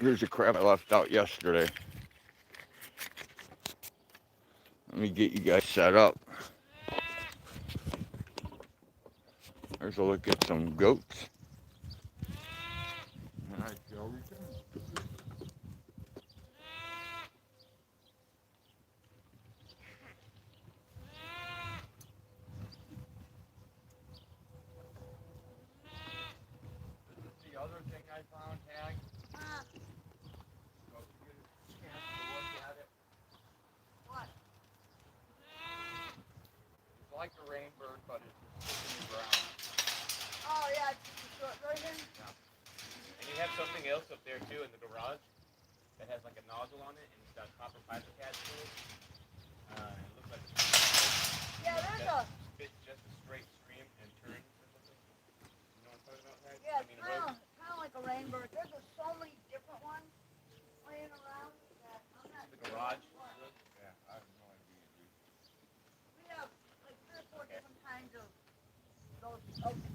Here's the crap I left out yesterday. Let me get you guys set up. There's a look at some goats. And I shall return. This is the other thing I found, Hag. So if you get a chance to look at it, What? it's like a rainbird, but it's just in the ground. Oh, yeah, it's just a short version. Yeah. And you have something else up there too in the garage that has like a nozzle on it and it's got copper pipe attached to it. It looks like Yeah, there's a. spits just a straight stream and turns or something. You know what I'm talking about, right? Yeah, I mean, a road. it's kind of like a rainbird. There's so many different ones laying around that I'm not. The garage. Yeah, I have no idea, dude. We have like 3 or 4 different kinds of those.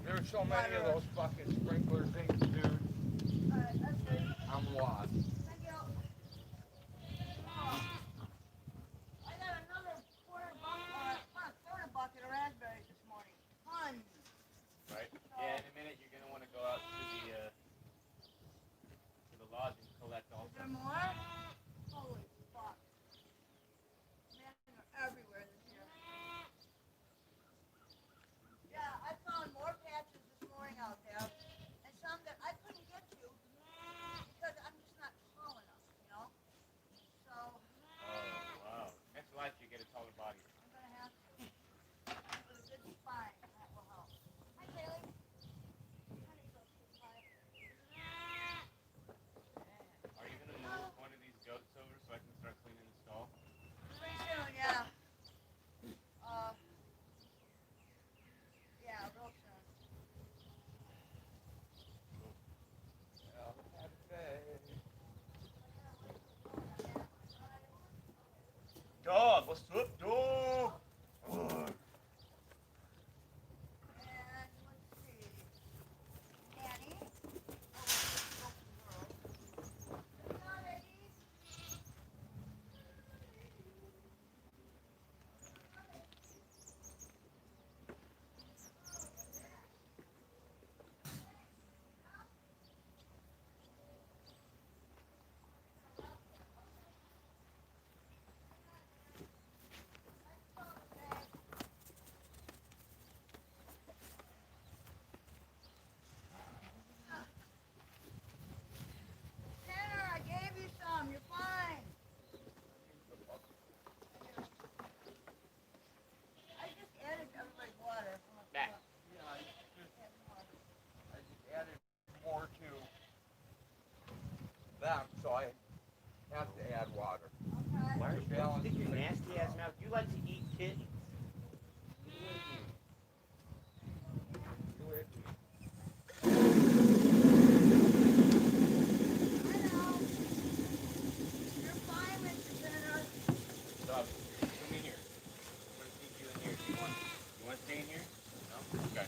There's so many of those fucking sprinkler things, dude. Alright, that's good. I'm lost. Thank you. Oh, I got another quarter bucket of raspberries this morning. Tons. Right. Yeah. In a minute, you're gonna want to go out to the lodge and collect all. Is there more? Holy fuck. Man, they're everywhere this year. Yeah, I found more patches this morning out there, and some that I couldn't get to because I'm just not tall enough, you know? So, Oh wow. Next life, you get a taller body. I'm gonna have to. With a good spine, that will help. Hi, Kaylee. Honey's so cute, hi. Are you gonna move one of these goats over so I can start cleaning the stall? Pretty soon, yeah. Yeah, real soon. Dog, what's up, dog? And let's see. Annie. Tanner, I gave you some. You're fine. I just added everybody's water. Back. Yeah, I just added more to them, so I have to add water. Okay. Why are you Balance stick your things. nasty ass mouth? You like to eat kittens. Get away from me. Get away from me. I know. You're fine, Mr. Tanner. Dog, come in here. I'm gonna sneak you in here. You want to stay in here? No? Okay.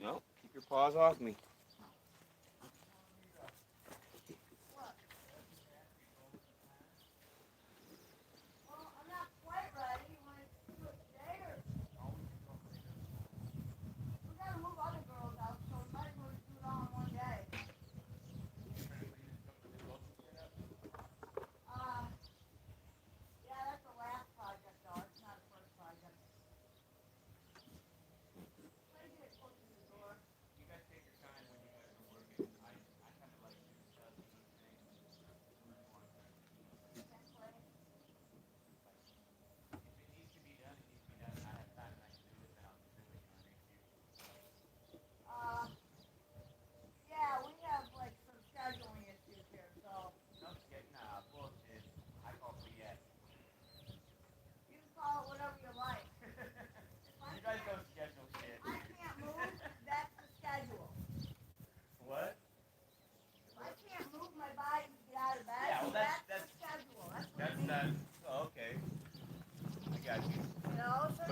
No, keep your paws off me. Well, I'm not quite ready. You want to do it today or? We gotta move other girls out, so we might as well just do it all in one day. Yeah, that's the last project though. It's not the first project. Try to get it close to the door. You guys take your time.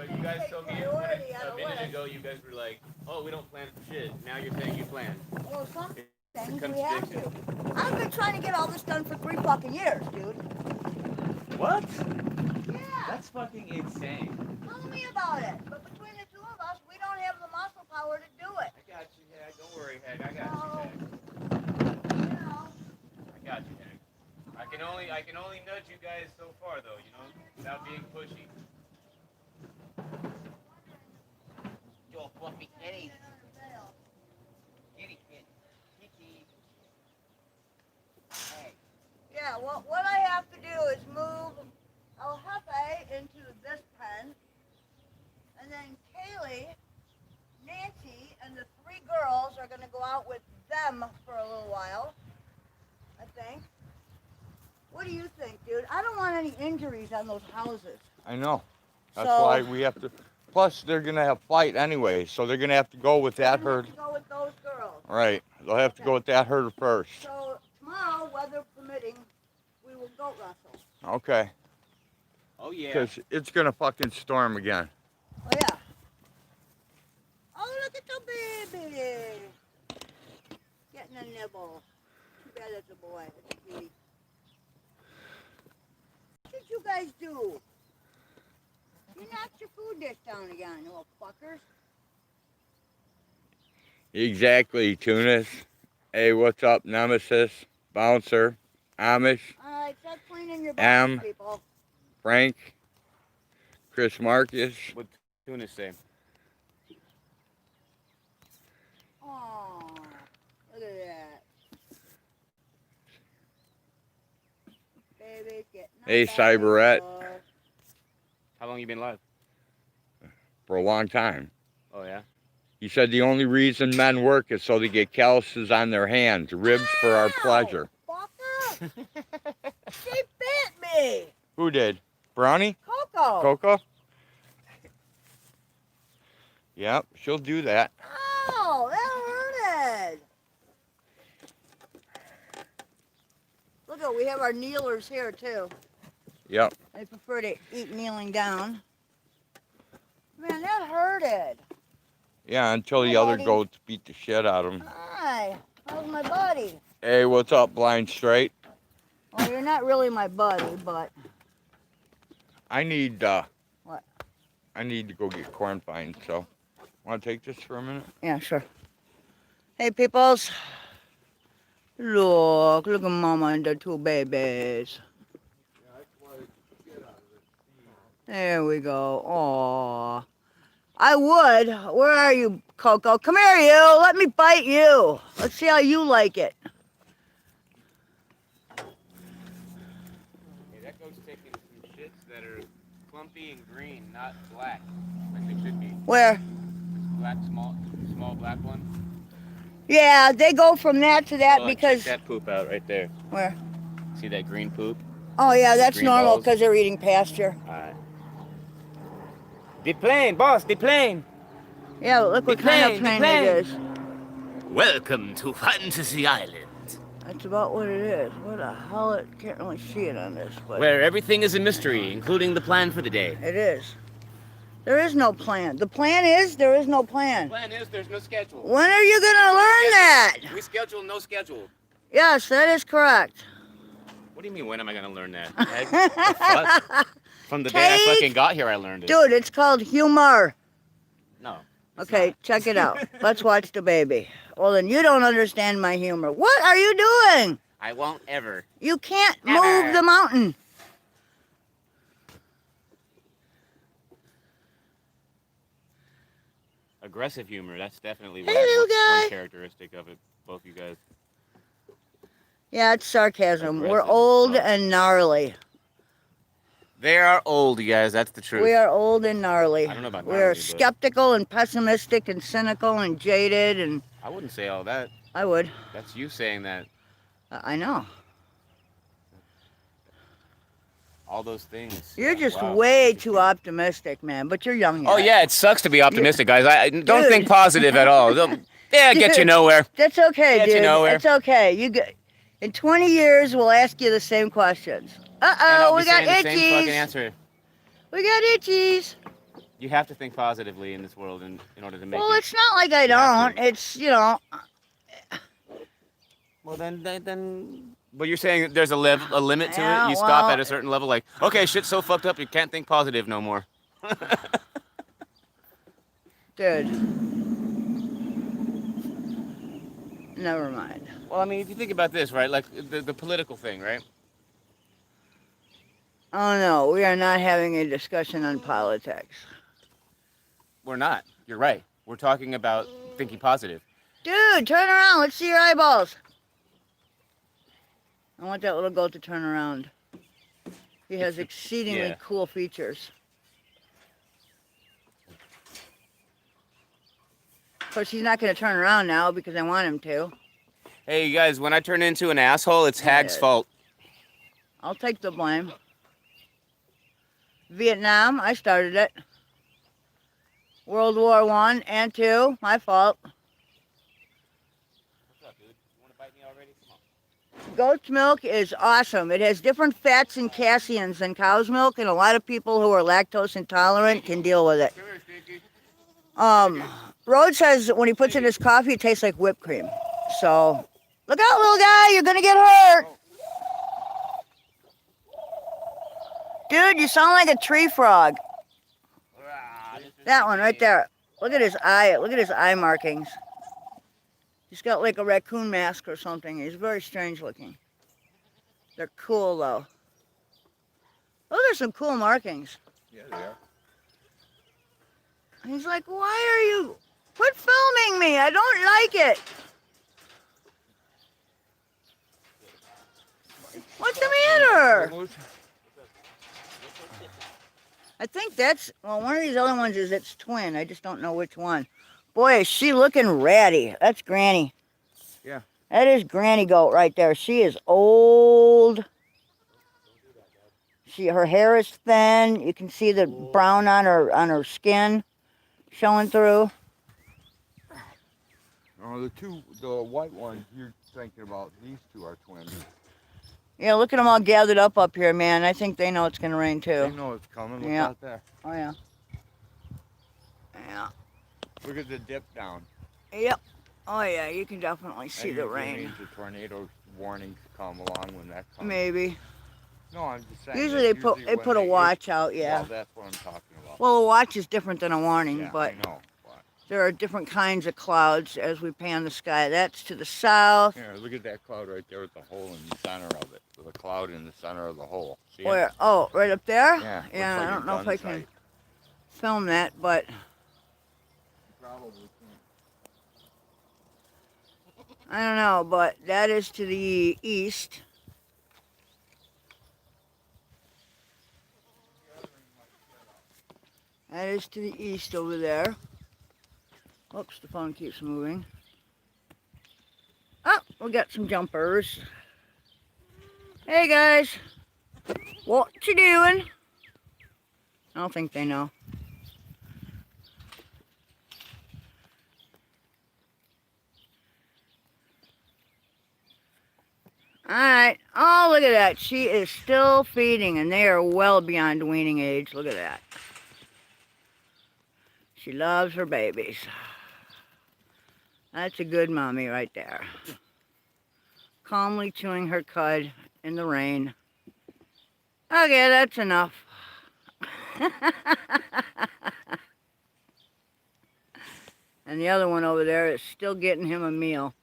But you guys told me a minute ago, you guys were like, oh, we don't plan for shit. Now you're saying you plan. Well, some It's things a we have to. I've been trying to get all this done for 3 fucking years, dude. What? Yeah. That's fucking insane. Tell me about it. But between the two of us, we don't have the muscle power to do it. I got you, Hag. Don't worry, Hag. I got So, you, Hag. you know. I got you, Hag. I can only nudge you guys so far, though. You know, without being pushy. Yo, fluffy kitty. Kitty, kitty. Kitty. Hey. Yeah, well, what I have to do is move El Jefe into this pen, and then Kaylee, Nancy, and the 3 girls are going to go out with them for a little while, I think. What do you think, dude? I don't want any injuries on those houses. I know. That's So- why we have to. Plus, they're gonna have fight anyway, so they're gonna have to go with that We're herd. gonna have to go with those girls. Right. They'll have to go with that herd first. So tomorrow, weather permitting, we will goat wrestle. Okay. Oh, yeah. Because it's gonna fucking storm again. Oh yeah. Oh, look at the baby. Getting a nibble. Too bad it's a boy. It's a cutie. What did you guys do? You knocked your food dish down again, you little fuckers. Exactly, Tunis. Hey, what's up, Nemesis, Bouncer, Amish, Alright, start cleaning your Am. bodies, people. Frank, Chris Marcus. What Tunis say? Aw, look at that. Baby's getting a Hey, bath. Cyberette. How long you been live? For a long time. Oh, yeah? He said the only reason men work is so they get calluses on their hands, ribs for our pleasure. Fucker! She bit me! Who did? Brownie? Coco! Coco? Yep, she'll do that. Ow! That hurted! Look at, we have our kneelers here too. Yep. I prefer to eat kneeling down. Man, that hurted. Yeah, until the Hi, other buddy. goats beat the shit out of him. Hi, how's my buddy? Hey, what's up, Blind Straight? Well, you're not really my buddy, but I need, what? I need to go get corn fines, so. Want to take this for a minute? Yeah, sure. Hey, peoples. Look at Mama and the 2 babies. There we go. Aw. I would. Where are you, Coco? Come here, you. Let me bite you. Let's see how you like it. Hey, that goat's taking some shits that are clumpy and green, not black, like they should be. Where? Black, small black one. Yeah, they go from that to that Oh, because... check that poop out right there. Where? See that green poop? Oh, yeah, that's Green normal balls. because they're eating pasture. Alright. The plane, boss, the plane. Yeah, but look what The kind of plane, plane the it is. Welcome to Fantasy Island, That's about what it is. What the hell? I can't really see it on this, but where everything is a mystery, including the plan for the day. it is. There is no plan. The plan is there is no The plan. plan is there's no schedule. When are you gonna learn that? We schedule no schedule. Yes, that is correct. What do you mean, when am I gonna learn that? Heck, the fuck? From the day I Take- fucking got here, I learned it. Dude, it's called humor. No. it's Okay, not. check it out. Let's watch the baby. Well, then you don't understand my humor. What are you doing? I won't ever. You can't Never. move the mountain. Aggressive humor, that's definitely Hey, little guy. one characteristic of it, both you guys. Yeah, it's sarcasm. We're Aggressive. old Oh. and gnarly. They are old, you guys, that's the truth. We are old and gnarly. I don't know about We gnarly, are but- skeptical and pessimistic and cynical and jaded, and I wouldn't say all that. I would. That's you saying that. I know. All those things. You're Yeah, just wow. way too optimistic, man. But you're young yet. Oh yeah, it sucks to be optimistic, guys. I don't Dude. think positive at all. Yeah, get you Dude. nowhere. That's okay, Get you dude. nowhere. It's okay. In 20 years, we'll ask you the same questions. And I'll We be got saying the same fucking itchies. answer. We got itchies. You have to think positively in this world in order to make Well, it. it's not like I You have don't. It's, you know, Well, then. But you're saying that there's a limit to it. yeah, You stop well, at a certain level, like, okay, shit's so fucked up, you can't think positive no more. dude. Never mind. Well, I mean, if you think about this, right, like the political thing, right? Oh no, we are not having a discussion on politics. We're not. You're right. We're talking about thinking positive. Dude, turn around. Let's see your eyeballs. I want that little goat to turn around. He has exceedingly Yeah. cool features. Of course, he's not going to turn around now because I want him to. Hey, you guys, when I turn into an asshole, it's Hag's Yeah. fault. I'll take the blame. Vietnam, I started it. World War I and II, my fault. What's up, dude? You want to bite me already? Come on. Goat's milk is awesome. It has different fats and caseins than cow's milk, and a lot of people who are lactose intolerant can deal with it. Come here, Stinky. Rhodes says that when he puts it in his coffee, it tastes like whipped cream. So, look out, little guy, you're gonna get hurt. Dude, you sound like a tree frog. That one right there. Look at his eye. Look at his eye markings. He's got like a raccoon mask or something. He's very strange looking. They're cool though. Those are some cool markings. Yeah, they are. He's like, why are you... Quit filming me. I don't like it. What's the matter? I think that's... Well, one of these other ones is its twin. I just don't know which one. Boy, is she looking ratty. That's Granny. Yeah. That is Granny Goat right there. She is old. Her hair is thin. You can see the brown on her skin showing through. Oh, the white ones you're thinking about, these two are twins. Yeah, look at them all gathered up here, man. I think they know it's going to rain, They too. know it's coming. Look Yeah. out there. Oh, yeah. Yeah. Look at the dip down. Yep. Oh, yeah, you can definitely see That the usually rain. means the tornado warnings come along when that comes. Maybe. No, I'm just saying. Usually that they put when a watch out, yeah. Well, that's what I'm talking about. Well, a watch is different than a warning, Yeah, but I know. But there are different kinds of clouds as we pan the sky. That's to the south. here, look at that cloud right there with the hole in the center of it. With a cloud in the center of the hole. See it? Where? Oh, right up there? Yeah. looks Yeah, like I a don't know if gun I can sight. film that, but Probably can't. I don't know, but that is to the east. That is to the east over there. Oops, the phone keeps moving. Oh, we got some jumpers. Hey guys, what you doing? I don't think they know. Alright, oh look at that. She is still feeding and they are well beyond weaning age. Look at that. She loves her babies. That's a good mommy right there. Calmly chewing her cud in the rain. Okay, that's enough. And the other one over there is still getting him a meal.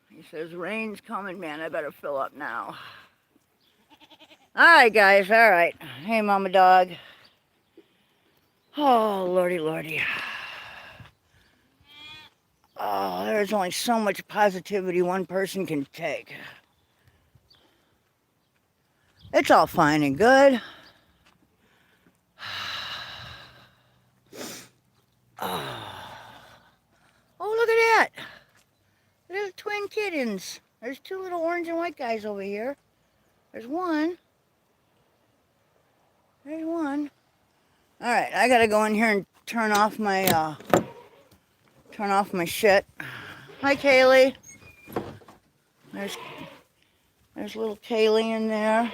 He says, rain's coming, man. I better fill up now. All right, guys. All right. Hey, mama dog. Oh, lordy, lordy. Oh, there's only so much positivity one person can take. It's all fine and good. Oh, look at that. Little twin kittens. There's two little orange and white guys over here. There's one. There's one. All right, I gotta go in here and turn off my shit. Hi, Kaylee. There's little Kaylee in there.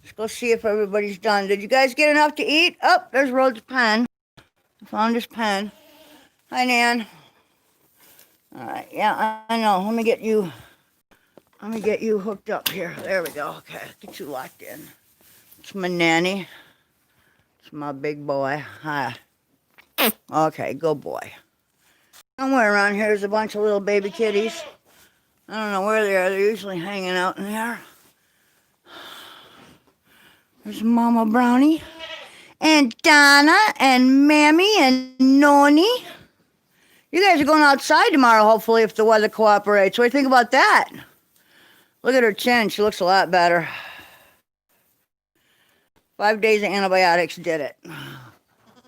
Let's go see if everybody's done. Did you guys get enough to eat? Oh, there's Rhoda's pen. I found his pen. Hi, Nan. All right, yeah, I know. Let me get you hooked up here. There we go. Okay, get you locked in. It's my nanny. It's my big boy. Hi. Okay, good boy. Somewhere around here is a bunch of little baby kitties. I don't know where they are. They're usually hanging out in there. There's Mama Brownie. And Donna and Mammy and Noni. You guys are going outside tomorrow, hopefully, if the weather cooperates. What do you think about that? Look at her chin. She looks a lot better. 5 days of antibiotics did it.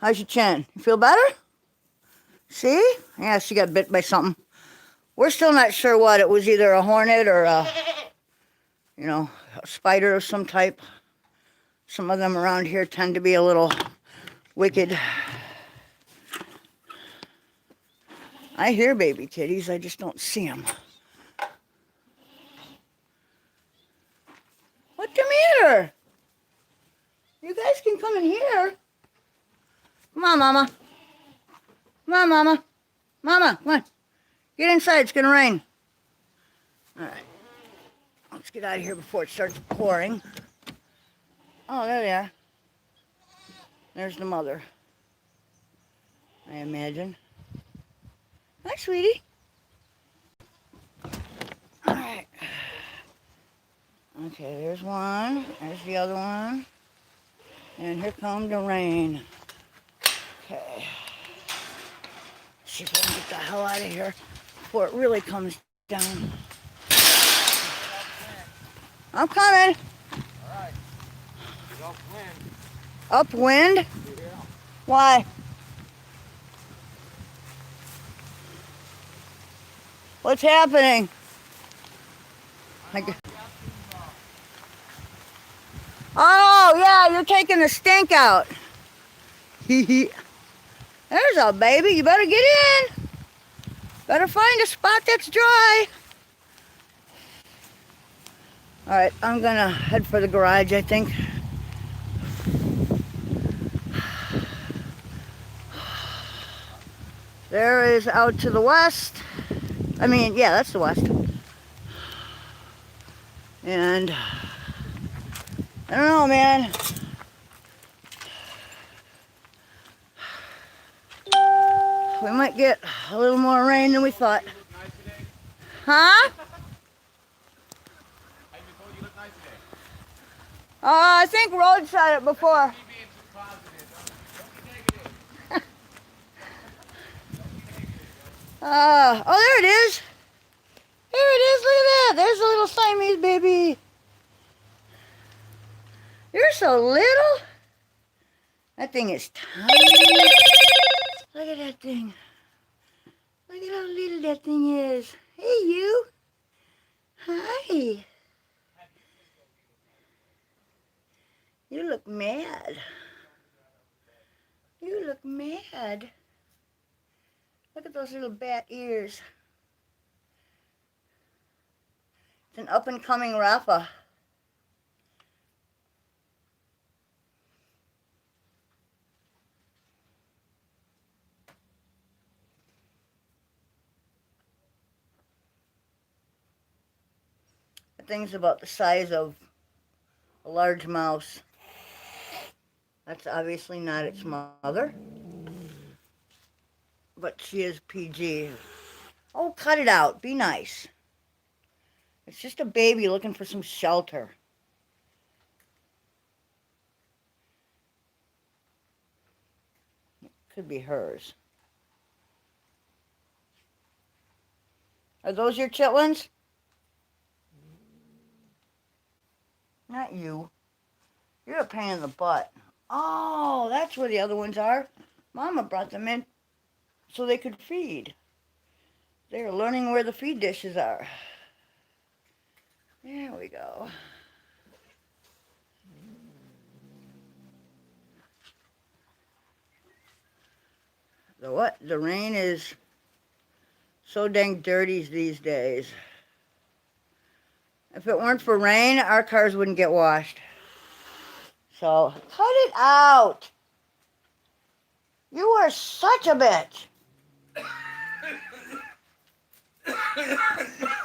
How's your chin? You feel better? See? Yeah, she got bit by something. We're still not sure what. It was either a hornet or a spider of some type. Some of them around here tend to be a little wicked. I hear baby kitties. I just don't see them. What's the matter? You guys can come in here. Come on, Mama. Come on, Mama. Mama, come on. Get inside. It's going to rain. All right. Let's get out of here before it starts pouring. Oh, there they are. There's the mother, I imagine. Hi, sweetie. All right. Okay, there's one. There's the other one. And here comes the rain. Okay. See if I can get the hell out of here before it really comes down. I'm coming. All right. Upwind. Upwind? Yeah. Why? What's happening? Oh, yeah, you're taking the stink out. There's a baby. You better get in. Better find a spot that's dry. All right, I'm going to head for the garage, I think. There is out to the west. I mean, yeah, that's the west. And I don't know, man. We might get a little more rain than we thought. Huh? I think Rod said it before. Oh, there it is. There it is. Look at that. There's a little Siamese baby. You're so little. That thing is tiny. Look at that thing. Look at how little that thing is. Hey, you. Hi. You look mad. You look mad. Look at those little bat ears. It's an up-and-coming Rafa. The thing's about the size of a large mouse. That's obviously not its mother. But she is PG. Oh, cut it out. Be nice. It's just a baby looking for some shelter. It could be hers. Are those your chitlins? Not you. You're a pain in the butt. Oh, that's where the other ones are. Mama brought them in so they could feed. They're learning where the feed dishes are. There we go. The rain is so dang dirty these days. If it weren't for rain, our cars wouldn't get washed. So, cut it out. You are such a bitch.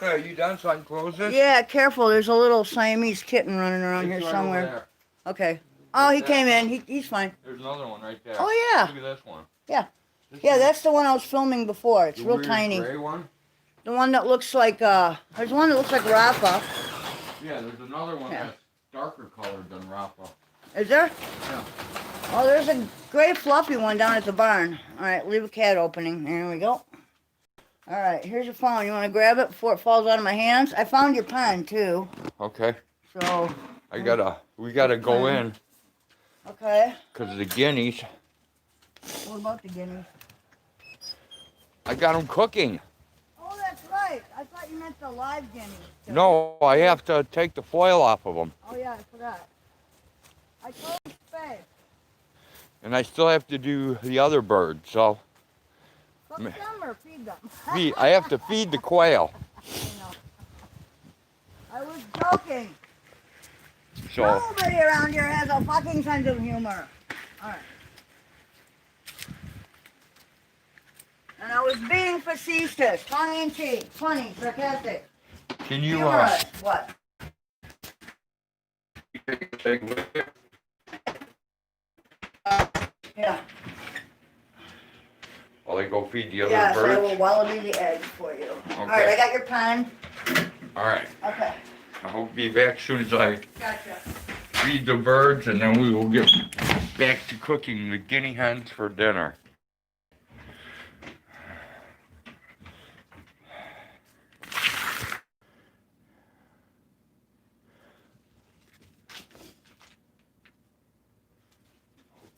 Are you done so I can close this? Yeah, careful. There's a little Siamese kitten running around here It's right somewhere. over there. Okay. Oh, he came in. He's fine. There's another one right there. Oh, yeah. Look at this one. Yeah. This Yeah, one, that's the one I was filming before. It's the real weird tiny. gray one. The one that looks like, there's one that looks like Rafa. Yeah, there's another one Yeah. that's darker colored than Rafa. Is there? Yeah. Oh, there's a gray fluffy one down at the barn. All right, leave a cat opening. There we go. All right, here's your phone. You want to grab it before it falls out of my hands? I found your pen, too. Okay. So. We gotta go in. Okay. Because of the guineas. What about the guineas? I got them cooking. Oh, that's right. I thought you meant the live guineas. No, I have to take the foil off of them. Oh, yeah, I forgot. I told you space. And I still have to do the other birds, so Cook them or feed them? I have to feed the quail. I was joking. So Nobody around here has a fucking sense of humor. All right. And I was being facetious, tongue-in-cheek, funny, sarcastic, can you humorous. What? Yeah. while I go feed the other Yes, I will birds? wallaby the eggs for you. All right, I got your pen. All right. Okay. I hope to be back as soon as I Gotcha. feed the birds, and then we will get back to cooking the guinea hens for dinner.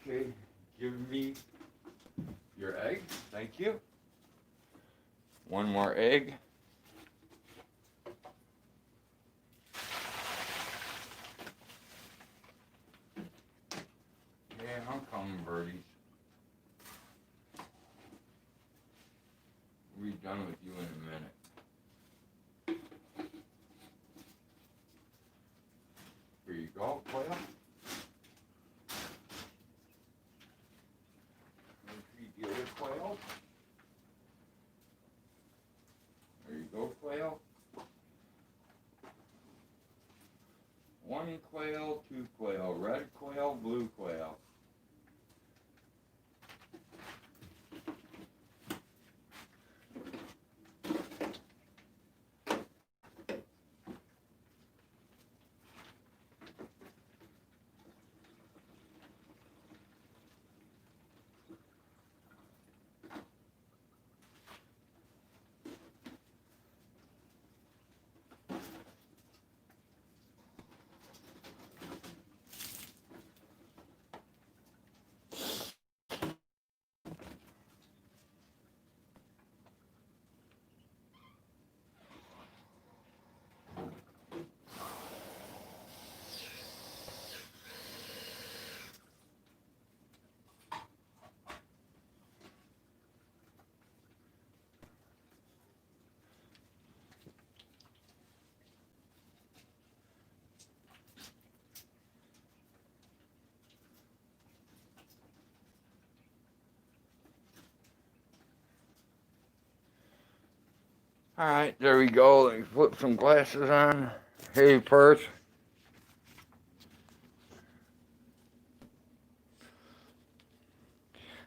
Okay, give me your egg. Thank you. One more egg. Yeah, I'm coming, birdies. We'll be done with you in a minute. Here you go, quail. Feed the other quail. There you go, quail. One quail, two quail, red quail, blue quail. All right, there we go. Let me put some glasses on. Hey, Perth.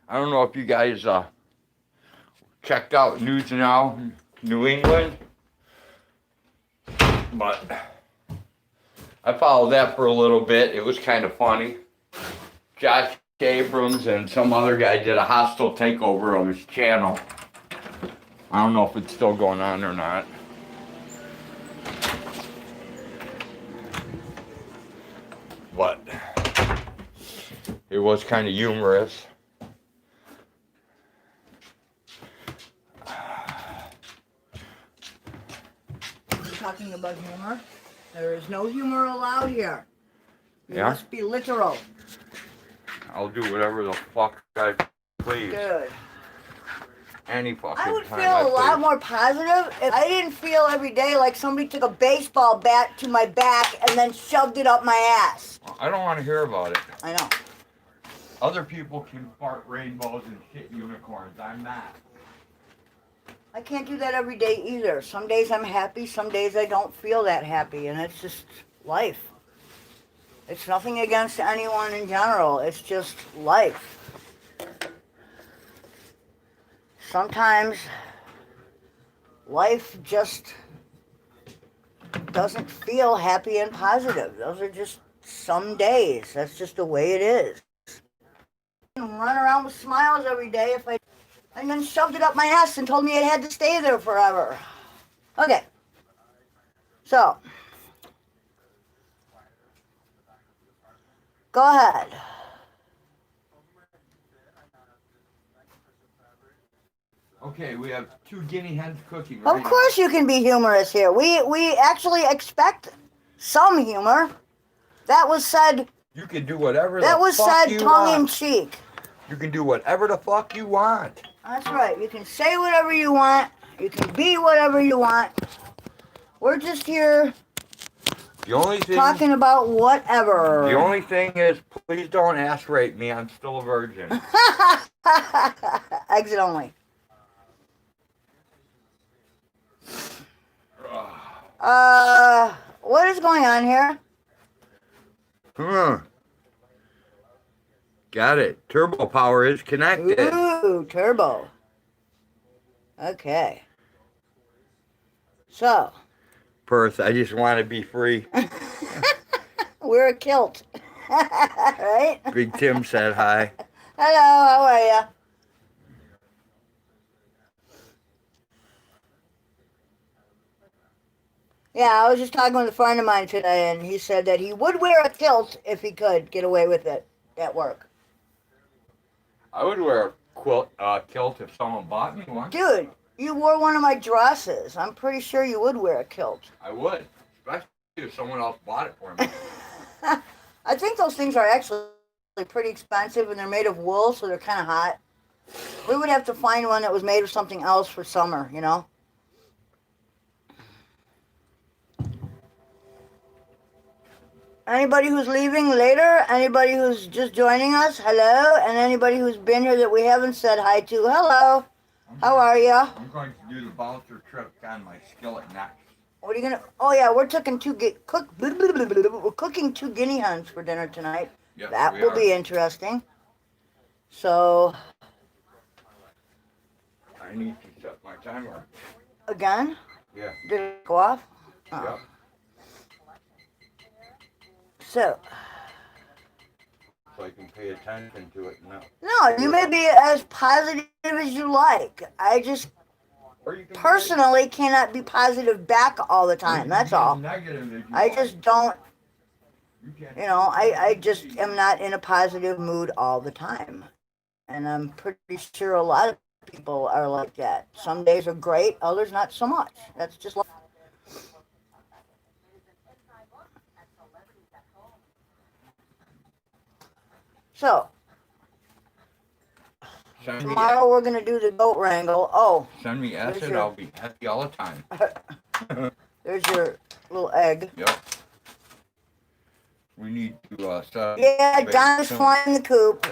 I don't know if you guys checked out News Now, New England, but I followed that for a little bit. It was kind of funny. Josh Abrams and some other guy did a hostile takeover of his channel. I don't know if it's still going on or not. But it was kind of humorous. Talking about humor. There is no humor allowed here. You Yeah? must be literal. I'll do whatever the fuck I please. Good. any fucking I would time feel a lot play. more positive if I didn't feel every day like somebody took a baseball bat to my back and then shoved it up my ass. I don't want to hear about it. I know. Other people can fart rainbows and shit unicorns. I'm not. I can't do that every day either. Some days I'm happy, some days I don't feel that happy, and it's just life. It's nothing against anyone in general. It's just life. Sometimes life just doesn't feel happy and positive. Those are just some days. That's just the way it is. I can run around with smiles every day if I and then shoved it up my ass and told me it had to stay there forever. Okay. So go ahead. Okay, we have 2 guinea hens cooking Of right course you can be humorous here. We actually expect some humor. That was said. now. You can do whatever That the was fuck said you tongue in want. cheek. You can do whatever the fuck you want. That's right. You can say whatever you want. You can be whatever you want. We're just here The only thing talking about whatever. The only thing is, please don't ass rape me. I'm still a virgin. Exit only. What is going on here? Got it. Turbo power is connected. Ooh, turbo. Okay. So. Perth, I just want to be free. We're a kilt. Right? Big Tim said hi. Hello, how are you? Yeah, I was just talking with a friend of mine today, and he said that he would wear a kilt if he could get away with it at work. I would wear a kilt if someone bought me one. Dude, you wore one of my dresses. I'm pretty sure you would wear a kilt. I would. Especially if someone else bought it for me. I think those things are actually pretty expensive, and they're made of wool, so they're kind of hot. We would have to find one that was made of something else for summer, you know? Anybody who's leaving later, anybody who's just joining us, hello, and anybody who's been here that we haven't said hi to, hello. How are you? I'm going to do the bouncer trick on my skillet next. What are you gonna? Oh yeah, we're cooking we're cooking 2 guinea hens for dinner tonight. Yes, That we will are. be interesting. So I need to set my timer. again, Yeah. did it go off? Oh. Yep. So I can pay attention to it now. no, you may be as positive as you like. I just Or you can personally cannot be positive back all the be, time. That's all. Negative if you I want. just don't. You can't- You know, I just am not in a positive mood all the time. And I'm pretty sure a lot of people are like that. Some days are great, others not so much. That's just life. So, Send me, tomorrow we're going to do the goat wrangle. Oh, send me acid, There's your- I'll be happy all the time. there's your little egg. Yep. We need to set Yeah, bait Don is soon. flying the coop.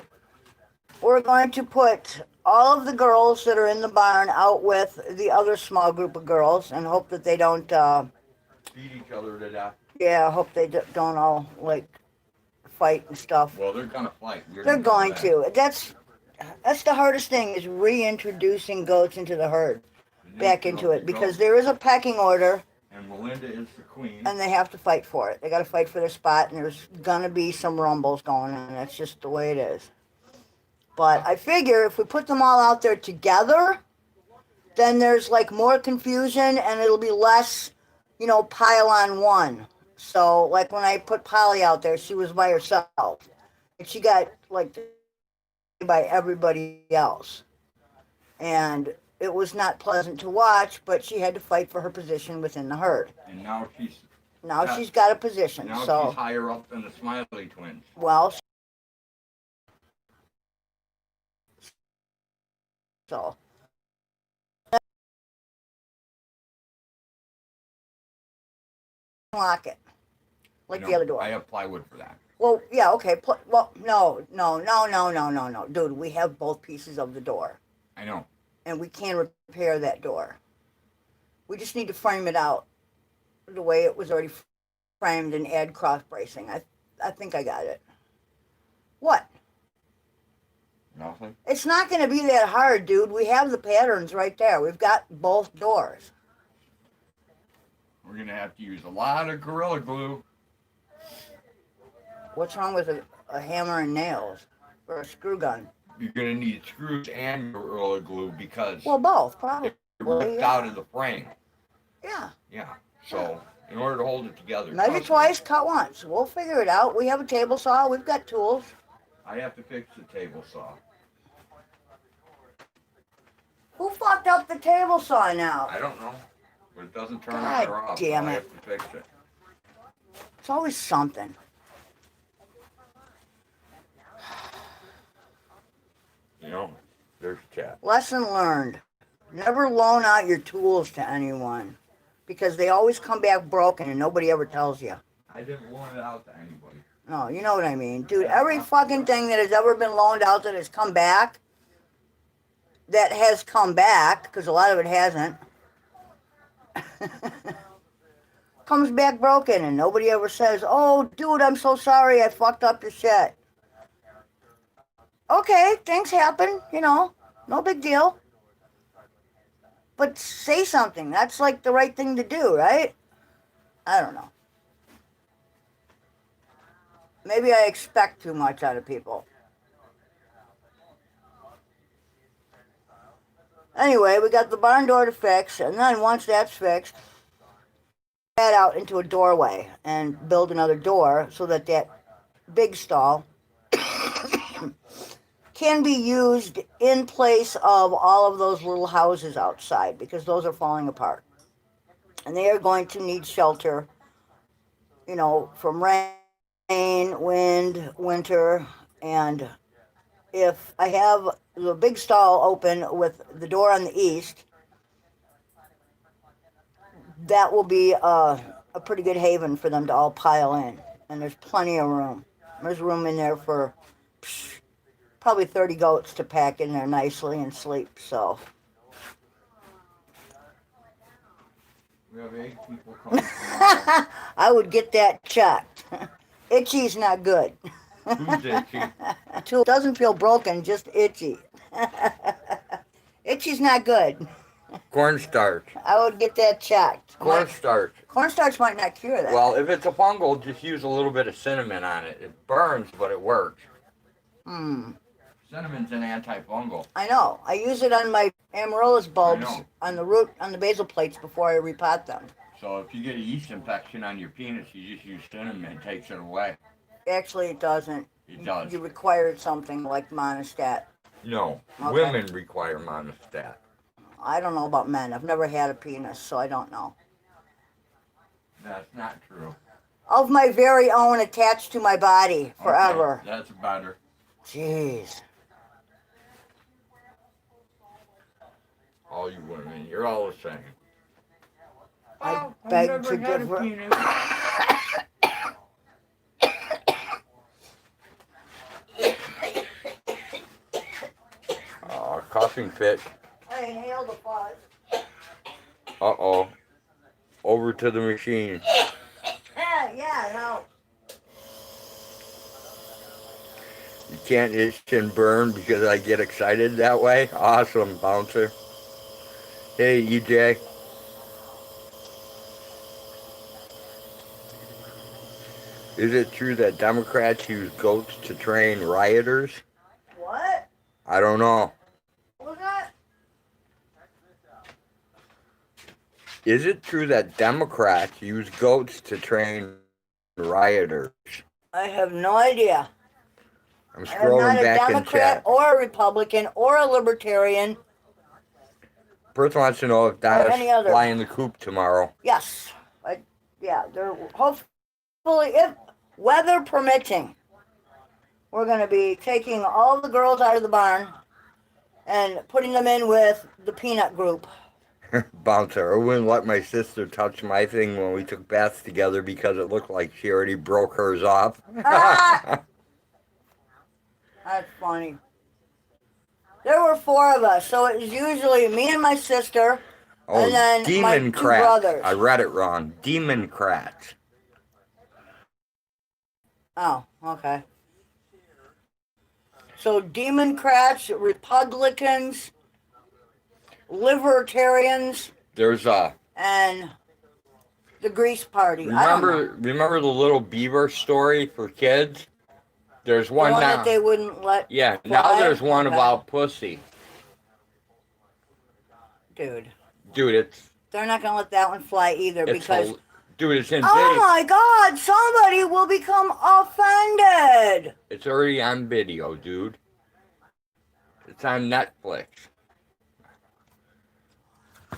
We're going to put all of the girls that are in the barn out with the other small group of girls and hope that they don't, Beat each other to death. yeah, hope they don't all, like, fight and stuff. Well, they're gonna fight. They're going to. That's the hardest thing is reintroducing goats into the herd, back into it, because there is a pecking order And Melinda is the queen. and they have to fight for it. They got to fight for their spot, and there's gonna be some rumbles going on. That's just the way it is. But I figure if we put them all out there together, then there's like more confusion and it'll be less, you know, pile on one. So like when I put Polly out there, she was by herself. And she got like by everybody else. And it was not pleasant to watch, but she had to fight for her position within the herd. And now she's She's got a position. now So she's higher up than the Smiley twins. well, so lock it. Like No, the other door. I have plywood for that. Well, yeah, okay. Well, no. Dude, we have both pieces of the door. I know. And we can repair that door. We just need to frame it out the way it was already framed and add cross bracing. I think I got it. What? Nothing. It's not going to be that hard, dude. We have the patterns right there. We've got both doors. We're gonna have to use a lot of Gorilla Glue. What's wrong with a hammer and nails or a screw gun? You're gonna need screws and Gorilla Glue because Well, both, probably. it ripped out of the frame. Yeah. Yeah. So in order to hold it together. Measure trust me, twice, cut once. We'll figure it out. We have a table saw. We've got tools. I have to fix the table saw. Who fucked up the table saw now? I don't know, but it doesn't turn God on or off. damn so I it. have to fix it. It's always something. You know, there's chat. Lesson learned. Never loan out your tools to anyone because they always come back broken and nobody ever tells you. I didn't loan it out to anybody. No, you know what I mean. Dude, every fucking thing that has ever been loaned out that has come back, because a lot of it hasn't, comes back broken and nobody ever says, oh, dude, I'm so sorry I fucked up your shit. Okay, things happen, no big deal. But say something. That's like the right thing to do, right? I don't know. Maybe I expect too much out of people. Anyway, we got the barn door to fix, and then once that's fixed, that out into a doorway and build another door so that big stall can be used in place of all of those little houses outside because those are falling apart. And they are going to need shelter, from rain, wind, winter. And if I have the big stall open with the door on the east, that will be a pretty good haven for them to all pile in. And there's plenty of room. There's room in there for probably 30 goats to pack in there nicely and sleep, so. We have 8 people coming tomorrow. I would get that checked. Itchy's not good. Who's itchy? It doesn't feel broken, just itchy. Itchy's not good. Cornstarch. I would get that checked. Cornstarch. Cornstarch might not cure that. Well, if it's a fungal, just use a little bit of cinnamon on it. It burns, but it works. Cinnamon's an antifungal. I know. I use it on my amaryllis bulbs I know. on the basil plates before I repot them. So if you get a yeast infection on your penis, you just use cinnamon. It takes it away. Actually, it doesn't. It does. You require something like monostat. No, Okay. women require monostat. I don't know about men. I've never had a penis, so I don't know. That's not true. Of my very own, attached to my body forever. Okay, that's better. Jeez. All you women, you're all the same. I beg to differ. Coughing fit. I inhaled the fuzz. Uh-oh. Over to the machine. Yeah, no. You can't itch and burn because I get excited that way? Awesome, bouncer. Hey, EJ. Is it true that Democrats use goats to train rioters? What? I don't know. What was that? Is it true that Democrats use goats to train rioters? I have no idea. I'm I'm scrolling not a back in Democrat chat. or a Republican or a Libertarian. Person wants to know if Donna's any other. flying the coop tomorrow. Yes. They're hopefully, if weather permitting, we're going to be taking all the girls out of the barn and putting them in with the peanut group. Bouncer. I wouldn't let my sister touch my thing when we took baths together because it looked like she already broke hers off. Ah! That's funny. There were 4 of us, so it was usually me and my sister, and then my 2 Democrats. brothers. I read it wrong. Democrats. Oh, okay. So Democrats, Republicans, Libertarians, There's a and the Grease Party. I don't know. remember the little beaver story for kids? There's The one one now. that they wouldn't let Yeah, now fly? there's one Okay. about pussy. Dude, Dude, they're not going to let that one fly either because, dude, it's in oh video. my God, somebody will become offended. It's already on video, dude. It's on Netflix.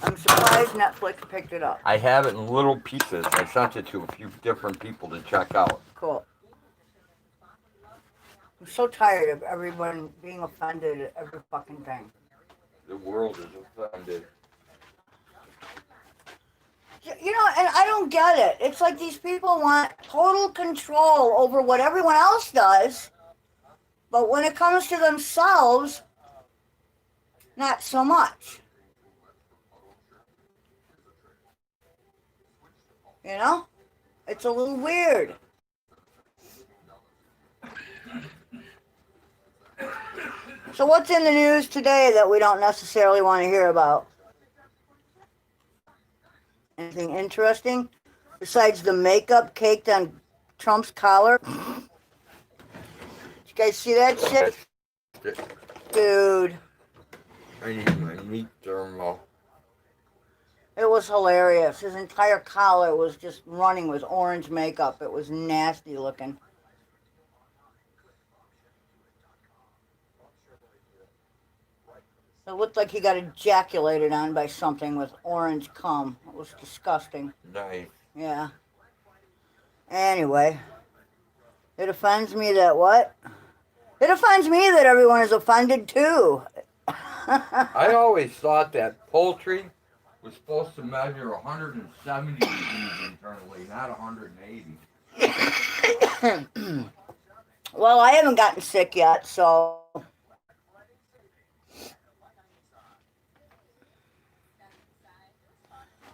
I'm surprised Netflix picked it up. I have it in little pieces. I sent it to a few different people to check out. Cool. I'm so tired of everyone being offended at every fucking thing. The world is offended. You know, and I don't get it. It's like these people want total control over what everyone else does, but when it comes to themselves, not so much. You know? It's a little weird. So what's in the news today that we don't necessarily want to hear about? Anything interesting? Besides the makeup caked on Trump's collar? Did you guys see that shit? Dude, I need my meat thermal. it was hilarious. His entire collar was just running with orange makeup. It was nasty looking. It looked like he got ejaculated on by something with orange cum. It was disgusting. Nice. Yeah. Anyway, it offends me that what? It offends me that everyone is offended too. I always thought that poultry was supposed to measure 170 degrees internally, not 180. Well, I haven't gotten sick yet, so.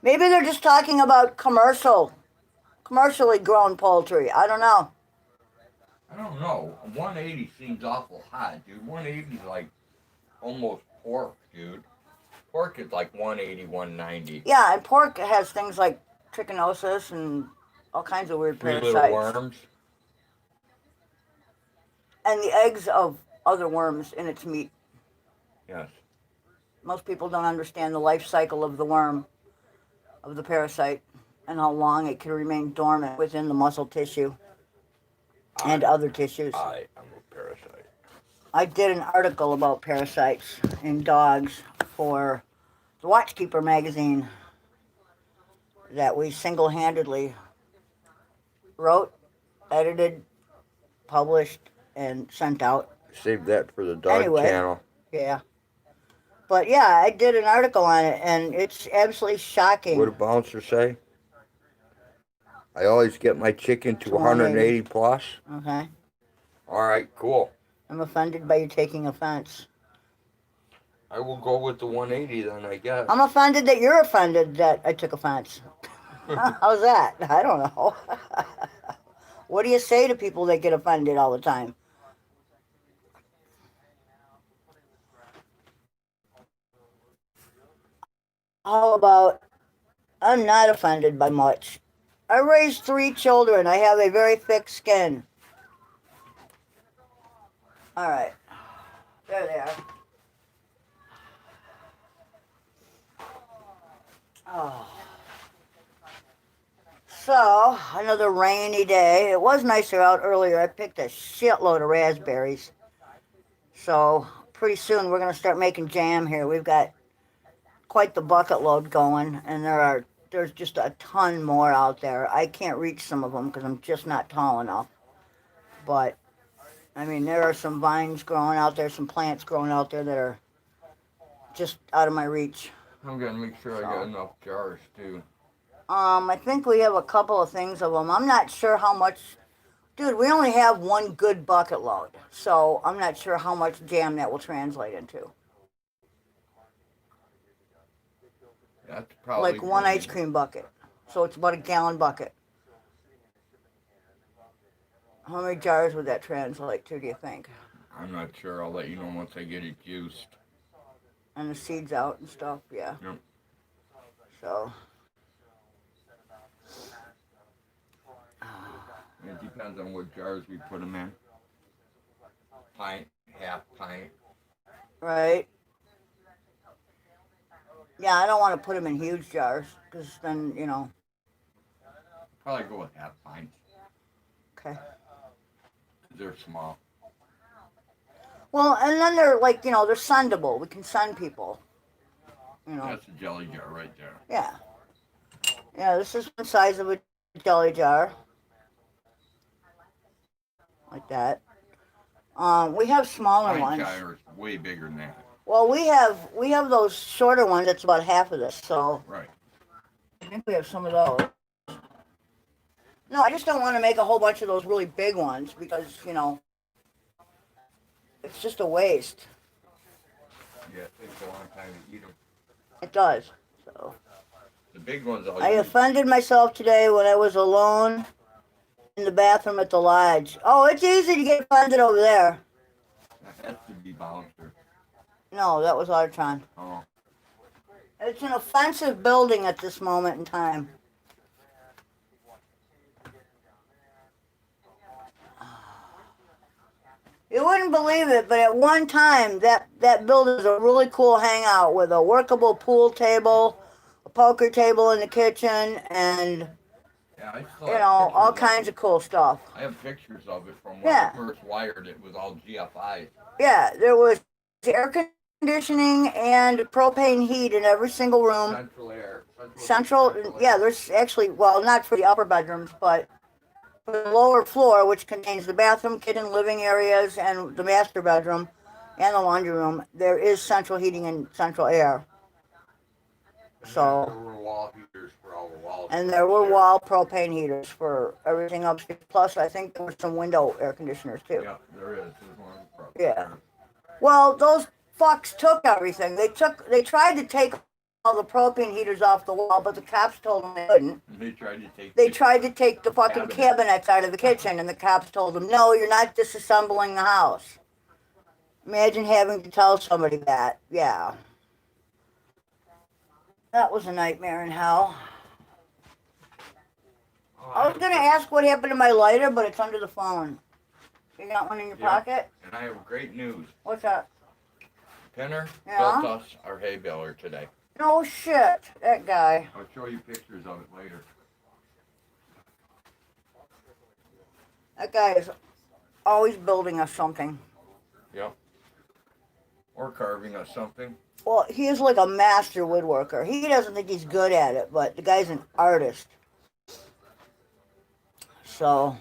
Maybe they're just talking about commercially grown poultry. I don't know. I don't know. 180 seems awful hot, dude. 180 is like almost pork, dude. Pork is like 180, 190. Yeah, and pork has things like trichinosis and all kinds of weird 3 parasites. little worms. And the eggs of other worms in its meat. Yes. Most people don't understand the life cycle of the worm, of the parasite, and how long it can remain dormant within the muscle tissue and other tissues. I am a parasite. I did an article about parasites in dogs for the Watchkeeper magazine that we single-handedly wrote, edited, published, and sent out. Save that for the dog Anyway. channel. Yeah. But yeah, I did an article on it, and it's absolutely shocking. What did Bouncer say? I always get my chicken to 180. 180 plus. Okay. All right, cool. I'm offended by you taking offense. I will go with the 180 then, I guess. I'm offended that you're offended that I took offense. How's that? I don't know. What do you say to people that get offended all the time? How about, I'm not offended by much. I raised 3 children. I have a very thick skin. All right. There they are. Oh. So, another rainy day. It was nicer out earlier. I picked a shitload of raspberries. So, pretty soon we're going to start making jam here. We've got quite the bucket load going, and there's just a ton more out there. I can't reach some of them because I'm just not tall enough. But, I mean, there are some vines growing out there, some plants growing out there that are just out of my reach. I'm gonna make sure I got enough jars too. I think we have a couple of things of them. I'm not sure how much. Dude, we only have one good bucket load, so I'm not sure how much jam that will translate into. That's probably Like one pretty- ice cream bucket. So it's about a gallon bucket. How many jars would that translate to, do you think? I'm not sure. I'll let you know once I get it juiced. And the seeds out and stuff, yeah. Yep. So. It depends on what jars we put them in. Pint, half pint. Right. Yeah, I don't want to put them in huge jars, because then, you know. Probably go with half pints. Okay. They're small. Well, and then they're like, you know, they're sendable. We can send people. You know. That's a jelly jar right there. Yeah. Yeah, this is one size of a jelly jar. Like that. We have smaller Pint ones. jar is way bigger than that. Well, we have those shorter ones. That's about half of this. So Right. I think we have some of those. No, I just don't want to make a whole bunch of those really big ones because, you know, it's just a waste. Yeah, it takes a long time to eat them. It does. So The big ones I offended myself today when I was alone in the bathroom at the lodge. Oh, it's easy to get offended over there. That has to be Bouncer. No, that was Artron. Oh. It's an offensive building at this moment in time. You wouldn't believe it, but at one time, that building was a really cool hangout with a workable pool table, a poker table in the kitchen, and, Yeah, I still you have know, all pictures kinds of cool stuff. I have pictures of it from when Yeah. I first wired it with all GFIs. Yeah, there was air conditioning and propane heat in every single room. Central air. Yeah, there's actually, well, not for the upper bedrooms, but for the lower floor, which contains the bathroom, kitchen, living areas, and the master bedroom, and the laundry room, there is central heating and central air. So, There were wall heaters for all the walls. and there were wall propane heaters for everything upstairs. Plus, I think there were some window air conditioners too. Yeah, there is. There's one for Yeah. Well, those fucks took everything. They tried to take all the propane heaters off the wall, but the cops told them they couldn't. They tried to take. They tried to take the fucking Cabinet. cabinets out of the kitchen, and the cops told them, no, you're not disassembling the house. Imagine having to tell somebody that. Yeah. That was a nightmare in hell. I was going to ask what happened to my lighter, but it's under the phone. You got one in your Yeah. pocket? And I have great news. What's that? Pinner Yeah? built us our hay baler today. No shit. That guy. I'll show you pictures of it later. That guy is always building us something. Yep. Or carving us something. Well, he is like a master woodworker. He doesn't think he's good at it, but the guy's an artist. So,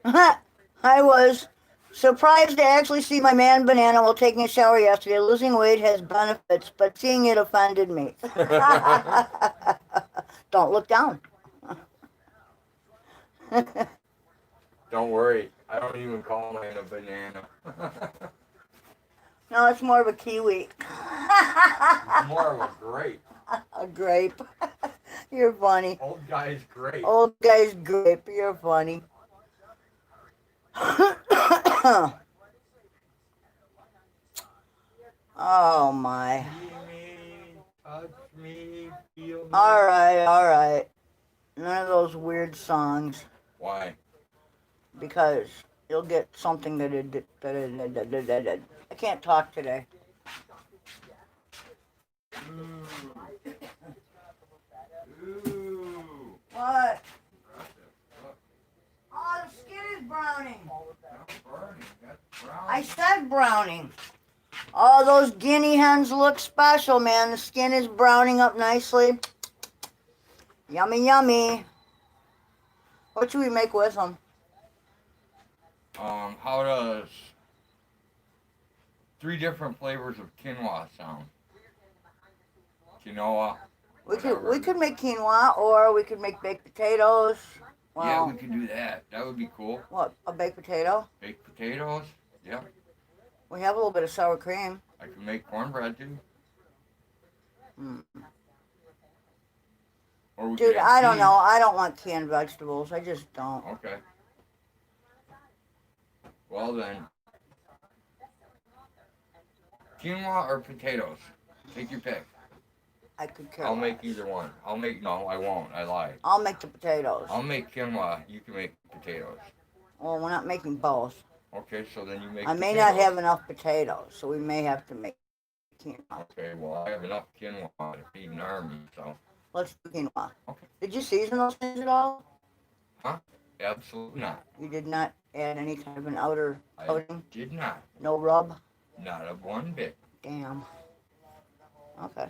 I was surprised to actually see my man Banana while taking a shower yesterday. Losing weight has benefits, but seeing it offended me. Don't look down. Don't worry. I don't even call mine a banana. No, it's more of a kiwi. It's more of a grape. A grape. You're funny. Old guy's grape. Old guy's grape. You're funny. Oh my. See me, touch me, feel me. All right. None of those weird songs, Why? because you'll get something that I can't talk today. Ooh. What? Oh, the skin is browning. That's burning. That's brown. I said browning. Oh, those guinea hens look special, man. The skin is browning up nicely. Yummy, yummy. What should we make with them? How does 3 different flavors of quinoa sound. Quinoa. We whatever. could make quinoa, or we could make baked potatoes. Well, Yeah, we can do that. That would be cool. what, a baked potato? Baked potatoes. Yeah. We have a little bit of sour cream. I can make cornbread too. Mm. Or we Dude, could have I don't cheese. know. I don't want canned vegetables. I just don't. Okay. Well then, quinoa or potatoes? Take your pick. I could care I'll less. make either one. No, I won't. I lied. I'll make the potatoes. I'll make quinoa. You can make potatoes. Well, we're not making both. Okay, so then you make I may potatoes. not have enough potatoes, so we may have to make quinoa. Okay, well, I have enough quinoa to feed an army, so. Let's do quinoa. Okay. Did you season those things at all? Absolutely not. You did not add any kind of an outer I coating? did not. No rub? Not a one bit. Damn. Okay.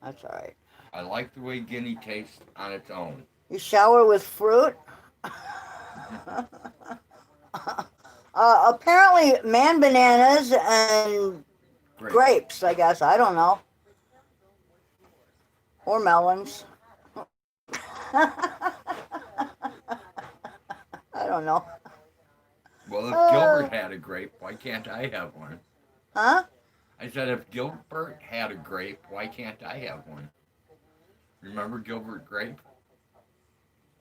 That's all right. I like the way guinea tastes on its own. You shower with fruit? Apparently, man bananas and Great. grapes, I guess. I don't know. Or melons. I don't know. Well, if Gilbert had a grape, why can't I have one? Huh? I said, if Gilbert had a grape, why can't I have one? Remember Gilbert Grape?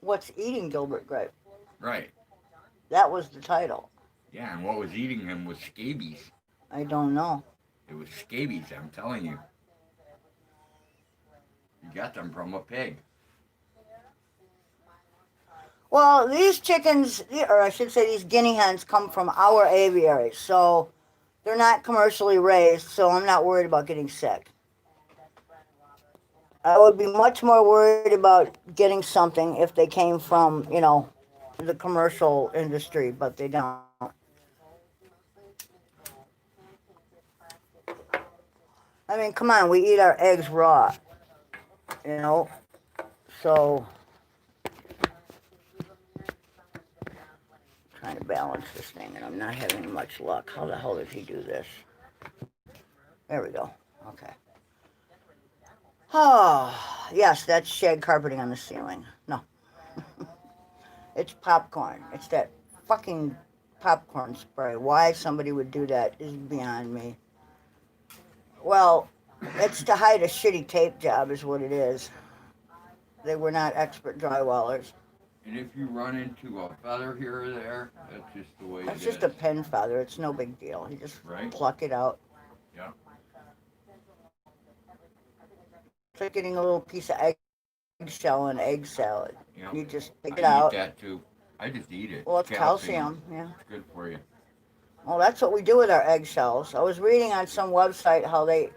What's eating Gilbert Grape? Right. That was the title. Yeah, and what was eating him was scabies. I don't know. It was scabies, I'm telling you. You got them from a pig. Well, these chickens, or I should say these guinea hens, come from our aviaries, so they're not commercially raised, so I'm not worried about getting sick. I would be much more worried about getting something if they came from, the commercial industry, but they don't. I mean, come on, we eat our eggs raw, so trying to balance this thing, and I'm not having much luck. How the hell did he do this? There we go. Okay. Oh, yes, that's shag carpeting on the ceiling. No. It's popcorn. It's that fucking popcorn spray. Why somebody would do that is beyond me. Well, it's to hide a shitty tape job is what it is. They were not expert drywallers. And if you run into a feather here or there, that's just the way It's it just is. a pen feather. It's no big deal. You just Right. pluck it out. Yeah. It's like getting a little piece of eggshell in egg salad. Yeah. You just pick I it out. eat that too. I just eat it. Well, it's calcium. Yeah. It's good for you. Well, that's what we do with our eggshells. I was reading on some website how they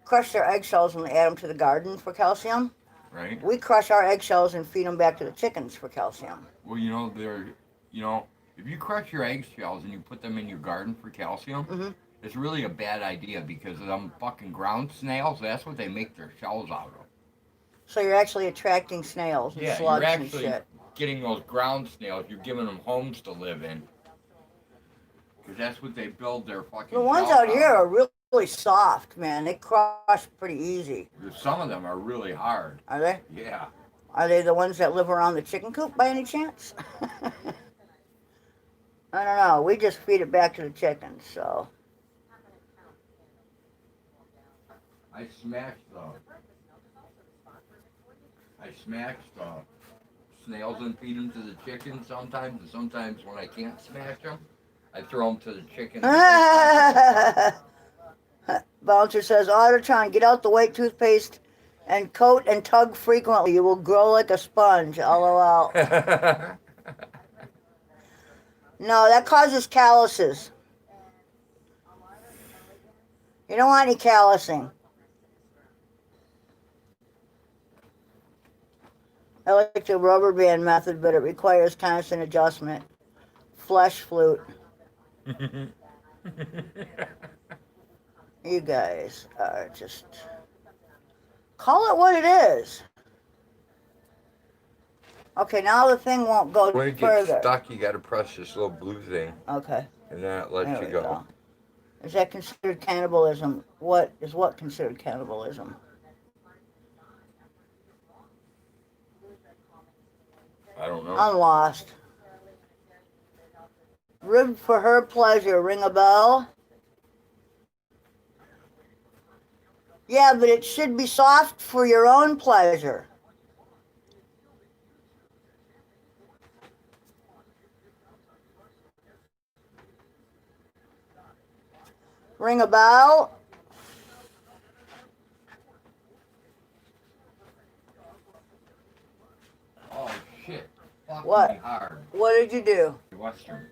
crush their eggshells and they add them to the garden for calcium. Right? We crush our eggshells and feed them back to the chickens for calcium. Well, if you crush your eggshells and you put them in your garden for calcium, Mm-hmm. it's really a bad idea because of them fucking ground snails. That's what they make their shells out of. So you're actually attracting snails and Yeah, slugs you're and actually shit. getting those ground snails. You're giving them homes to live in. Because that's what they build their fucking The ones shells out here are really soft, man. They crush pretty easy. Some of them are really hard. Are they? Yeah. Are they the ones that live around the chicken coop by any chance? I don't know. We just feed it back to the chickens, so. I smashed the snails and feed them to the chickens sometimes, and sometimes when I can't smash them, I throw them to the chickens. Bouncer says, Ottertron, get out the white toothpaste and coat and tug frequently. You will grow like a sponge. LOL. No, that causes calluses. You don't want any callousing. I like the rubber band method, but it requires constant adjustment. Flesh flute. You guys are just... Call it what it is. Okay, now the thing won't go When it further. gets stuck, you got to press this little blue thing, Okay. and then it lets There you we go. go. Is that considered cannibalism? What is what considered cannibalism? I don't know. I'm lost. Rib for her pleasure. Ring a bell? Yeah, but it should be soft for your own pleasure. Ring a bell? Oh shit! Fuck What? me hard. What did you do? Western.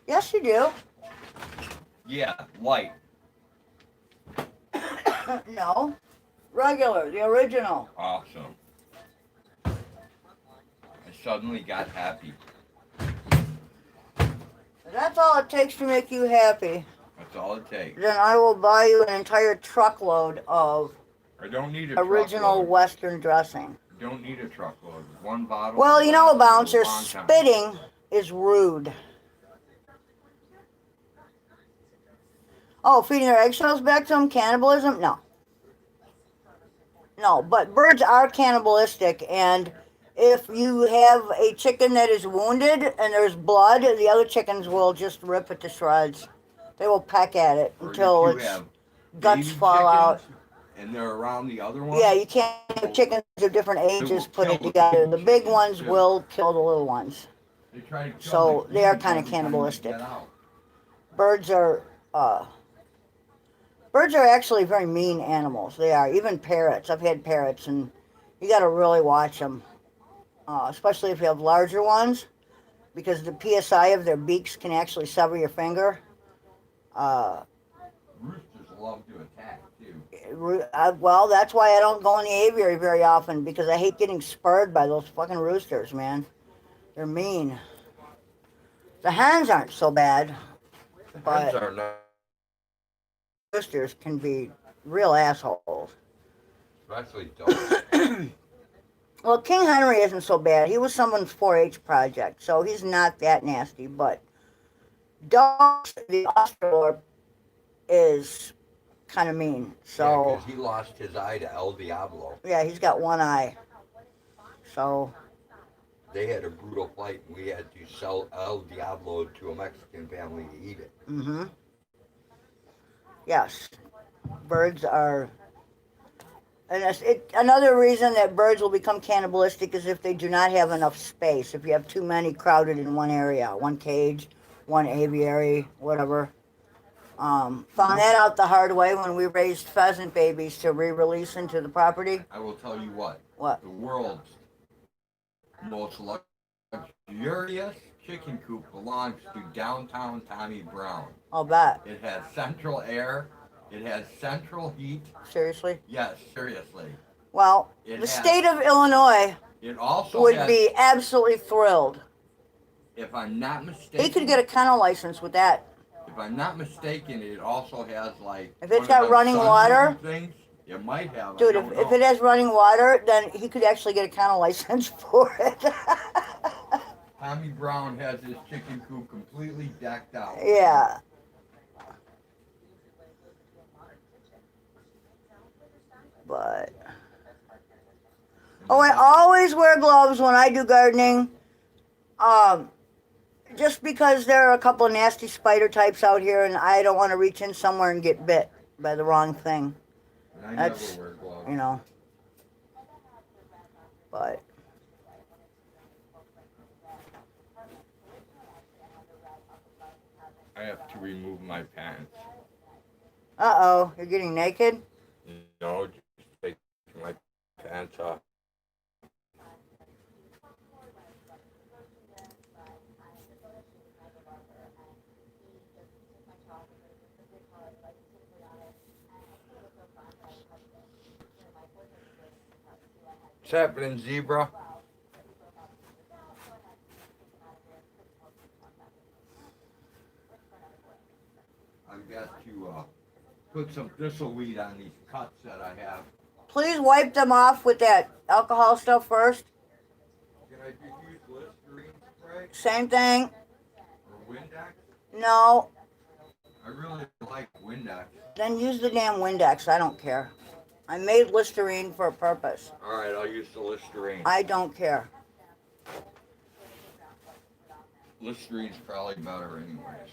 Yes, you do. Yeah, light. No. Regular, the original. Awesome. I suddenly got happy. That's all it takes to make you happy. That's all it takes. Then I will buy you an entire truckload of I don't need a original truckload. Western dressing. Don't need a truckload. One bottle. Well, you know, will last Bouncer, a long time. spitting is rude. Oh, feeding their eggshells back to them, cannibalism? No. No, but birds are cannibalistic, and if you have a chicken that is wounded and there's blood, the other chickens will just rip it to shreds. They will peck at it Or until if you its have guts baby fall out. chickens and they're around the other one. Yeah, you can't have chickens of different ages put it together. The big ones will kill the little ones. They try to kill So my they are babies kind of every time they cannibalistic. get out. Birds are actually very mean animals. They are. Even parrots. I've had parrots, and you got to really watch them, especially if you have larger ones, because the psi of their beaks can actually sever your finger. Roosters love to attack too. Well, that's why I don't go in the aviary very often, because I hate getting spurred by those fucking roosters, man. They're mean. The hens aren't so bad, The but hens are not, roosters can be real assholes. especially dogs. Well, King Henry isn't so bad. He was someone's 4-H project, so he's not that nasty. But dogs, the Australorp is kind of mean. So Yeah, 'cause he lost his eye to El Diablo. yeah, he's got one eye. So They had a brutal fight, and we had to sell El Diablo to a Mexican family to eat it. yes, birds are. And another reason that birds will become cannibalistic is if they do not have enough space. If you have too many crowded in one area, one cage, one aviary, whatever. Found that out the hard way when we raised pheasant babies to re-release into the property. I will tell you what. What? The world's most luxurious chicken coop belongs to downtown Tommy Brown. I'll bet. It has central air. It has central heat. Seriously? Yes, seriously. Well, It the has- state of Illinois It also would has, be absolutely thrilled. if I'm not mistaken. He could get a kennel license with that. If I'm not mistaken, it also has like. If it's one of got them running sunroof water? Things. It might have. Dude, I don't if know. it has running water, then he could actually get a kennel license for it. Tommy Brown has his chicken coop completely decked out. Yeah. But I always wear gloves when I do gardening. Just because there are a couple of nasty spider types out here, and I don't want to reach in somewhere and get bit by the wrong thing. And I That's, never wear gloves. you know. But I have to remove my pants. uh-oh, you're getting naked? No, just take my pants off. What's happening, zebra? I've got to put some thistleweed on these cuts that I have. Please wipe them off with that alcohol stuff first. Can I just use Listerine spray Same thing. or Windex? No. I really like Windex. Then use the damn Windex. I don't care. I made Listerine for a purpose. Alright, I'll use the Listerine. I don't care. Listerine's probably better anyways.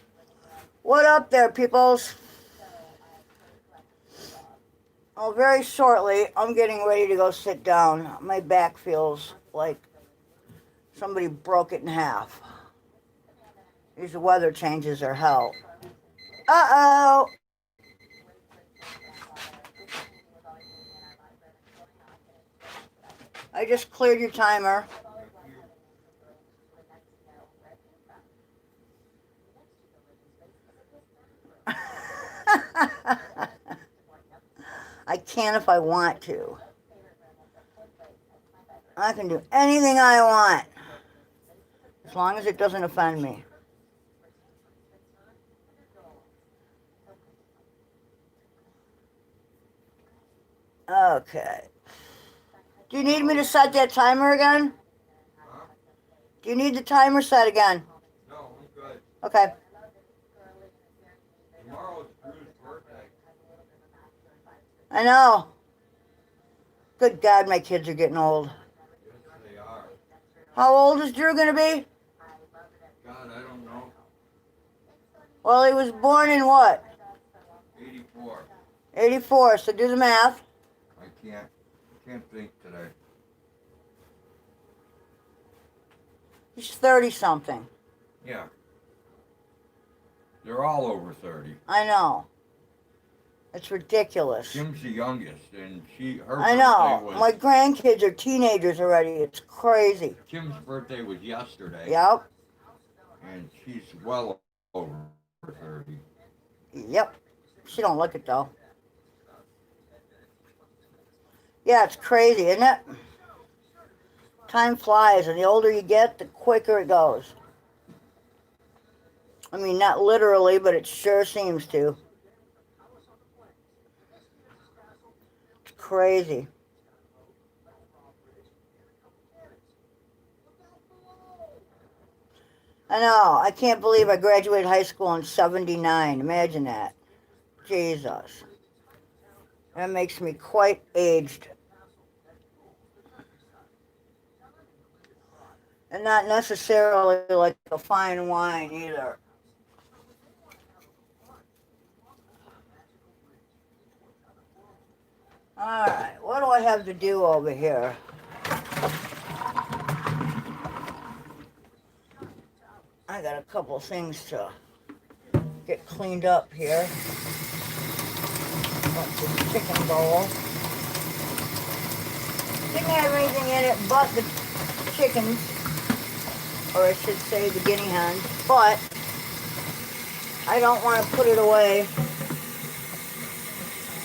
What up there, peoples? Oh, very shortly, I'm getting ready to go sit down. My back feels like somebody broke it in half. These weather changes are hell. Uh-oh! I just cleared your timer. I can if I want to. I can do anything I want. As long as it doesn't offend me. Okay. Do you need me to set that timer again? Huh? Do you need the timer set again? No, I'm good. Okay. Tomorrow's Drew's birthday. I know. Good God, my kids are getting old. Yes, they are. How old is Drew going to be? God, I don't know. Well, he was born in what? 84. 84, so do the math. I can't think today. He's 30-something. Yeah. They're all over 30. I know. It's ridiculous. Kim's the youngest, and her I know. birthday was... My grandkids are teenagers already. It's crazy. Kim's birthday was yesterday. Yep. And she's well over 30. Yep. She don't look it, though. Yeah, it's crazy, isn't it? Time flies, and the older you get, the quicker it goes. I mean, not literally, but it sure seems to. It's crazy. I know. I can't believe I graduated high school in 79. Imagine that. Jesus. That makes me quite aged. And not necessarily like a fine wine either. Alright, what do I have to do over here? I got a couple things to get cleaned up here. What's the chicken bowl? Didn't have anything in it but the chickens, or I should say the guinea hens, but I don't want to put it away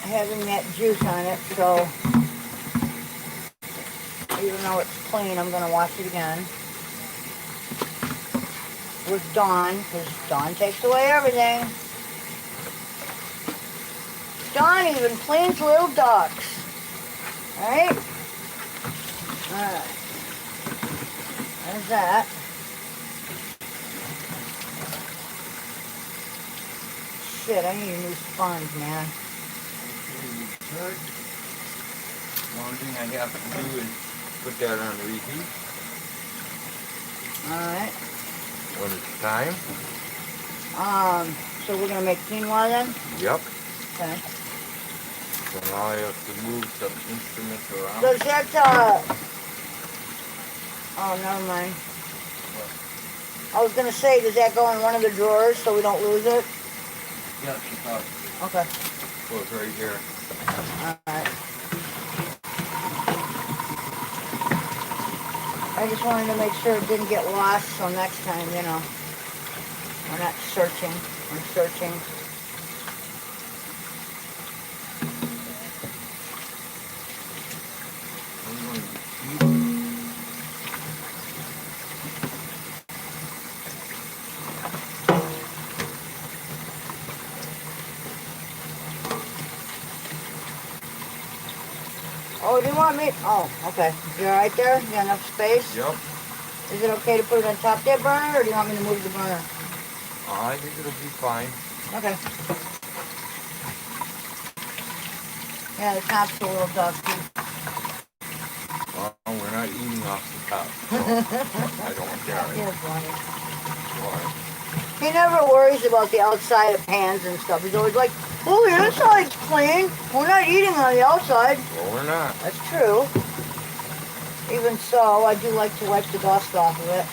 having that juice on it, so even though it's clean, I'm going to wash it again with Dawn, because Dawn takes away everything. Dawn even cleans little ducks. Alright? Alright. There's that. Shit, I need a new sponge, man. Good. One thing I have to do is put that on reheat Alright. when it's time. So we're gonna make quinoa then? Yep. Okay. So now I have to move the instruments around. Does that, oh, never mind. I was gonna say, does that go in one of the drawers so we don't lose it? Yes, it does. Okay. Goes right here. Alright. I just wanted to make sure it didn't get lost, so next time, you know, we're not searching. We're searching. I'm going to keep. Oh, do you want me? Oh, okay. You alright there? You got enough space? Yep. Is it okay to put it on top of that burner, or do you want me to move the burner? I think it'll be fine. Okay. Yeah, the top's a little dusty. Well, we're not eating off the top, so I don't care. You're funny. Why? He never worries about the outside of pans and stuff. He's always like, oh, the inside's clean. We're not eating on the outside. Well, we're not. That's true. Even so, I do like to wipe the dust off of it.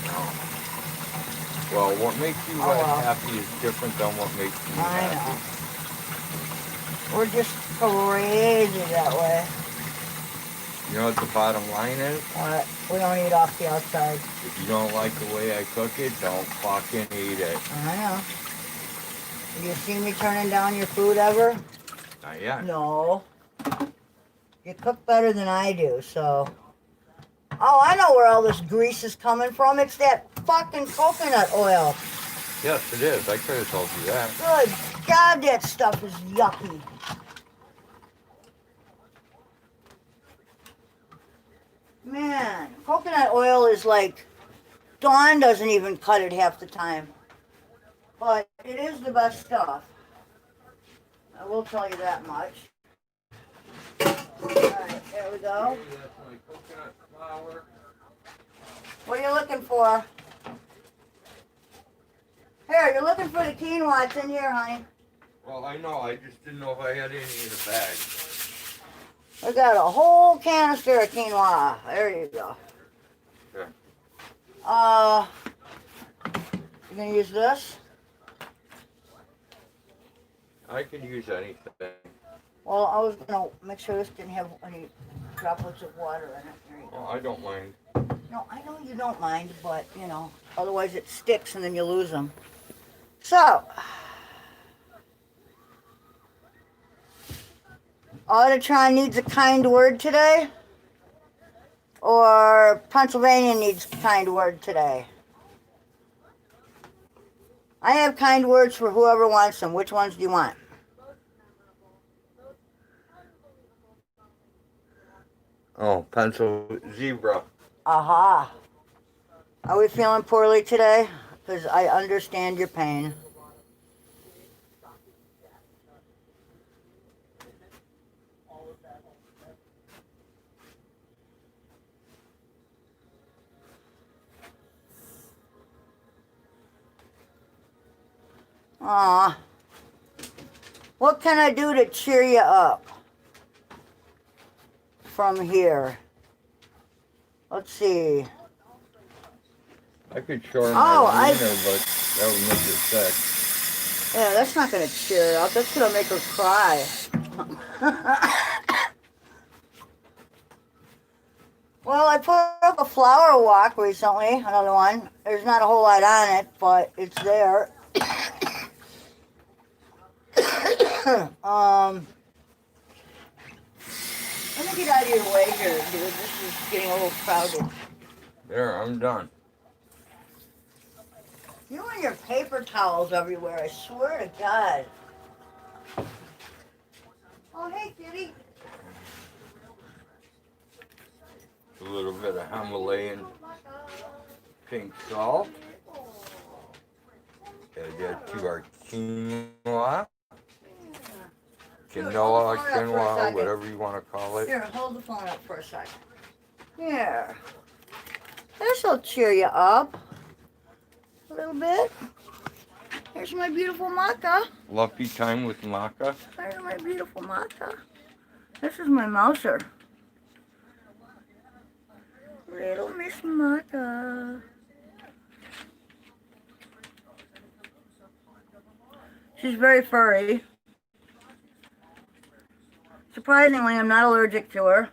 No. Well, what makes you well. happy is different than what makes me I happy. know. We're just crazy that way. You know what the bottom line is? What? We don't eat off the outside. If you don't like the way I cook it, don't fucking eat it. I know. Have you seen me turning down your food ever? Not yet. No. You cook better than I do, so. Oh, I know where all this grease is coming from. It's that fucking coconut oil. Yes, it is. I could have told you that. Good God, that stuff is yucky. Man, coconut oil is like, Dawn doesn't even cut it half the time. But it is the best stuff. I will tell you that much. Alright, there we go. That's my coconut flour. What are you looking for? Here, you're looking for the quinoa. It's in here, honey. Well, I know. I just didn't know if I had any in the bag. We got a whole canister of quinoa. There you go. Sure. You gonna use this? I can use anything. Well, I was gonna make sure this didn't have any droplets of water in it. There you go. Well, I don't mind. No, I know you don't mind, but, you know, otherwise it sticks and then you lose them. So, Audiotron needs a kind word today? Or Pennsylvania needs a kind word today? I have kind words for whoever wants them. Which ones do you want? Oh, pencil zebra. Aha. Are we feeling poorly today? Because I understand your pain. Aw. What can I do to cheer you up from here? Let's see. I could shorten Oh, my wiener, but that would make her sick. Yeah, that's not going to cheer her up. That's going to make her cry. Well, I put up a flower walk recently, another one. There's not a whole lot on it, but it's there. Let me get out of your way here, dude. This is getting a little crowded. There, I'm done. You and your paper towels everywhere, I swear to God. Oh, hey, kitty. A little bit of Himalayan pink salt. Add that to our quinoa. Quinoa, whatever you want to call it. Here, hold the phone up for a second. Here. This'll cheer you up a little bit. Here's my beautiful maca. Fluffy time with maca. There's my beautiful maca. This is my mouser. Little Miss Maca. She's very furry. Surprisingly, I'm not allergic to her.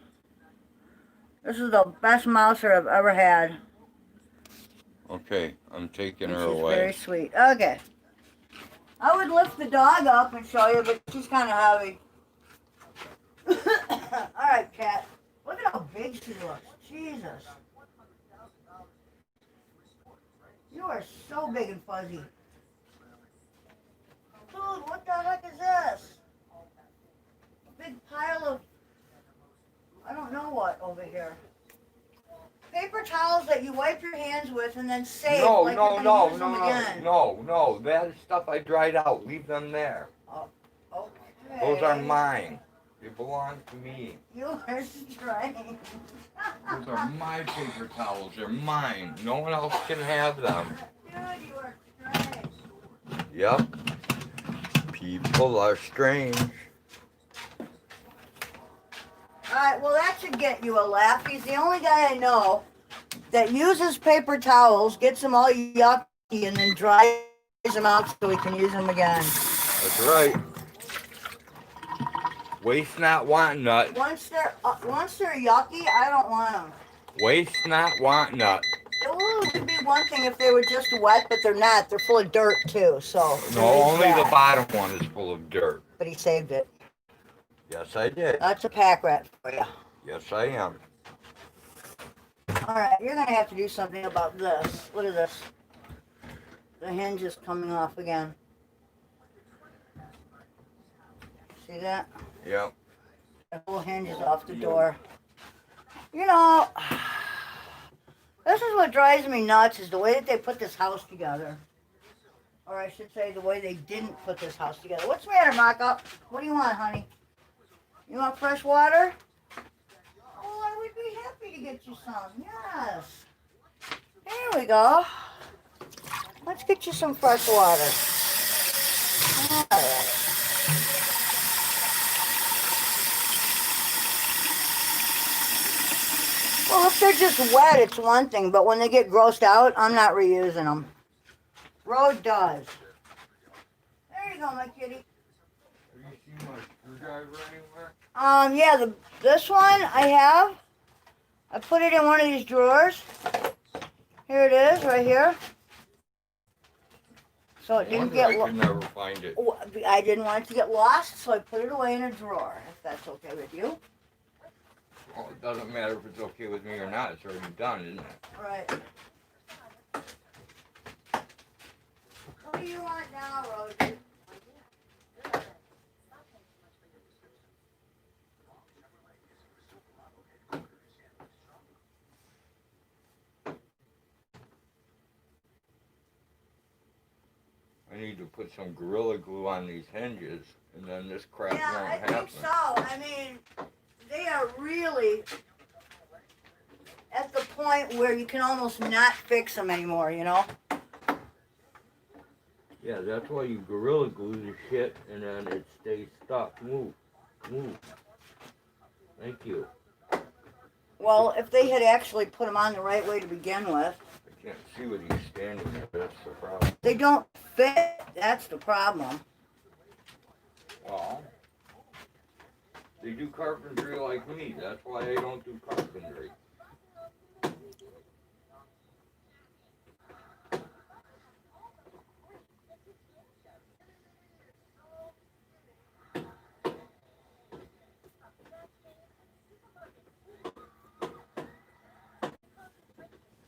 This is the best mouser I've ever had. Okay, I'm taking And her she's away. very sweet. Okay. I would lift the dog up and show you, but she's kind of heavy. All right, cat. Look at how big she looks. Jesus. You are so big and fuzzy. Dude, what the heck is this? A big pile of, I don't know what over here. paper towels that you wipe your hands with and then save, No, like no, you're no, gonna use no, them no, again. no. That is stuff I dried out. Leave them there. Okay. Those are mine. They belong to me. You are strange. Those are my paper towels. They're mine. No one else can have them. Dude, you are strange. Yep. People are strange. Alright, well that should get you a laugh. He's the only guy I know that uses paper towels, gets them all yucky, and then dries them out so he can use them again. That's right. Waste not, want not. Once they're yucky, I don't want them. Waste not, want not. It would be one thing if they were just wet, but they're not. They're full of dirt too. So No, only the bottom one is full of dirt. But he saved it. Yes, I did. That's a pack rat for you. Yes, I am. All right, you're gonna have to do something about this. Look at this. The hinge is coming off again. See that? Yep. The whole hinge is off the door. You know, this is what drives me nuts, is the way that they put this house together. Or I should say, the way they didn't put this house together. What's the matter, Mock-Up? What do you want, honey? You want fresh water? Oh, I would be happy to get you some. Yes. There we go. Let's get you some fresh water. All right. Well, if they're just wet, it's one thing, but when they get grossed out, I'm not reusing them. Road does. There you go, my kitty. Have you seen my screwdriver anywhere? Yeah, this one I have. I put it in one of these drawers. Here it is, right here. So it didn't get I could never find it. I didn't want it to get lost, so I put it away in a drawer, if that's okay with you. Well, it doesn't matter if it's okay with me or not. It's already done, isn't it? All right. What do you want now, Rosie? I need to put some Gorilla Glue on these hinges, and then this crap Yeah, won't I happen. think so. I mean, they are really at the point where you can almost not fix them anymore, you know? Yeah, that's why you Gorilla Glue the shit, and then it stays stuck. Move. Thank you. Well, if they had actually put them on the right way to begin with. I can't see with you standing there. That's the problem. They don't fit. That's the problem. Well, they do carpentry like me. That's why I don't do carpentry.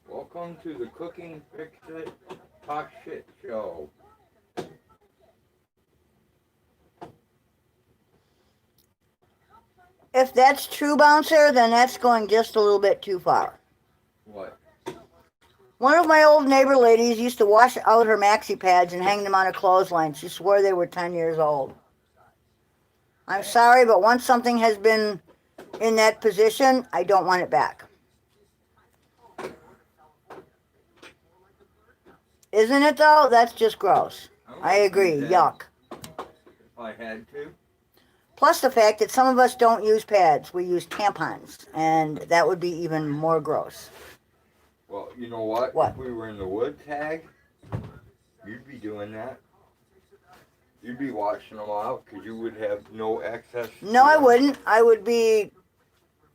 Welcome to the Cooking, Fix It, Talk Shit Show. If that's true, Bouncer, then that's going just a little bit too far. What? One of my old neighbor ladies used to wash out her maxi pads and hang them on a clothesline. She swore they were 10 years old. I'm sorry, but once something has been in that position, I don't want it back. Isn't it though? That's just gross. I agree. Yuck. If I had to. Plus the fact that some of us don't use pads. We use tampons. And that would be even more gross. Well, you know what? What? If we were in the wood tag, you'd be doing that. You'd be washing them out because you would have no access. No, I wouldn't. I would be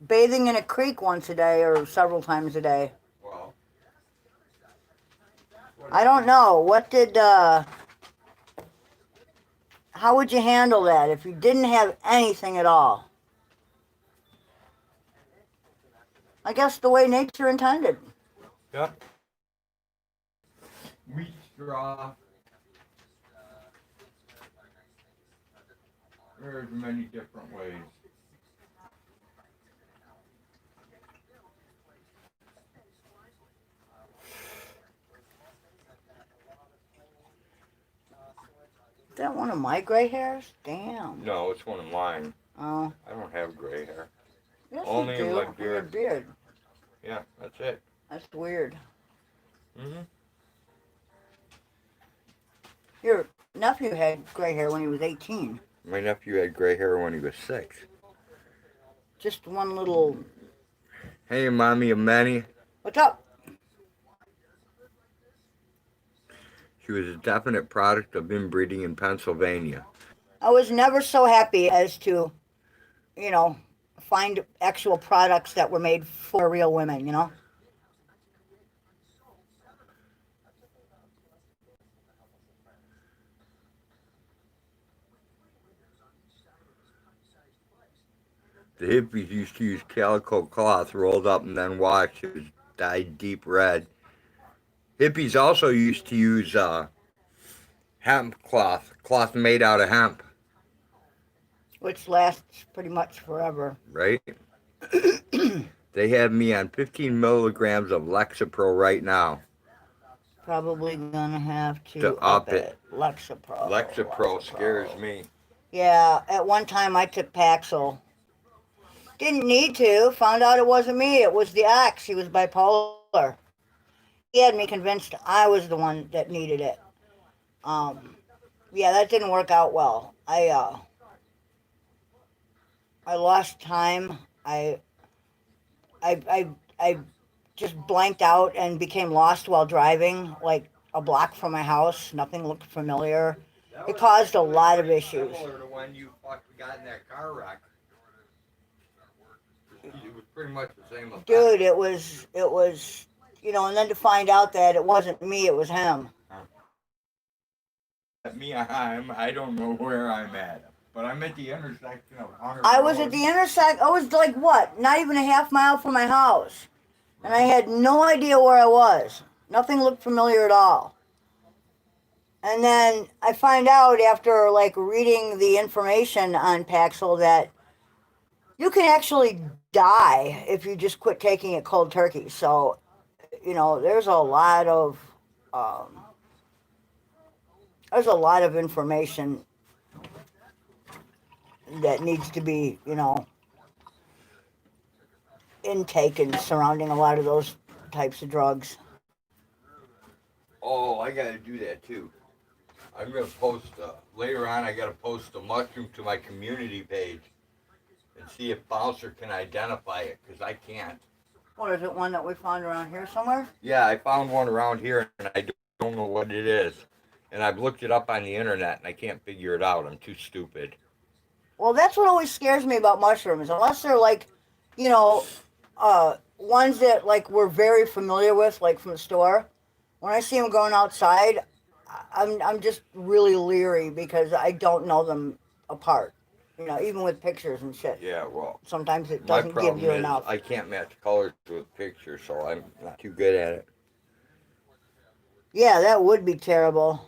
bathing in a creek once a day or several times a day. Well. I don't know. What did, how would you handle that if you didn't have anything at all? I guess the way nature intended. Yep. Wheat straw. There's many different ways. Is that one of my gray hairs? Damn. No, it's one of mine. Oh. I don't have gray hair. Yes, Only you in do. my Your beard. beard. Yeah, that's it. That's weird. Mm-hmm. Your nephew had gray hair when he was 18. My nephew had gray hair when he was 6. Just one little... Hey, mommy of many. What's up? She was a definite product of inbreeding in Pennsylvania. I was never so happy as to, you know, find actual products that were made for real women, you know? The hippies used to use calico cloth rolled up and then washed. It was dyed deep red. Hippies also used to use hemp cloth made out of hemp, Which lasts pretty much forever. right? They have me on 15 milligrams of Lexapro right now. Probably gonna have to up it. Lexapro. Lexapro scares me. Yeah, at one time I took Paxil. Didn't need to. Found out it wasn't me. It was the ex. He was bipolar. He had me convinced I was the one that needed it. Yeah, that didn't work out well. I lost time. I just blanked out and became lost while driving, like a block from my house. Nothing looked familiar. It caused a lot of issues. Similar to when you got in that car wreck. It was pretty much the same effect. Dude, it was, you know, and then to find out that it wasn't me, it was him. At me, I don't know where I'm at, but I'm at the intersection of Hunter I was Road. at the intersection. I was like, what? Not even a half mile from my house. And I had no idea where I was. Nothing looked familiar at all. And then I find out after like reading the information on Paxil that you can actually die if you just quit taking it cold turkey. So, you know, there's a lot of information that needs to be, you know, intaken surrounding a lot of those types of drugs. Oh, I gotta do that too. I'm gonna post, later on I gotta post a mushroom to my community page and see if Bouncer can identify it, because I can't. What is it, one that we found around here somewhere? Yeah, I found one around here and I don't know what it is. And I've looked it up on the internet and I can't figure it out. I'm too stupid. Well, that's what always scares me about mushrooms. Unless they're like, you know, ones that like we're very familiar with, like from the store. When I see them going outside, I'm just really leery because I don't know them apart. You know, even with pictures and shit. Yeah, well, Sometimes it my doesn't give problem you is enough. I can't match colors with pictures, so I'm not too good at it. Yeah, that would be terrible.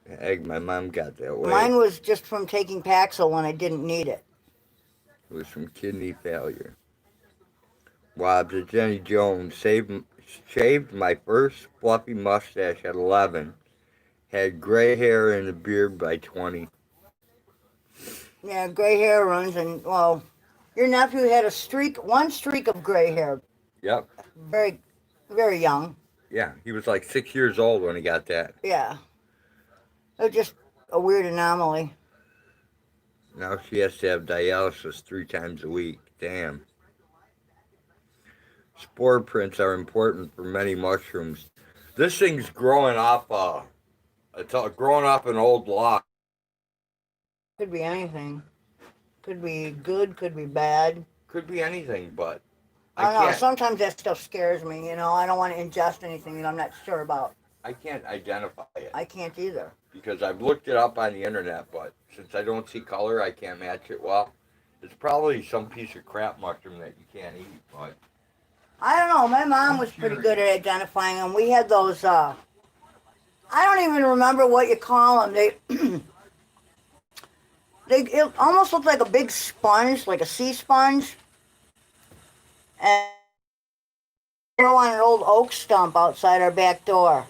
Heck, my mom got that way. Mine was just from taking Paxil when I didn't need it. It was from kidney failure. Wobbs at Jenny Jones shaved my first fluffy mustache at 11. Had gray hair and a beard by 20. Yeah, gray hair runs, and well, your nephew had one streak of gray hair. Yep. Very, very young. Yeah, he was like 6 years old when he got that. Yeah. It was just a weird anomaly. Now she has to have dialysis 3 times a week. Damn. Spore prints are important for many mushrooms. This thing's growing off growing off an old log. Could be anything. Could be good, could be bad. Could be anything, but I don't know. Sometimes that stuff scares me, you know. I don't want to ingest anything that I'm not sure about. I can't identify it. I can't either. Because I've looked it up on the internet, but since I don't see color, I can't match it well. It's probably some piece of crap mushroom that you can't eat, but... I don't know. My mom was pretty good at identifying them. We had those, I don't even remember what you call them. It almost looked like a big sponge, like a sea sponge. And they were on an old oak stump outside our back door.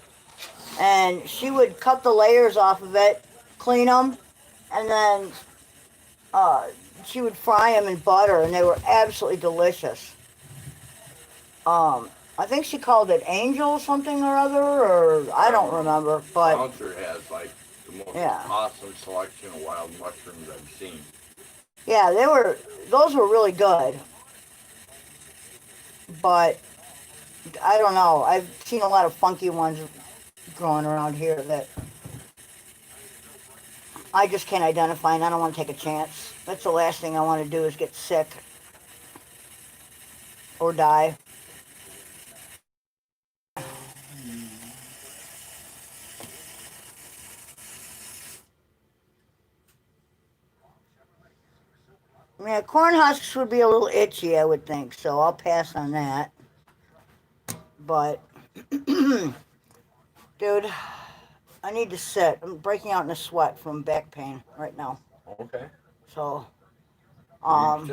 and she would cut the layers off of it, clean them, and then she would fry them in butter, and they were absolutely delicious. I think she called it angel something or other, or I don't remember, but Bouncer has like the most yeah. awesome selection of wild mushrooms I've seen. Yeah, those were really good. But I don't know. I've seen a lot of funky ones growing around here that I just can't identify, and I don't want to take a chance. That's the last thing I want to do is get sick or die. Yeah, corn husks would be a little itchy, I would think, so I'll pass on that. But, dude, I need to sit. I'm breaking out in a sweat from back pain right now. Okay. So, Um,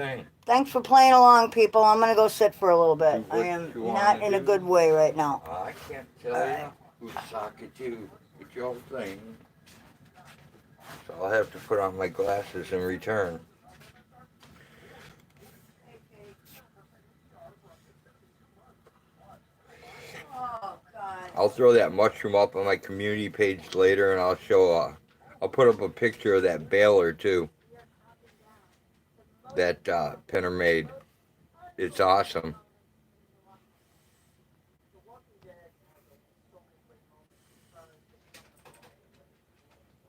thanks for playing along, people. I'm going to go sit for a little bit. Do what I am you not wanna in a do. good way right now. I can't tell you who's talking to. It's your thing. So I'll have to put on my glasses in return. Oh, God. I'll throw that mushroom up on my community page later, and I'll show. I'll put up a picture of that baler too. That Pinner made. It's awesome.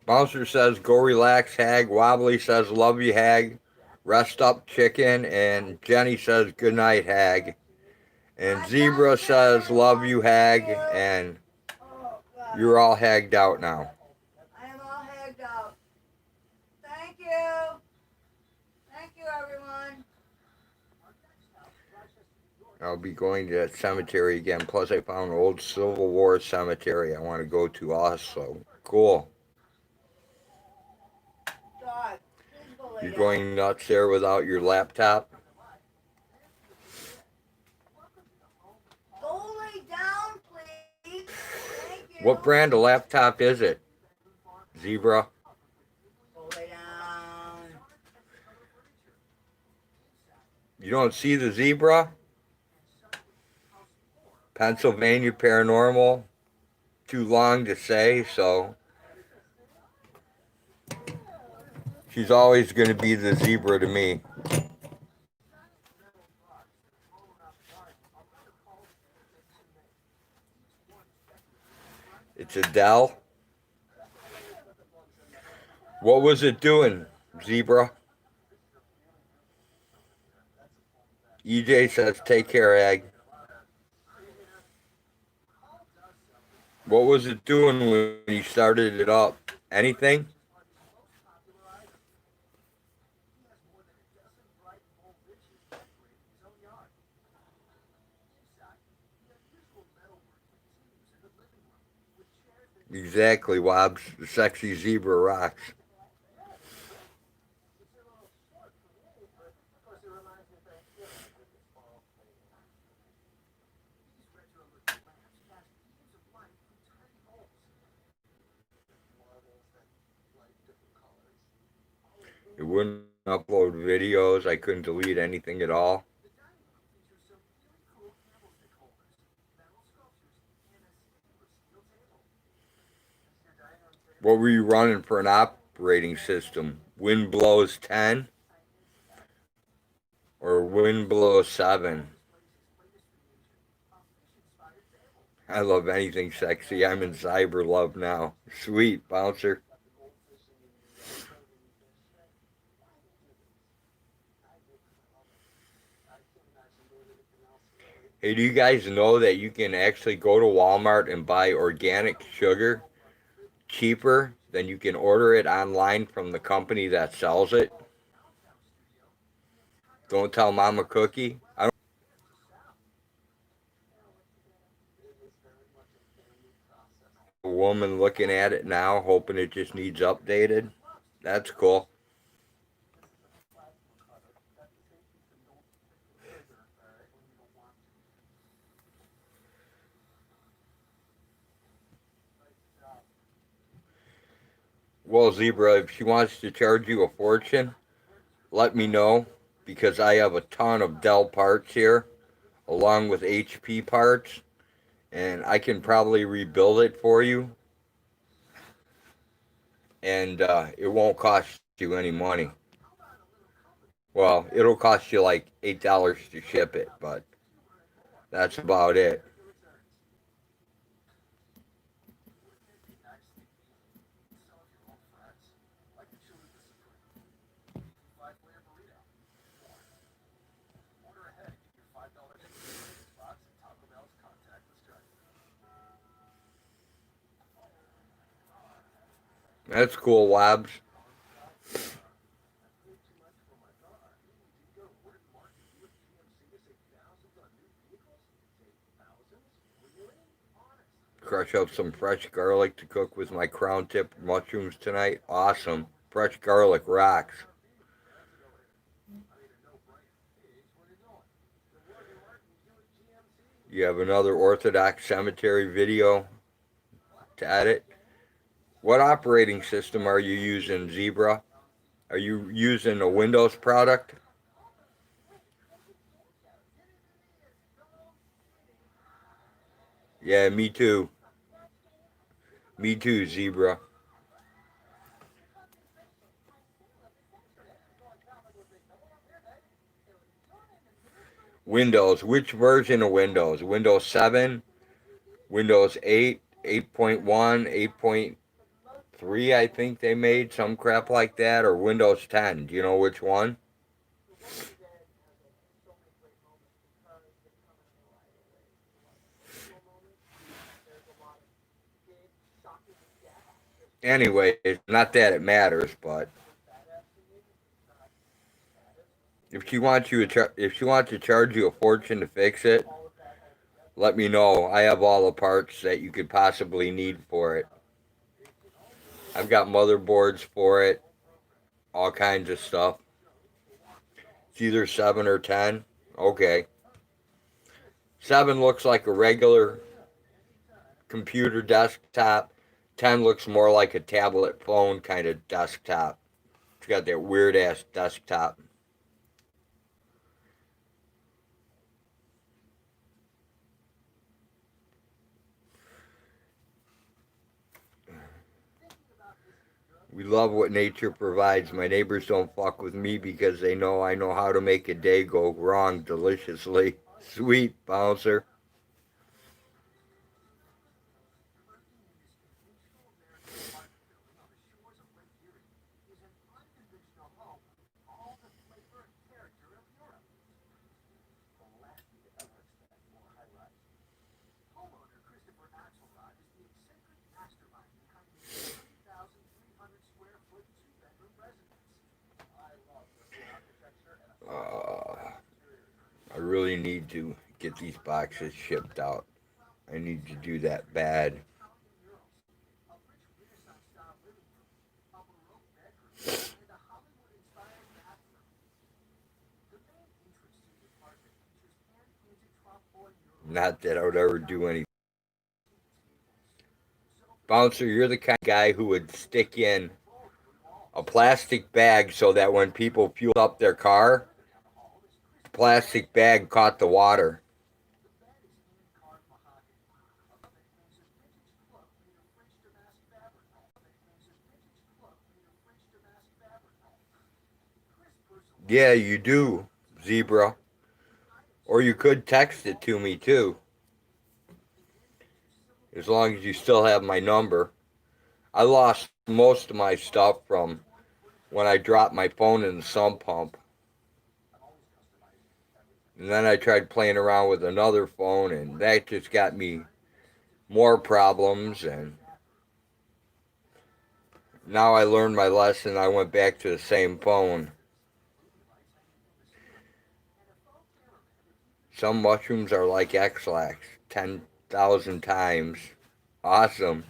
Bouncer says, "Go relax, Hag." Wobbly says, "Love you, Hag." Rest up, chicken. And Jenny says, "Good night, Hag." And Zebra says, "Love you, Hag." And Oh, God. you're all hagged out now. I am all hagged out. Thank you. Thank you, everyone. I'll be going to that cemetery again. Plus, I found an old Civil War cemetery I want to go to also. Cool. Dog, please go lay You're down. going nuts there without your laptop? Go lay down, please. Thank you. What brand of laptop is it? Zebra? Go lay down. You don't see the Zebra? Pennsylvania Paranormal? Too long to say, so she's always going to be the Zebra to me. It's a Dell. What was it doing, Zebra? EJ says, "Take care, Ag." What was it doing when you started it up? Anything? Exactly, Wobbs. The sexy Zebra rocks. It wouldn't upload videos. I couldn't delete anything at all. What were you running for an operating system? Windows 10 or Windows 7? I love anything sexy. I'm in cyber love now. Sweet, Bouncer. Hey, do you guys know that you can actually go to Walmart and buy organic sugar cheaper than you can order it online from the company that sells it? Don't tell Mama Cookie. A woman looking at it now, hoping it just needs updated. That's cool. Well, Zebra, if she wants to charge you a fortune, let me know because I have a ton of Dell parts here along with HP parts and I can probably rebuild it for you and it won't cost you any money. Well, it'll cost you like $8 to ship it, but that's about it. That's cool, Wabs. Crush up some fresh garlic to cook with my crown tip mushrooms tonight. Awesome. Fresh garlic rocks. You have another Orthodox Cemetery video to edit. What operating system are you using, Zebra? Are you using a Windows product? Yeah, me too. Me too, Zebra. Windows. Which version of Windows? Windows 7, Windows 8, 8.1, 8.3, I think they made some crap like that, or Windows 10. Do you know which one? Anyway, not that it matters, but if she wants to charge you a fortune to fix it, let me know. I have all the parts that you could possibly need for it. I've got motherboards for it, all kinds of stuff. It's either 7 or 10. Okay. 7 looks like a regular computer desktop. 10 looks more like a tablet phone kind of desktop. It's got that weird ass desktop. We love what nature provides. My neighbors don't fuck with me because they know I know how to make a day go wrong deliciously. Sweet bouncer. I really need to get these boxes shipped out. I need to do that bad. Not that I would ever do anything. Bouncer, you're the kind of guy who would stick in a plastic bag so that when people fueled up their car, the plastic bag caught the water. Yeah, you do, Zebra. Or you could text it to me too, as long as you still have my number. I lost most of my stuff from when I dropped my phone in the sump pump. And then I tried playing around with another phone, and that just got me more problems. And now I learned my lesson. I went back to the same phone. Some mushrooms are like X-Lax, 10,000 times. Awesome.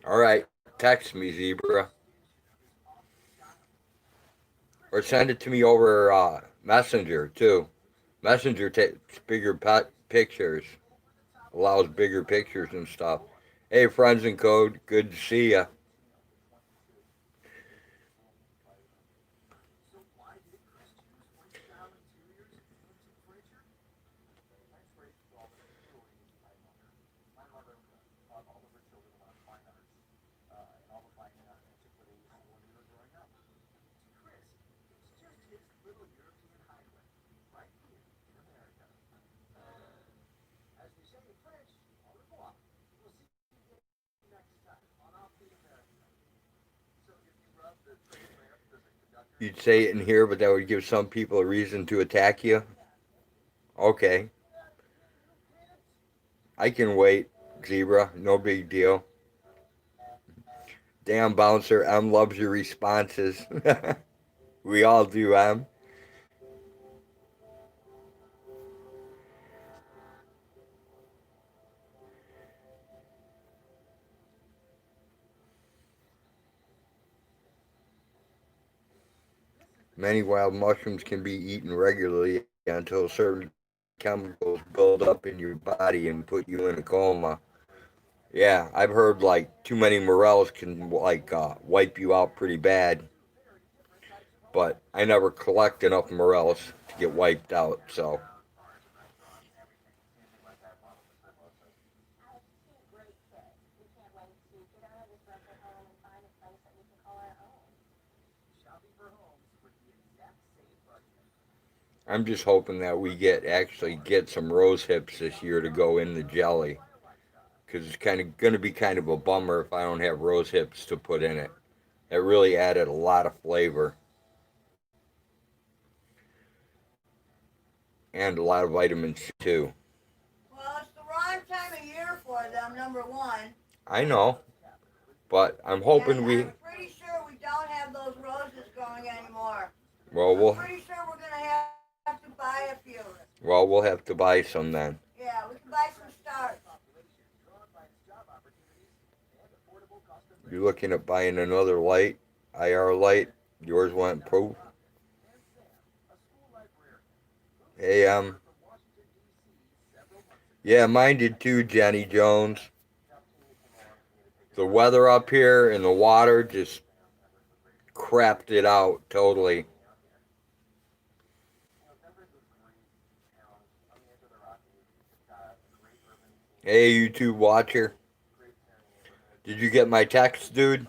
All right, text me, Zebra. Or send it to me over Messenger, too. Messenger takes bigger pictures. allows bigger pictures and stuff. Hey, friends in code, good to see ya. You'd say it in here, but that would give some people a reason to attack you. Okay, I can wait, Zebra. No big deal. Damn, Bouncer, M loves your responses. We all do, M. Many wild mushrooms can be eaten regularly until certain chemicals build up in your body and put you in a coma. Yeah, I've heard like too many morels can like wipe you out pretty bad, but I never collect enough morels to get wiped out. So I'm just hoping that we get some rose hips this year to go in the jelly, because it's kind of going to be kind of a bummer if I don't have rose hips to put in it. It really added a lot of flavor and a lot of vitamins too. Well, it's the wrong time of year for them, number one. I know, but I'm And hoping we. I'm pretty sure we don't have those roses growing anymore. Well, I'm we'll pretty sure we're gonna have to buy a few. we'll have to buy some then. Yeah, we can buy some stars. You're looking at buying another light, IR light. Yours went poof. Hey, yeah, mine did too, Jenny Jones. The weather up here and the water just crapped it out totally. Hey, YouTube watcher. Did you get my text, dude?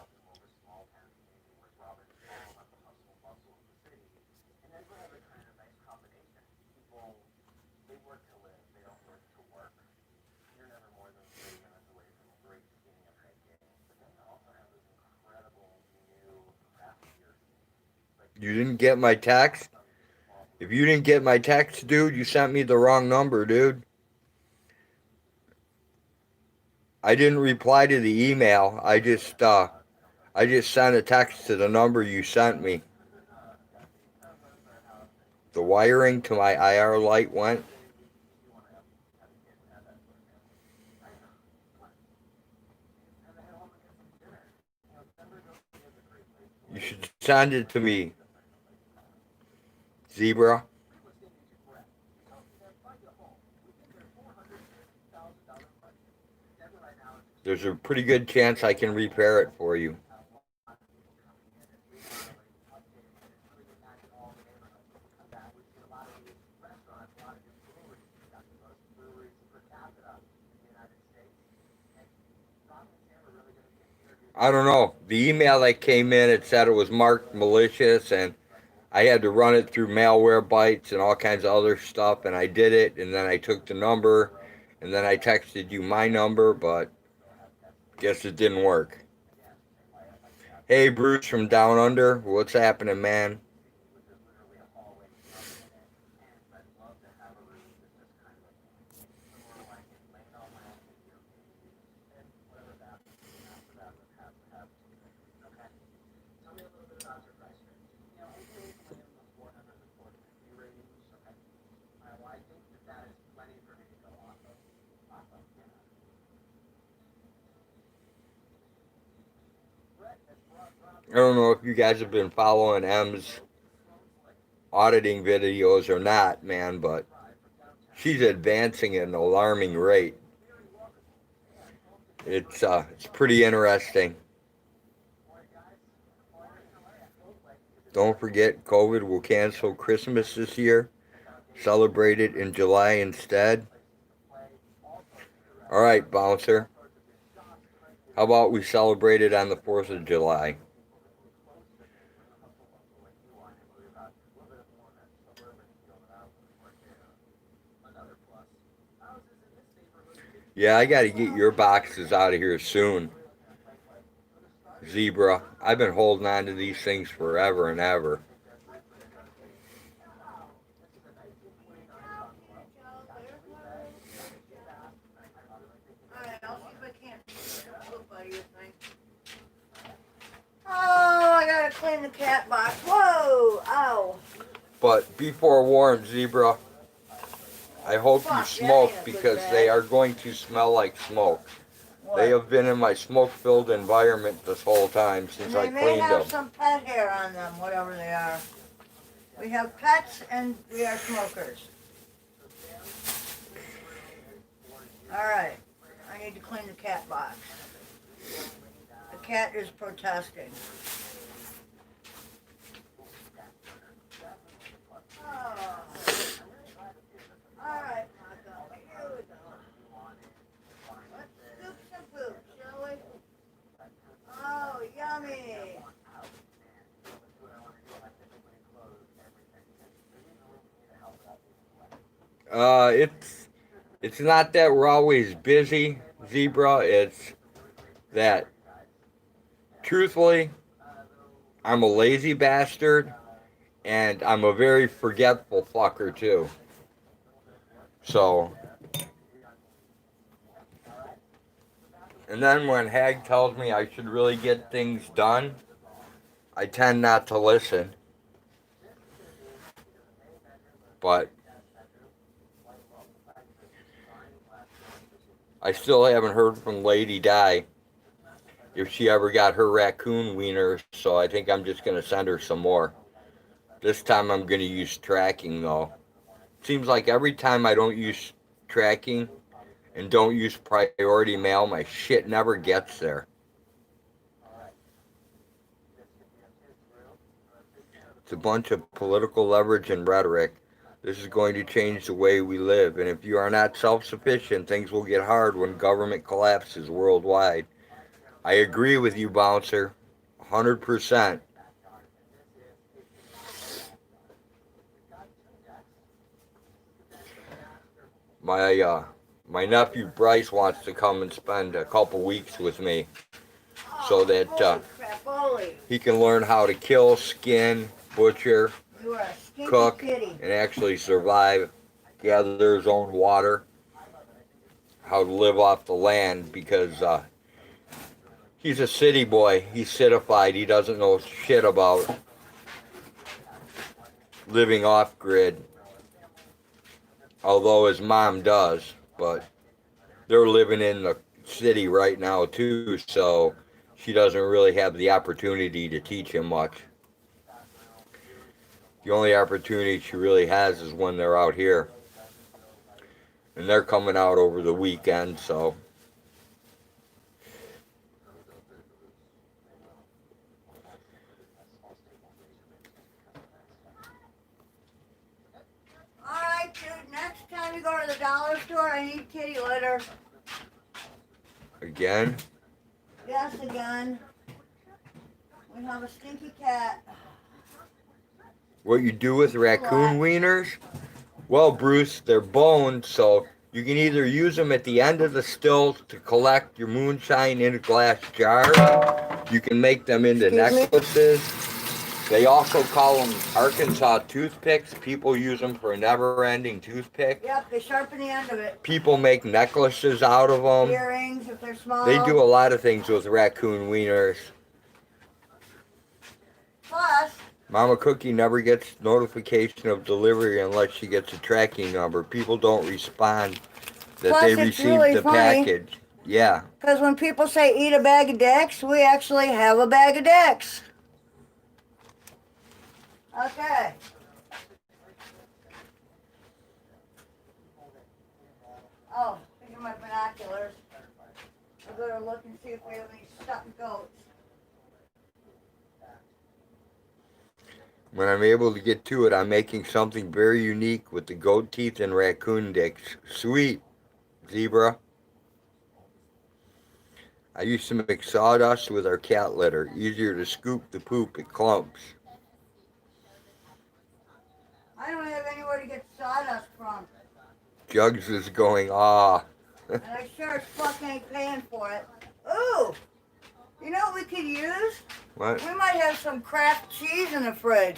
You didn't get my text? If you didn't get my text, dude, you sent me the wrong number, dude. I didn't reply to the email. I just sent a text to the number you sent me. The wiring to my IR light went. You should send it to me, Zebra. There's a pretty good chance I can repair it for you. I don't know. The email that came in, it said it was marked malicious, and I had to run it through malware bytes and all kinds of other stuff, and I did it, and then I took the number, and then I texted you my number, but guess it didn't work. Hey, Bruce from Down Under, what's happening, man? I don't know if you guys have been following M's auditing videos or not, man, but she's advancing at an alarming rate. It's pretty interesting. Don't forget, COVID will cancel Christmas this year. Celebrate it in July instead. All right, bouncer. How about we celebrate it on the 4th of July? Yeah, I got to get your boxes out of here soon. Zebra. I've been holding on to these things forever and ever. Alright, I'll see if I can't poop out of your thing. Oh, I gotta clean the cat box. Whoa! Ow! But be forewarned, Zebra. I hope you Fuck, smoke that ain't a good because bag. they are going to smell like smoke. What? They have been in my smoke-filled environment this whole time since And I they may cleaned have them. some pet hair on them, whatever they are. We have pets and we are smokers. Alright, I need to clean the cat box. The cat is protesting. Oh. Alright, Marco, here we go. Let's scoop some poop, shall we? Oh, yummy! It's not that we're always busy, Zebra. It's that, truthfully, I'm a lazy bastard, and I'm a very forgetful fucker too. So, and then when Hag tells me I should really get things done, I tend not to listen. But I still haven't heard from Lady Di if she ever got her raccoon wieners, so I think I'm just going to send her some more. This time I'm going to use tracking though. Seems like every time I don't use tracking and don't use priority mail, my shit never gets there. It's a bunch of political leverage and rhetoric. This is going to change the way we live, and if you are not self-sufficient, things will get hard when government collapses worldwide. I agree with you, Bouncer. 100%. My nephew Bryce wants to come and spend a couple weeks with me so that Holy crap, holy. he can learn how to kill, skin, butcher, You are a stinky cook, kitty. and actually survive, gather his own water, how to live off the land because he's a city boy. He's citified. He doesn't know shit about living off grid, although his mom does. But they're living in the city right now too, so she doesn't really have the opportunity to teach him much. The only opportunity she really has is when they're out here. And they're coming out over the weekend, so. Alright, dude, next time you go to the dollar store, I need kitty litter. Again? Yes, again. We have a stinky cat. What you do with raccoon wieners? Well, Bruce, they're boned, so you can either use them at the end of the still to collect your moonshine in a glass jar. You can make them into Excuse me? necklaces. They also call them Arkansas toothpicks. People use them for a never-ending toothpick. Yep, they sharpen the end of it. People make necklaces out of them. Earrings, if they're small. They do a lot of things with raccoon wieners. Plus, Mama Cookie never gets notification of delivery unless she gets a tracking number. People don't respond that Plus, they it's received really the funny. package. Yeah. because when people say eat a bag of dicks, we actually have a bag of dicks. Okay. Oh, these are my binoculars. I better look and see if we have any stuck goats. When I'm able to get to it, I'm making something very unique with the goat teeth and raccoon dicks. Sweet, zebra. I used to make sawdust with our cat litter. Easier to scoop the poop, it clumps. I don't have anywhere to get sawdust from. Jugs is going, ah. And I sure as fuck ain't paying for it. Ooh! You know what we could use? What? We might have some Kraft cheese in the fridge.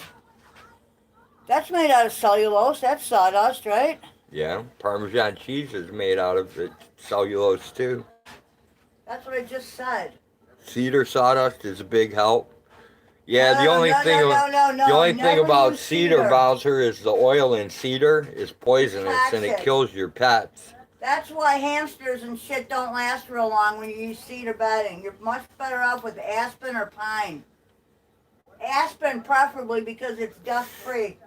That's made out of cellulose. That's sawdust, right? Yeah, Parmesan cheese is made out of it, cellulose too. That's what I just said. Cedar sawdust is a big help. Yeah, the No, only no, thing no, no, no, the only thing never about use cedar, Bouncer, is the oil in cedar is poisonous and it Toxic. kills your pets. That's why hamsters and shit don't last real long when you use cedar bedding. You're much better off with aspen or pine. Aspen preferably because it's dust free.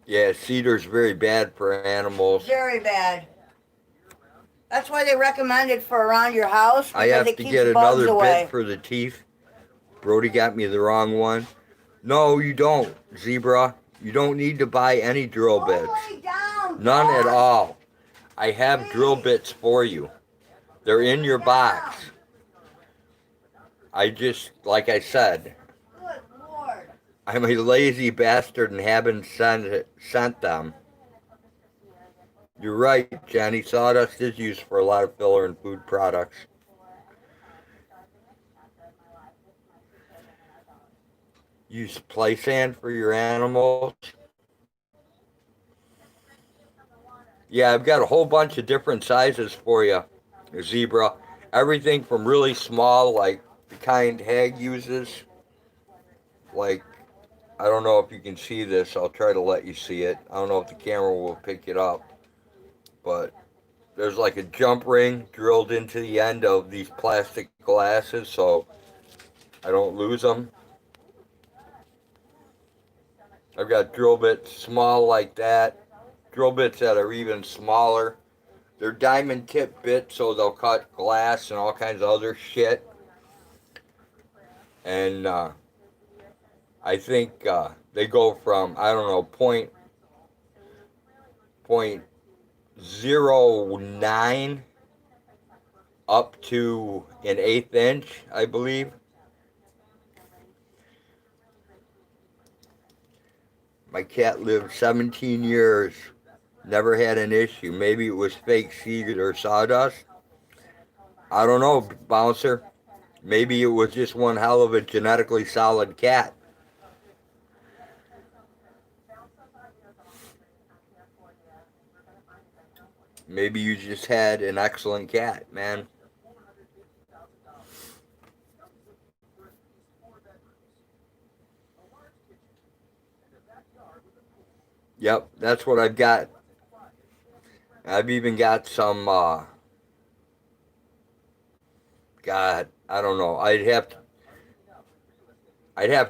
Yeah, cedar's very bad for animals. Very bad. That's why they recommend it for around your house I because have it to keeps get bugs another away. bit for the teeth. Brody got me the wrong one. No, you don't, Zebra. You don't need to buy any drill bits. Lay down, None at dog. all. I have Please. drill bits for you. They're in your Lay box. down. I just, like I said, Good Lord. I'm a lazy bastard and haven't sent them. You're right, Jenny. Sawdust is used for a lot of filler and food products. Use play sand for your animals. Yeah, I've got a whole bunch of different sizes for you, Zebra. Everything from really small, like the kind Hag uses. Like, I don't know if you can see this. I'll try to let you see it. I don't know if the camera will pick it up. But there's like a jump ring drilled into the end of these plastic glasses so I don't lose them. I've got drill bits small like that. Drill bits that are even smaller. They're diamond tip bits so they'll cut glass and all kinds of other shit. And I think they go from, I don't know, point 0.09 up to an 1/8 inch, I believe. My cat lived 17 years, never had an issue. Maybe it was fake seed or sawdust. I don't know, Bouncer. Maybe it was just one hell of a genetically solid cat. Maybe you just had an excellent cat, man. Yep, that's what I've got. I've even got some, God, I don't know. I'd have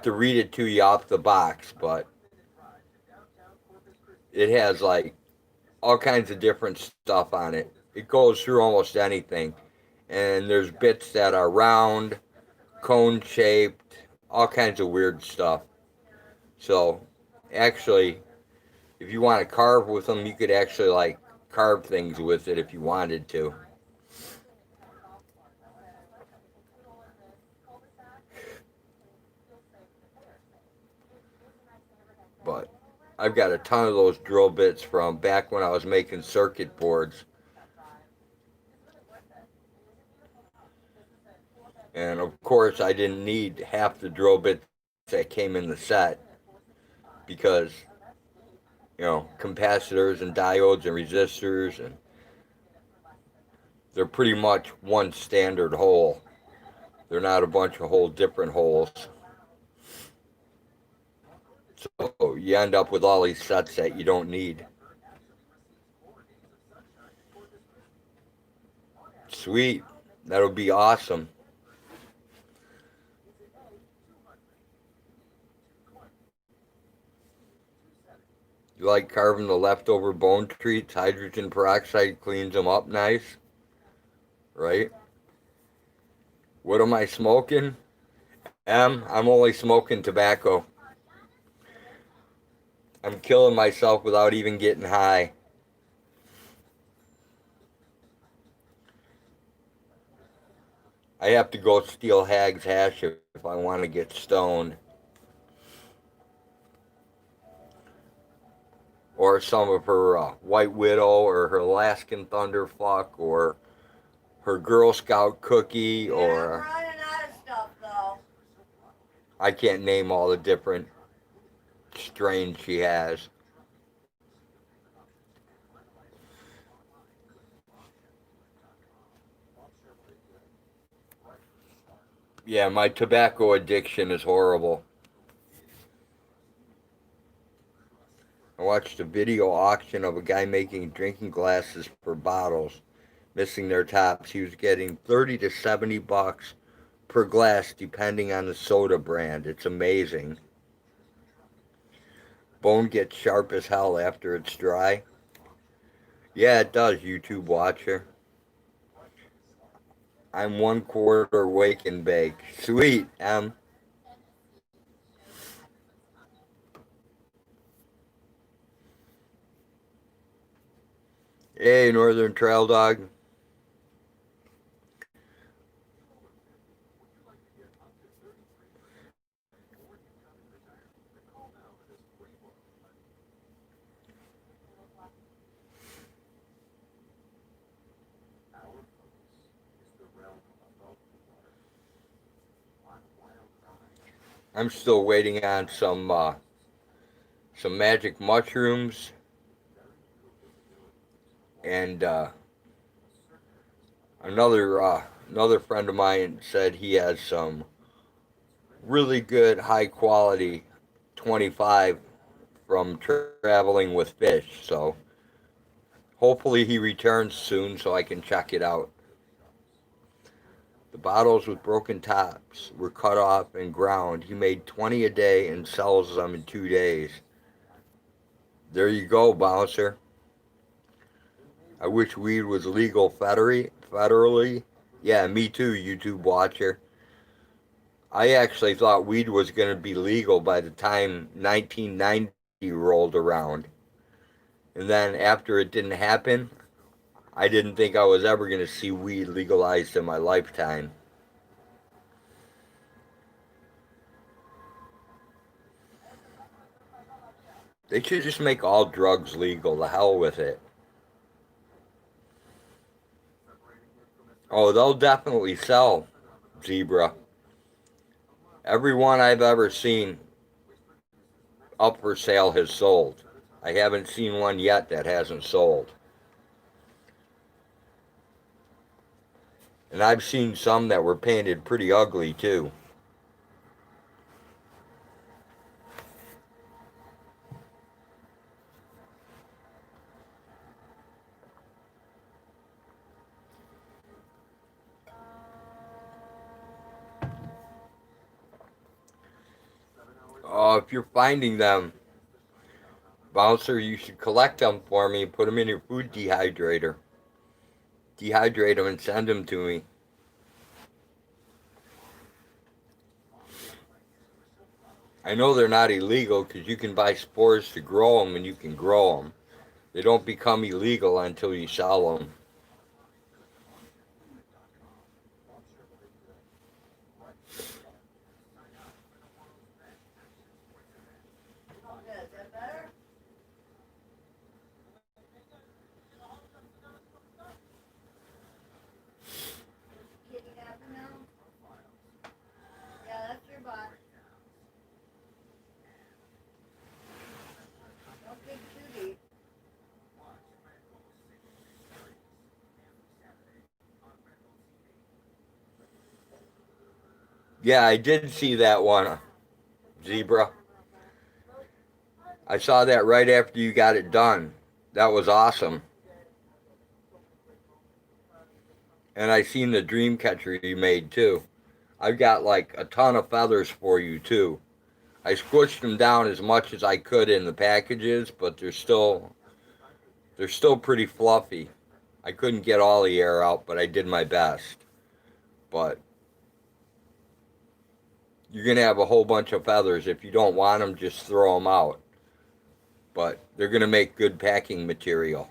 to read it to you off the box, but it has like all kinds of different stuff on it. It goes through almost anything. And there's bits that are round, cone shaped, all kinds of weird stuff. So, actually, if you want to carve with them, you could actually like carve things with it if you wanted to. But I've got a ton of those drill bits from back when I was making circuit boards. And of course, I didn't need half the drill bits that came in the set because, you know, capacitors and diodes and resistors, and they're pretty much one standard hole. They're not a bunch of whole different holes. So you end up with all these sets that you don't need. Sweet. That'll be awesome. You like carving the leftover bone treats? Hydrogen peroxide cleans them up nice. right? What am I smoking? I'm only smoking tobacco. I'm killing myself without even getting high. I have to go steal Hag's hash if I want to get stoned. Or some of her White Widow or her Alaskan Thunderfuck or her Girl Scout cookie Yeah, I'm or running out of stuff though. I can't name all the different strains she has. Yeah, my tobacco addiction is horrible. I watched a video auction of a guy making drinking glasses for bottles, missing their tops. He was getting 30 to 70 bucks per glass depending on the soda brand. It's amazing. Bone gets sharp as hell after it's dry. Yeah, it does, YouTube watcher. I'm 1/4 wake and bake. Sweet, M. Hey, Northern Trail Dog. I'm still waiting on some magic mushrooms and another friend of mine said he has some really good high quality 25 from traveling with fish. So hopefully he returns soon so I can check it out. The bottles with broken tops were cut off and ground. He made 20 a day and sells them in 2 days. There you go, Bouncer. I wish weed was legal federally. Yeah, me too, YouTube watcher. I actually thought weed was going to be legal by the time 1990 rolled around. And then after it didn't happen, I didn't think I was ever going to see weed legalized in my lifetime. They should just make all drugs legal. The hell with it. Oh, they'll definitely sell, Zebra. Every one I've ever seen up for sale has sold. I haven't seen one yet that hasn't sold. And I've seen some that were painted pretty ugly too. Oh, if you're finding them, Bouncer, you should collect them for me and put them in your food dehydrator. Dehydrate them and send them to me. I know they're not illegal because you can buy spores to grow them and you can grow them. They don't become illegal until you sell them. Okay, is that better? Getting happy now? Yeah, that's your box. Don't dig too deep. Yeah, I did see that one, Zebra. I saw that right after you got it done. That was awesome. And I seen the dream catcher you made too. I've got like a ton of feathers for you too. I squished them down as much as I could in the packages, but they're still pretty fluffy. I couldn't get all the air out, but I did my best. But you're going to have a whole bunch of feathers. If you don't want them, just throw them out. But they're going to make good packing material.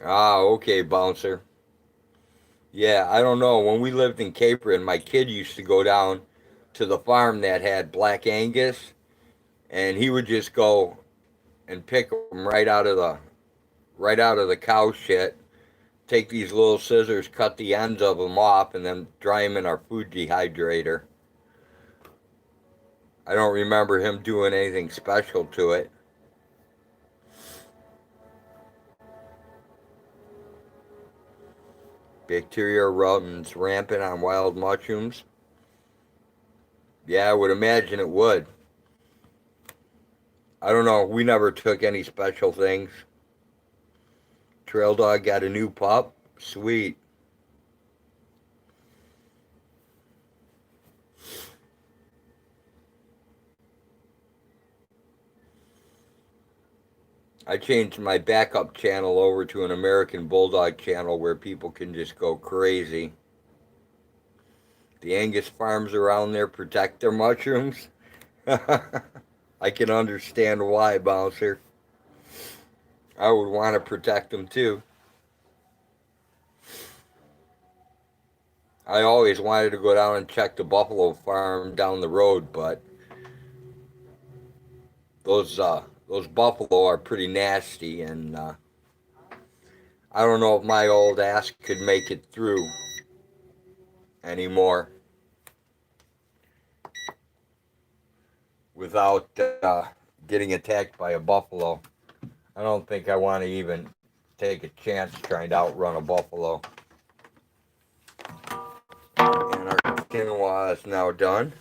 Ah, okay, Bouncer. Yeah, I don't know. When we lived in Capron, my kid used to go down to the farm that had Black Angus, and he would just go and pick them right out of the cow shit. Take these little scissors, cut the ends of them off, and then dry them in our food dehydrator. I don't remember him doing anything special to it. Bacteria runs rampant on wild mushrooms. Yeah, I would imagine it would. I don't know. We never took any special things. Trail Dog got a new pup. Sweet. I changed my backup channel over to an American Bulldog channel where people can just go crazy. The Angus farms around there protect their mushrooms. I can understand why, Bouncer. I would want to protect them too. I always wanted to go down and check the buffalo farm down the road, but those buffalo are pretty nasty, and I don't know if my old ass could make it through anymore without getting attacked by a buffalo. I don't think I want to even take a chance trying to outrun a buffalo. And our quinoa is now done.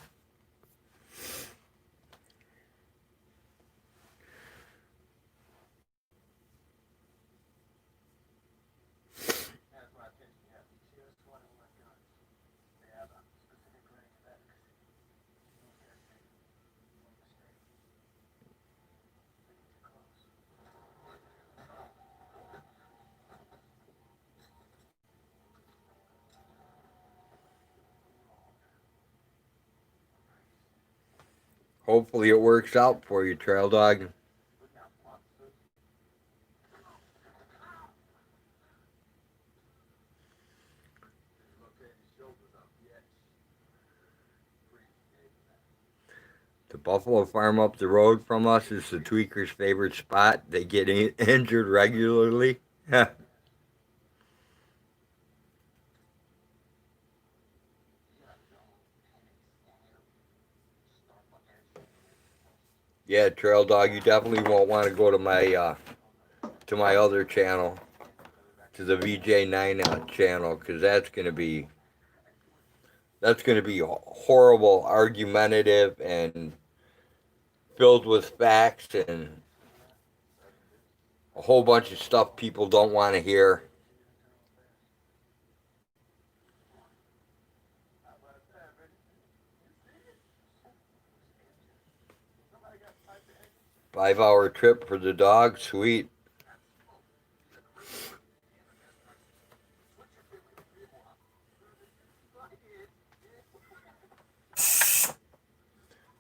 Hopefully it works out for you, Trail Dog. The buffalo farm up the road from us is the tweaker's favorite spot. They get injured regularly. Yeah, Trail Dog, you definitely won't want to go to my other channel, to the VJ9 channel, because that's gonna be horrible, argumentative, and filled with facts and a whole bunch of stuff people don't want to hear. Five-hour trip for the dog, sweet.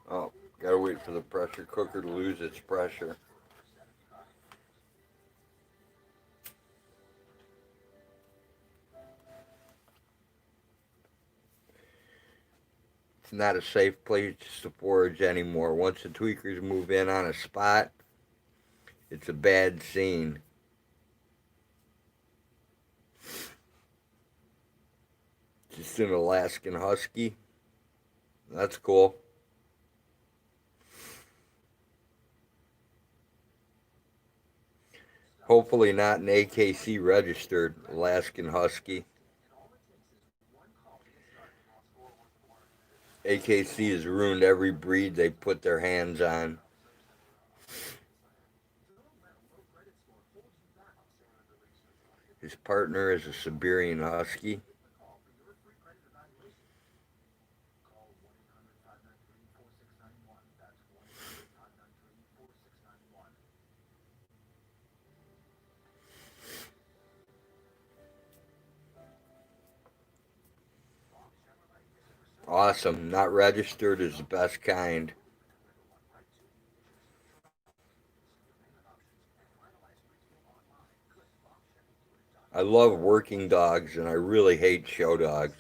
Oh, gotta wait for the pressure cooker to lose its pressure. It's not a safe place to forage anymore. Once the tweakers move in on a spot, it's a bad scene. Just an Alaskan Husky. That's cool. Hopefully not an AKC registered Alaskan Husky. AKC has ruined every breed they put their hands on. His partner is a Siberian Husky. Awesome. Not registered is the best kind. I love working dogs and I really hate show dogs.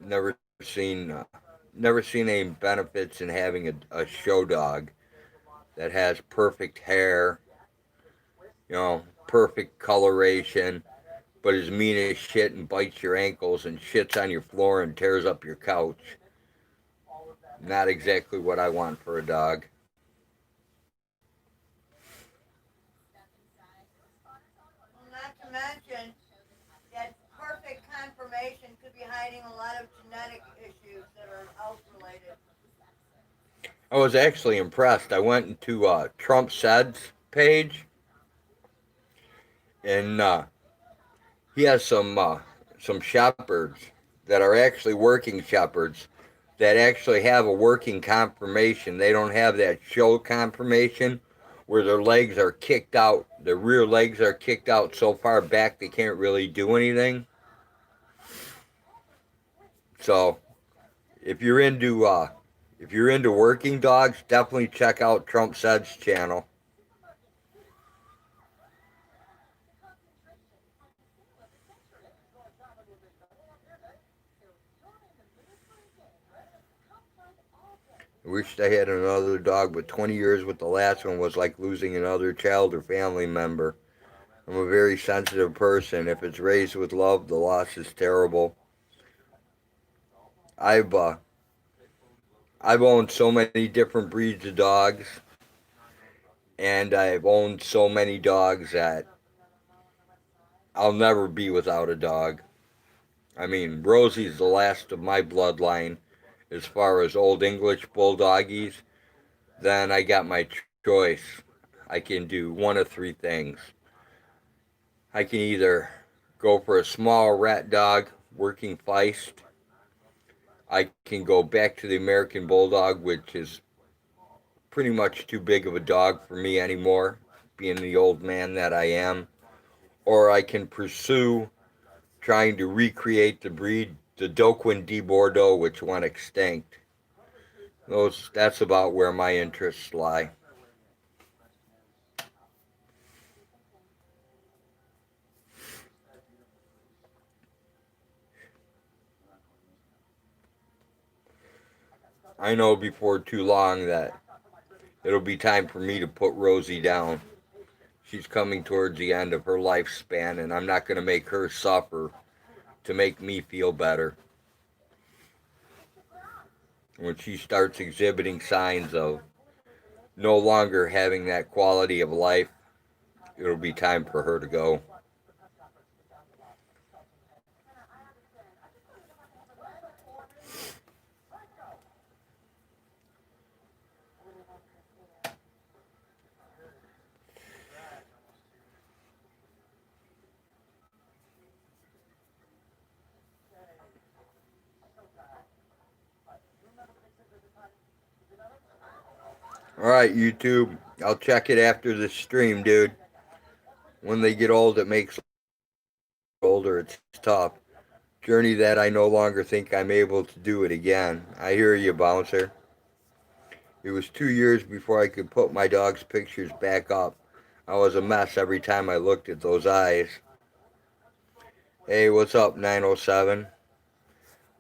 Never seen uh, never seen any benefits in having a show dog that has perfect hair, perfect coloration, but is mean as shit and bites your ankles and shits on your floor and tears up your couch. Not exactly what I want for a dog. Well, not to mention that perfect conformation could be hiding a lot of genetic issues that are health related. I was actually impressed. I went into Trump Said's page, and he has some shepherds that are actually working shepherds that actually have a working conformation. They don't have that show conformation where their legs are kicked out, their rear legs are kicked out so far back they can't really do anything. So if you're into working dogs, definitely check out Trump Said's channel. I wished I had another dog, but 20 years with the last one was like losing another child or family member. I'm a very sensitive person. If it's raised with love, the loss is terrible. I've uh, I've owned so many different breeds of dogs, and I've owned so many dogs that I'll never be without a dog. I mean, Rosie's the last of my bloodline as far as old English bulldoggies. Then I got my choice. I can do one of three things. I can either go for a small rat dog, working feist. I can go back to the American Bulldog, which is pretty much too big of a dog for me anymore, being the old man that I am. Or I can pursue trying to recreate the breed, the Doquin de Bordeaux, which went extinct. That's about where my interests lie. I know before too long that it'll be time for me to put Rosie down. She's coming towards the end of her lifespan, and I'm not going to make her suffer to make me feel better. When she starts exhibiting signs of no longer having that quality of life, it'll be time for her to go. Alright, YouTube. I'll check it after the stream, dude. When they get old, it makes older. It's tough. Journey that I no longer think I'm able to do it again. I hear you, Bouncer. It was 2 years before I could put my dog's pictures back up. I was a mess every time I looked at those eyes. Hey, what's up, 907?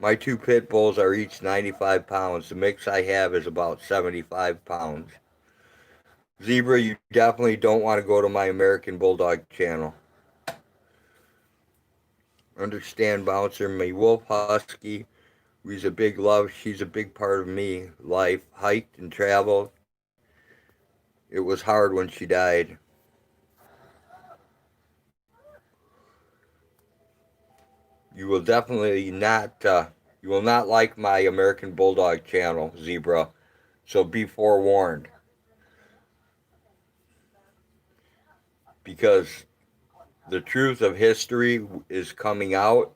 My two pit bulls are each 95 pounds. The mix I have is about 75 pounds. Zebra, you definitely don't want to go to my American Bulldog channel. Understand, Bouncer, my wolf husky, he's a big love. She's a big part of me. Life, hiked and traveled. It was hard when she died. You will definitely not You will not like my American Bulldog channel, Zebra, so be forewarned. Because the truth of history is coming out,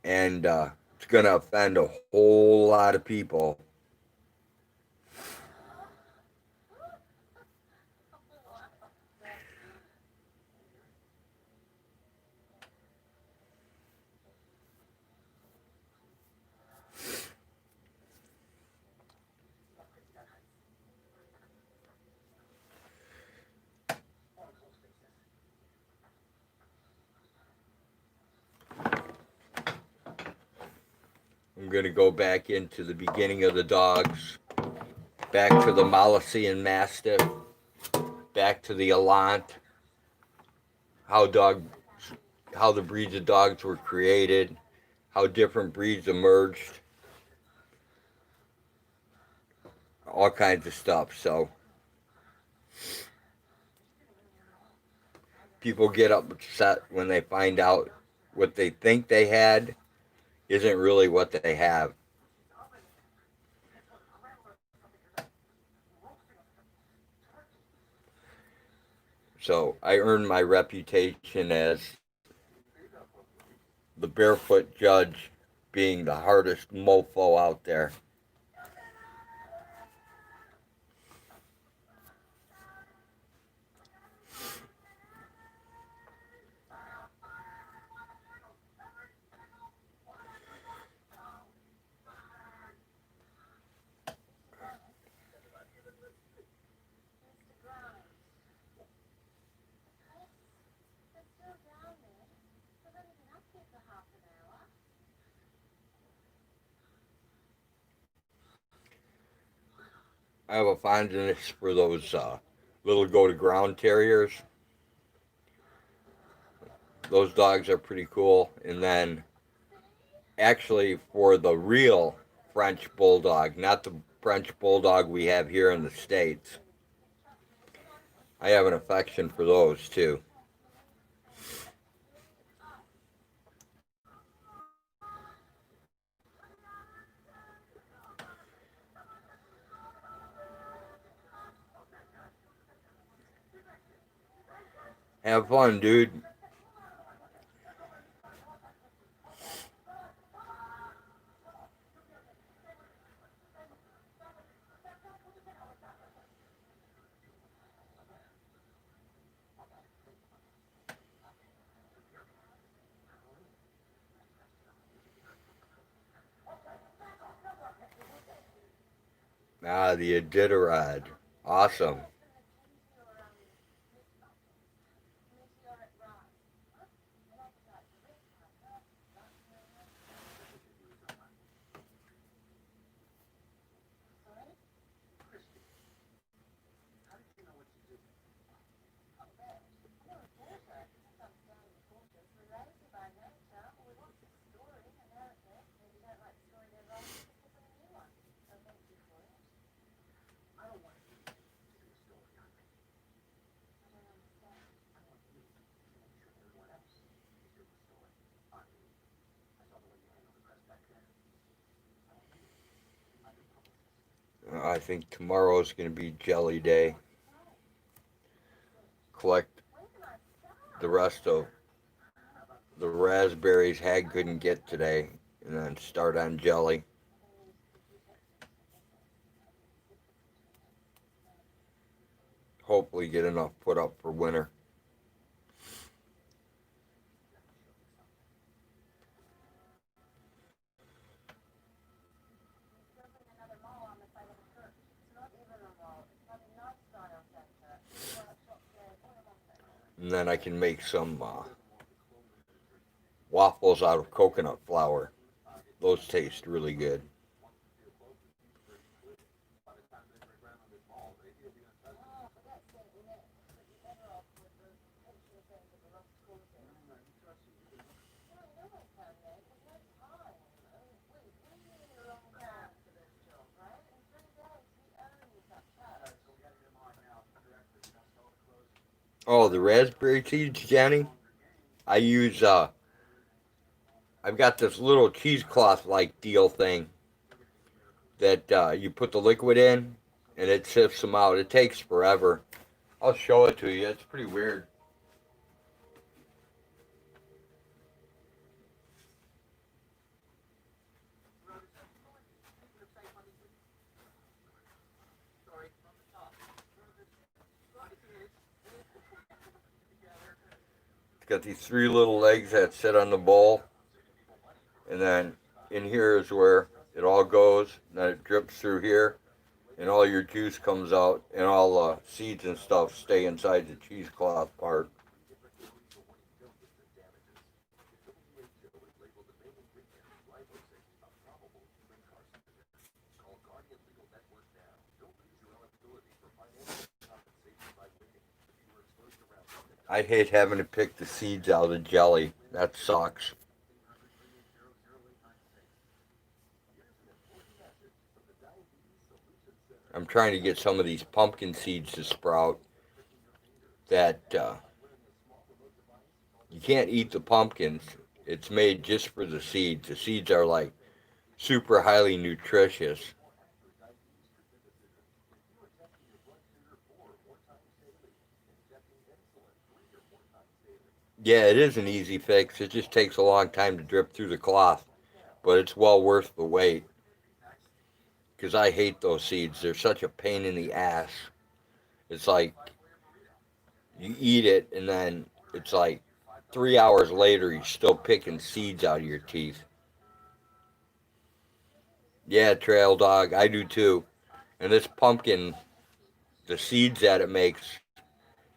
and it's going to offend a whole lot of people. I'm going to go back into the beginning of the dogs, back to the Molossean Mastiff, back to the Elant, how the breeds of dogs were created, how different breeds emerged, all kinds of stuff. So people get upset when they find out what they think they had isn't really what they have. So I earned my reputation as the barefoot judge, being the hardest mofo out there. I have a fondness for those little go-to-ground terriers. Those dogs are pretty cool. And then, actually, for the real French Bulldog, not the French Bulldog we have here in the States, I have an affection for those too. Have fun, dude. Ah, the Iditarod. Awesome. I think tomorrow's going to be jelly day. Collect the rest of the raspberries Hag couldn't get today, and then start on jelly. Hopefully get enough put up for winter. And then I can make some waffles out of coconut flour. Those taste really good. Oh, the raspberry seeds, Jenny? I use I've got this little cheesecloth like deal thing that you put the liquid in and it sifts them out. It takes forever. I'll show it to you. It's pretty weird. It's got these three little legs that sit on the bowl, and then in here is where it all goes. And then it drips through here, and all your juice comes out, and all the seeds and stuff stay inside the cheesecloth part. I hate having to pick the seeds out of the jelly. That sucks. I'm trying to get some of these pumpkin seeds to sprout that you can't eat the pumpkins. It's made just for the seeds. The seeds are like super highly nutritious. Yeah, it is an easy fix. It just takes a long time to drip through the cloth, but it's well worth the wait. Because I hate those seeds. They're such a pain in the ass. It's like you eat it and then it's like 3 hours later you're still picking seeds out of your teeth. Yeah, trail dog, I do too. And this pumpkin, the seeds that it makes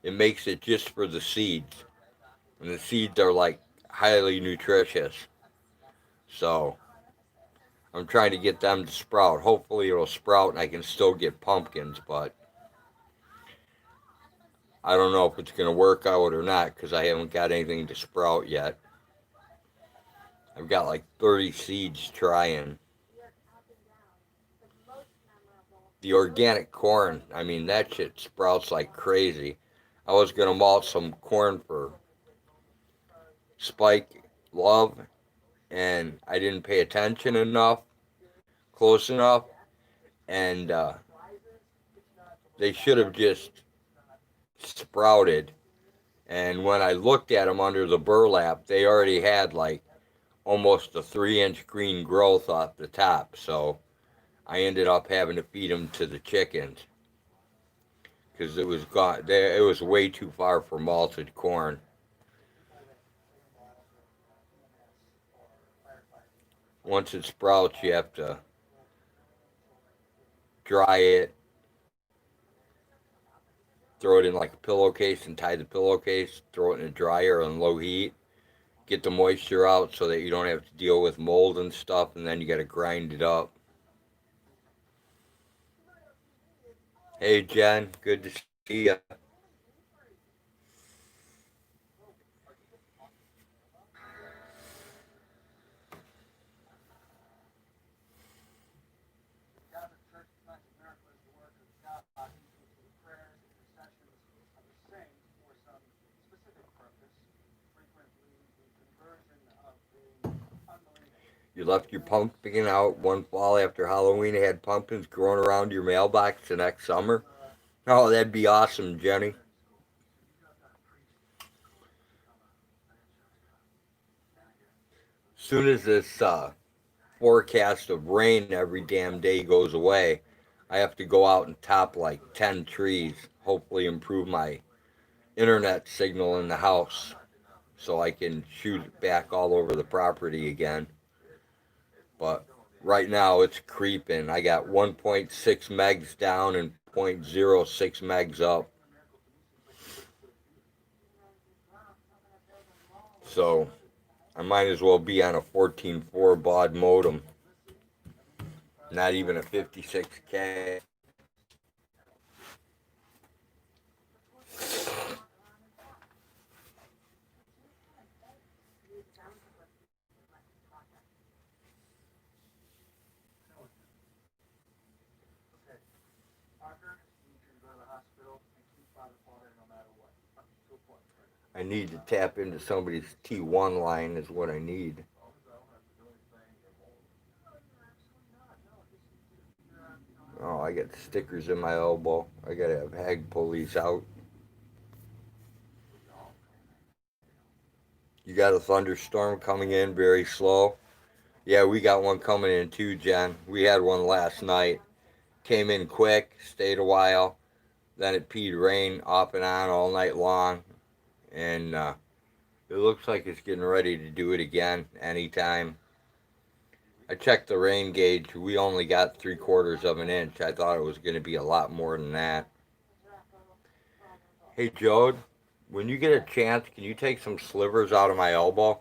it just for the seeds. And the seeds are like highly nutritious. So I'm trying to get them to sprout. Hopefully it'll sprout and I can still get pumpkins, but I don't know if it's going to work out or not because I haven't got anything to sprout yet. I've got like 30 seeds trying. The organic corn, I mean, that shit sprouts like crazy. I was going to malt some corn for Spike Love, and I didn't pay attention enough, close enough, and they should have just sprouted. And when I looked at them under the burlap, they already had like almost a 3-inch green growth off the top. So I ended up having to feed them to the chickens because it was gone. It was way too far for malted corn. Once it sprouts, you have to dry it, throw it in like a pillowcase and tie the pillowcase, throw it in a dryer on low heat, get the moisture out so that you don't have to deal with mold and stuff, and then you got to grind it up. Hey Jen, good to see you. You left your pumpkin out one fall after Halloween. Had pumpkins growing around your mailbox the next summer. Oh, that'd be awesome, Jenny. Soon as this forecast of rain every damn day goes away, I have to go out and top like 10 trees. Hopefully, improve my internet signal in the house so I can shoot it back all over the property again. But right now it's creeping. I got 1.6 megs down and zero point 0.06 megs up. So I might as well be on a 14.4 baud modem. Not even a 56K. I need to tap into somebody's T1 line is what I need. I got stickers in my elbow. I gotta have hag pulleys out. You got a thunderstorm coming in very slow. Yeah, we got one coming in too, Jen. We had one last night. Came in quick, stayed a while. Then it peed rain off and on all night long. And it looks like it's getting ready to do it again anytime. I checked the rain gauge. We only got 3/4 of an inch. I thought it was going to be a lot more than that. Hey, Jode, when you get a chance, can you take some slivers out of my elbow?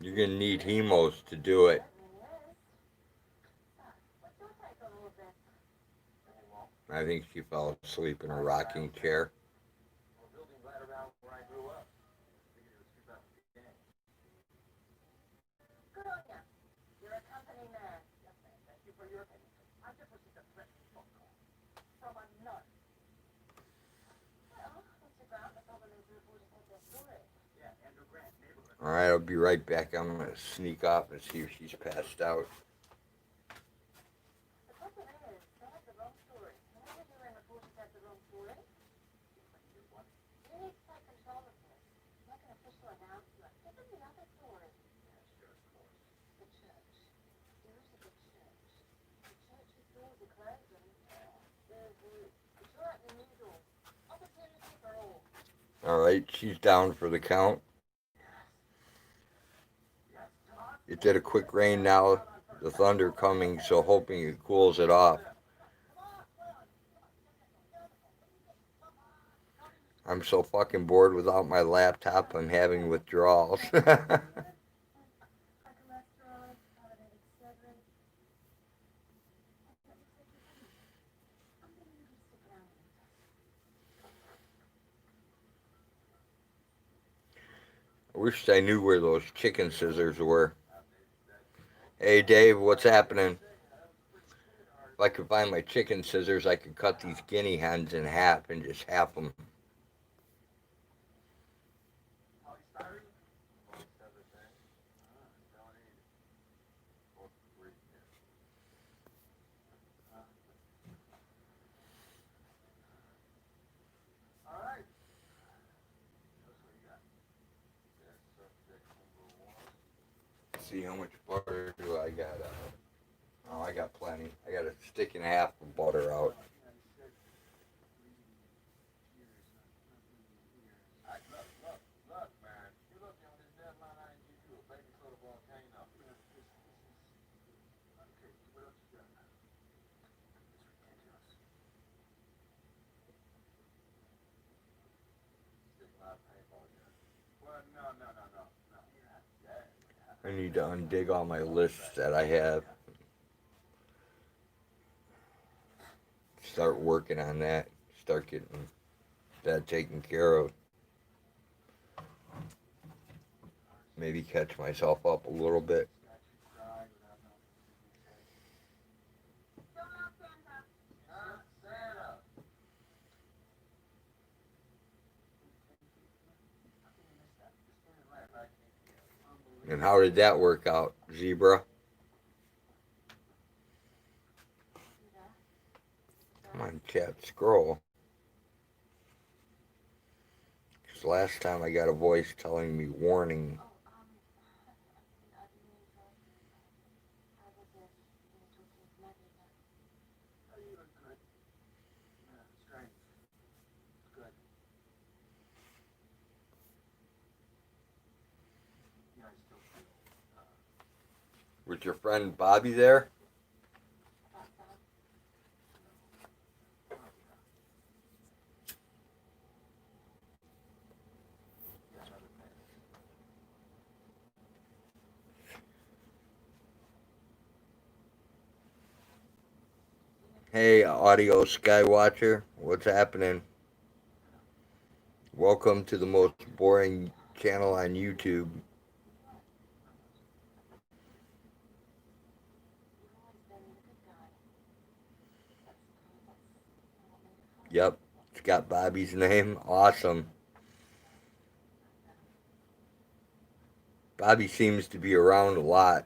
You're going to need hemos to do it. I think she fell asleep in a rocking chair. All right, I'll be right back. I'm going to sneak off and see if she's passed out. All right, she's down for the count. It did a quick rain now, the thunder coming, so hoping it cools it off. I'm so fucking bored without my laptop, I'm having withdrawals. I wish I knew where those chicken scissors were. Hey Dave, what's happening? If I could find my chicken scissors, I could cut these guinea hens in half and just half them. See how much butter do I got? Oh, I got plenty. I got a stick and a half of butter out. I need to undig all my lists that I have. Start working on that. Start getting that taken care of. Maybe catch myself up a little bit. And how did that work out, Zebra? Come on, chat, scroll. Because last time I got a voice telling me warning. Was your friend Bobby there? Hey, Audio Skywatcher, what's happening? Welcome to the most boring channel on YouTube. Yep, it's got Bobby's name. Awesome. Bobby seems to be around a lot.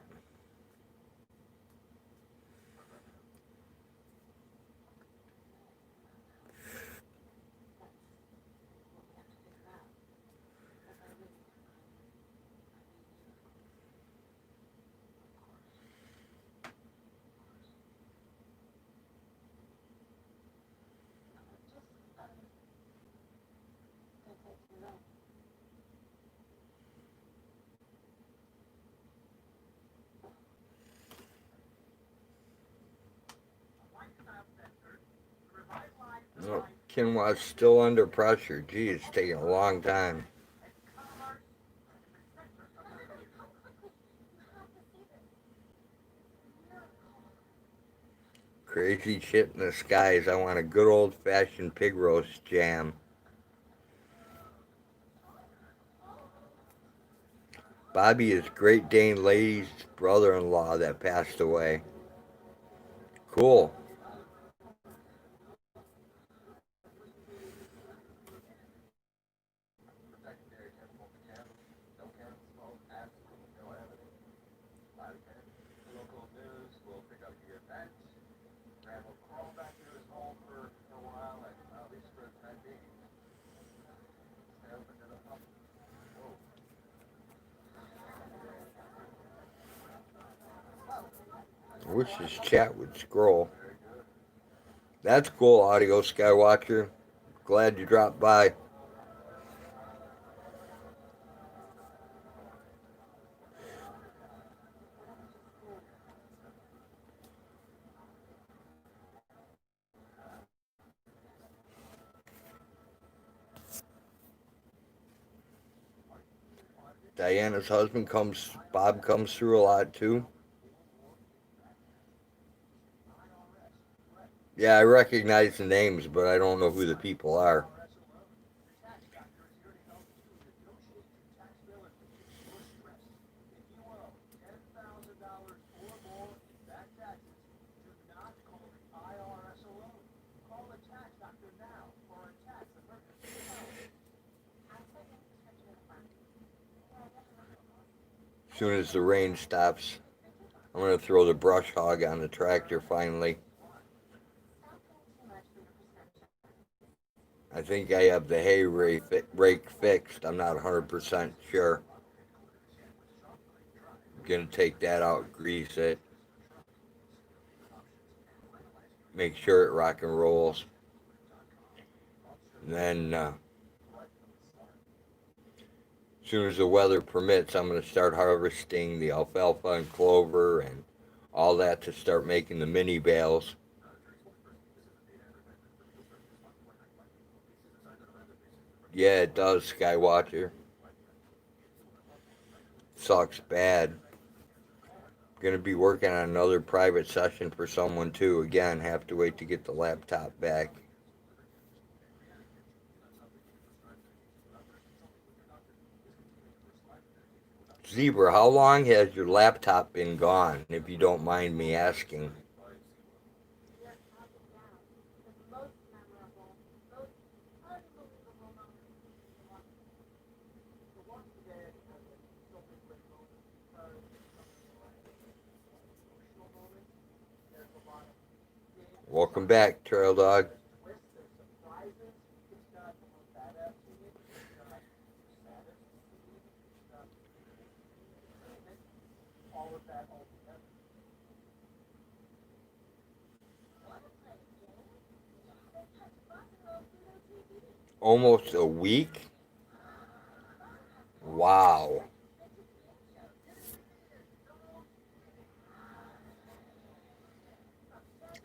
Quinoa's still under pressure. Gee, it's taking a long time. Crazy shit in the skies. I want a good old fashioned pig roast jam. Bobby is Great Dane Lady's brother in law that passed away. Cool. Local news will pick up the event. Graham will crawl back into his home for a while, and at least for the time being, stay open to the public. I wish this chat would scroll. That's cool, Audio Skywatcher. Glad you dropped by. Diana's husband Bob comes through a lot too. Yeah, I recognize the names, but I don't know who the people are. As soon as the rain stops, I'm going to throw the brush hog on the tractor finally. I think I have the hay rake fixed. I'm not 100% sure. I'm going to take that out, grease it, make sure it rock and rolls. And then, as soon as the weather permits, I'm going to start harvesting the alfalfa and clover and all that to start making the mini bales. Yeah, it does, Skywatcher. Sucks bad. Gonna be working on another private session for someone too. Again, have to wait to get the laptop back. Zebra, how long has your laptop been gone, if you don't mind me asking? Welcome back, Trail Dog. Almost a week? Wow.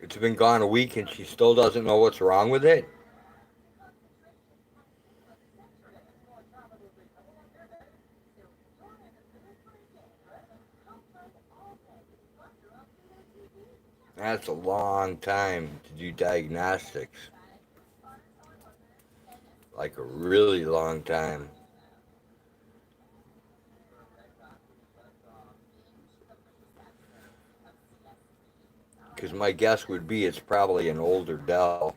It's been gone a week and she still doesn't know what's wrong with it? That's a long time to do diagnostics. Like a really long time. Because my guess would be it's probably an older Dell.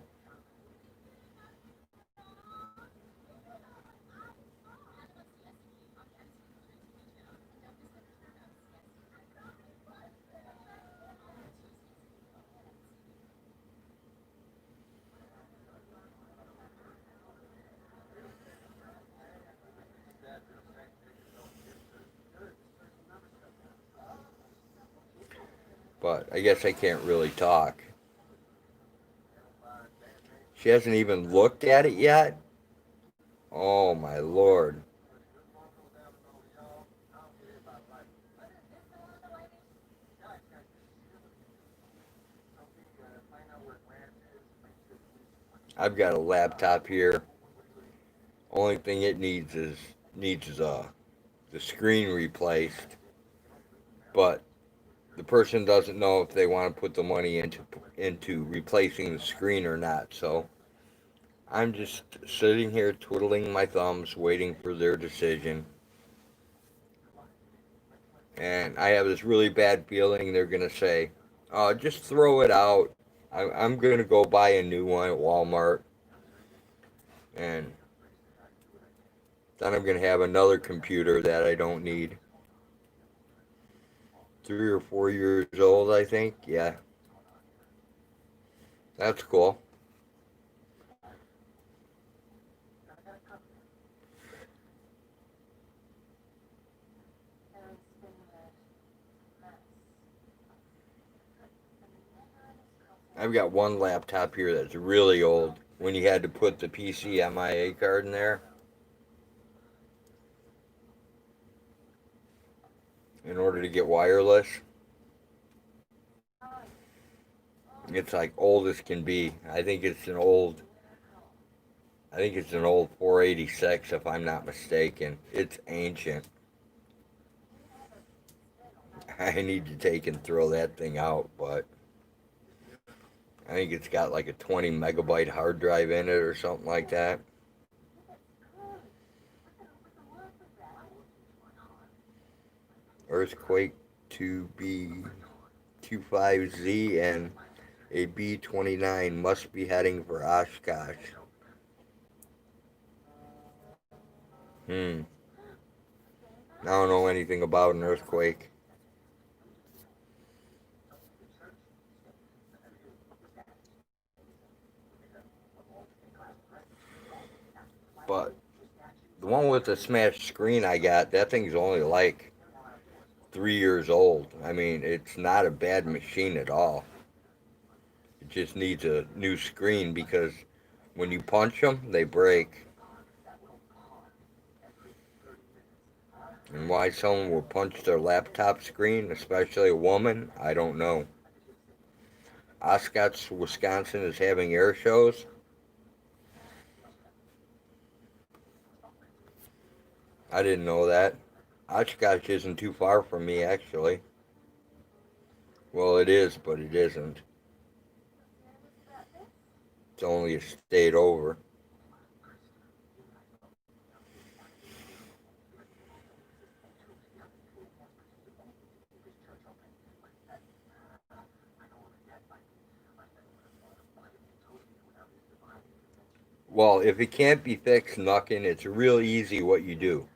But I guess I can't really talk. She hasn't even looked at it yet? Oh my lord. I've got a laptop here. Only thing it needs the screen replaced, but the person doesn't know if they want to put the money into replacing the screen or not. So I'm just sitting here twiddling my thumbs, waiting for their decision. And I have this really bad feeling they're gonna say, just throw it out. I'm gonna go buy a new one at Walmart, and then I'm gonna have another computer that I don't need. 3 or 4 years old, I think. Yeah, that's cool. I've got one laptop here that's really old. When you had to put the PCMIA card in there in order to get wireless, it's like old as can be. I think it's an old 486 if I'm not mistaken. It's ancient. I need to take and throw that thing out, but I think it's got like a 20 megabyte hard drive in it or something like that. Earthquake 2B25Z and a B29 must be heading for Oshkosh. I don't know anything about an earthquake. But the one with the smashed screen I got, that thing's only like 3 years old. I mean, it's not a bad machine at all. It just needs a new screen because when you punch them, they break. And why someone would punch their laptop screen, especially a woman, I don't know. Oshkosh, Wisconsin is having air shows. I didn't know that. Oshkosh isn't too far from me, actually. Well, it is, but it isn't. It's only a state over. Well, if it can't be fixed, knuckin', it's real easy what you do.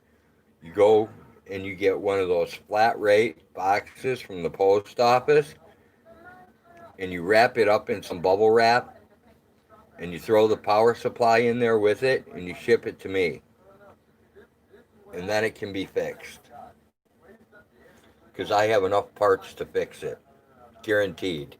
You go and you get one of those flat rate boxes from the post office and you wrap it up in some bubble wrap and you throw the power supply in there with it and you ship it to me. And then it can be fixed. Because I have enough parts to fix it. Guaranteed.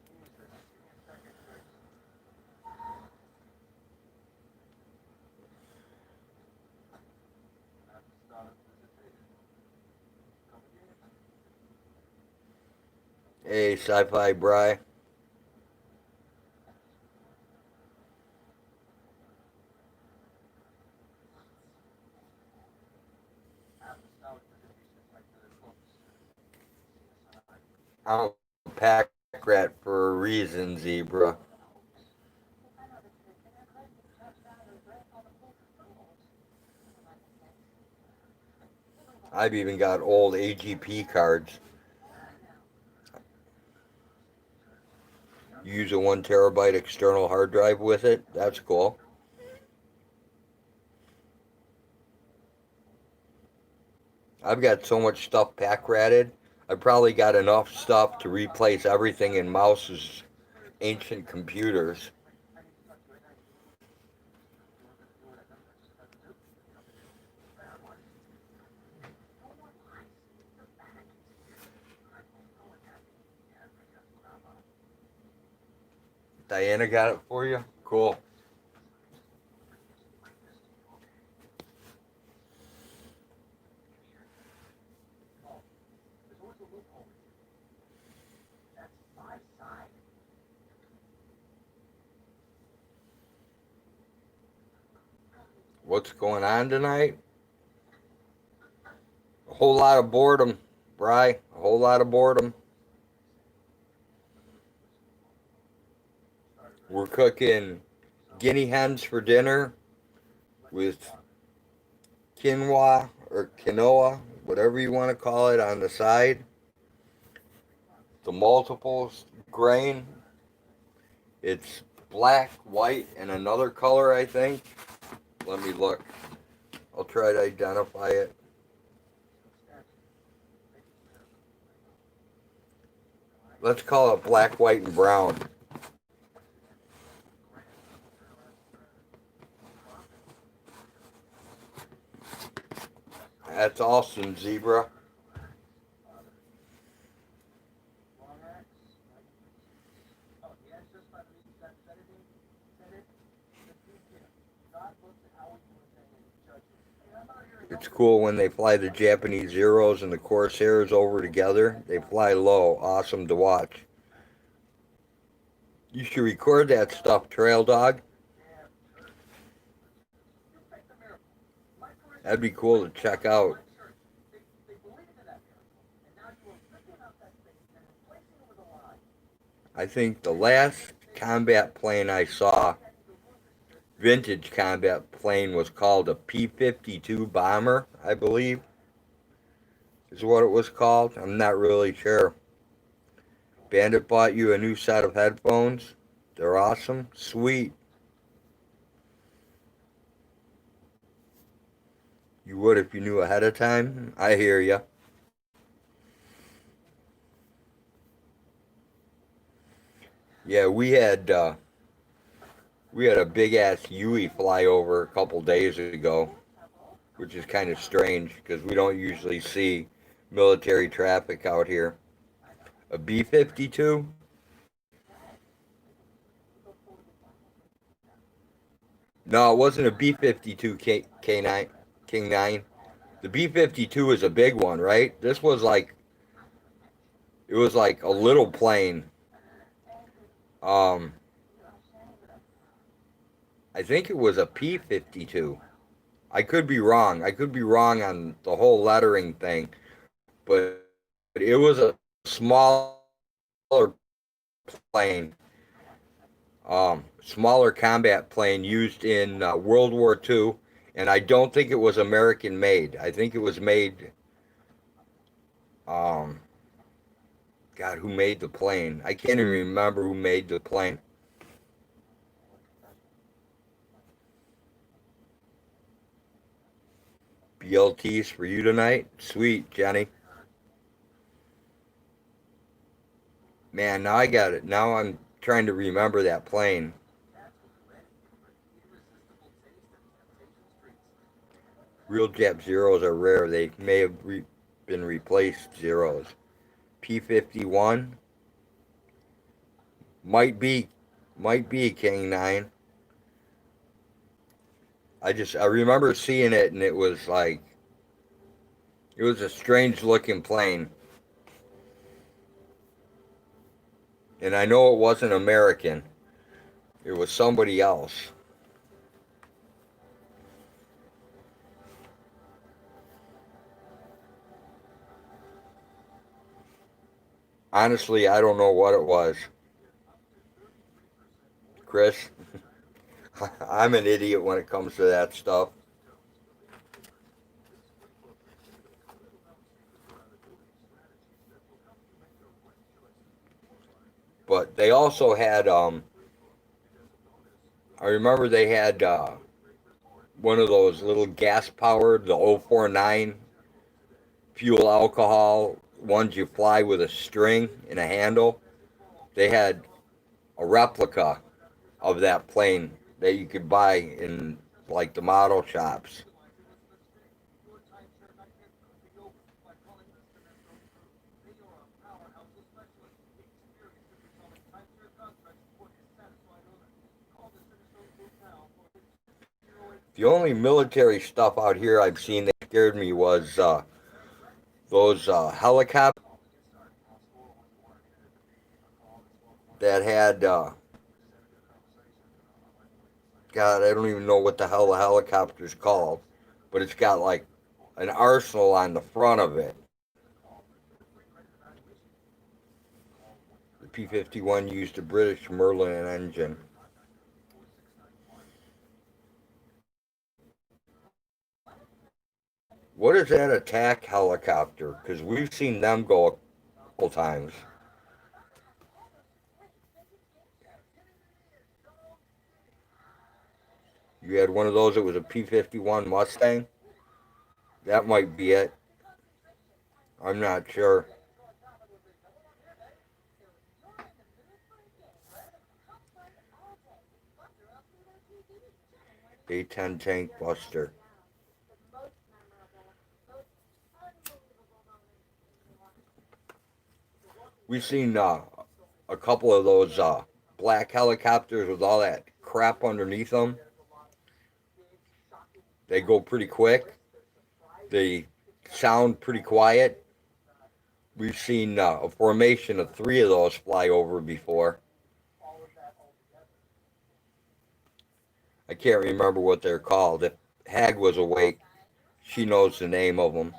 Hey, Sci-Fi Bry. I'm a pack rat for a reason, Zebra. I've even got old AGP cards. You use a 1 terabyte external hard drive with it. That's cool. I've got so much stuff pack ratted. I probably got enough stuff to replace everything in Mouse's ancient computers. Diana got it for you? Cool. What's going on tonight? A whole lot of boredom, Bry. A whole lot of boredom. We're cooking guinea hens for dinner with quinoa, whatever you want to call it, on the side. The multiple grain. It's black, white, and another color, I think. Let me look. I'll try to identify it. Let's call it black, white, and brown. That's awesome, Zebra. It's cool when they fly the Japanese Zeros and the Corsairs over together. They fly low. Awesome to watch. You should record that stuff, Trail Dog. That'd be cool to check out. I think the last combat plane I saw, vintage combat plane, was called a P-52 bomber, I believe, is what it was called. I'm not really sure. Bandit bought you a new set of headphones. They're awesome. Sweet. You would if you knew ahead of time. I hear ya. Yeah, we had a big ass Huey fly over a couple days ago, which is kind of strange because we don't usually see military traffic out here. A B-52? No, it wasn't a B-52 K9 King 9. The B-52 is a big one, right? This was like, it was like a little plane. Um, I think it was a P-52. I could be wrong. I could be wrong on the whole lettering thing, but it was a smaller plane, smaller combat plane used in World War II, and I don't think it was American made. I think it was made. Um, God, who made the plane? I can't even remember who made the plane. BLTs for you tonight? Sweet, Jenny. Man, now I got it. Now I'm trying to remember that plane. Real Jap Zeros are rare. They may have been replaced Zeros. P-51 might be King 9. I remember seeing it and it was like it was a strange looking plane. And I know it wasn't American. It was somebody else. Honestly, I don't know what it was. Chris, I'm an idiot when it comes to that stuff. But they also had I remember they had one of those little gas powered, the 049 fuel alcohol ones you fly with a string and a handle. They had a replica of that plane that you could buy in like the model shops. The only military stuff out here I've seen that scared me was those helicopters that had, God, got, I don't even know what the hell the helicopter's called, but it's got like an arsenal on the front of it. The P-51 used a British Merlin engine. What is that attack helicopter? Because we've seen them go a couple times. You had one of those, it was a P-51 Mustang? That might be it. I'm not sure. A-10 tank buster. We've seen a couple of those black helicopters with all that crap underneath them. They go pretty quick. They sound pretty quiet. We've seen a formation of 3 of those fly over before. I can't remember what they're called. If Hag was awake, she knows the name of them.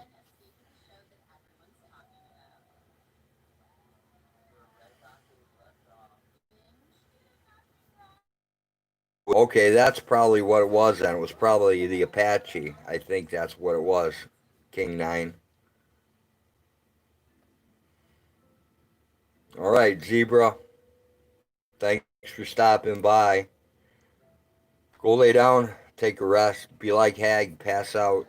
Okay, that's probably what it was then. It was probably the Apache. I think that's what it was. King 9. All right, Zebra. Thanks for stopping by. Go lay down, take a rest, be like Hag, pass out.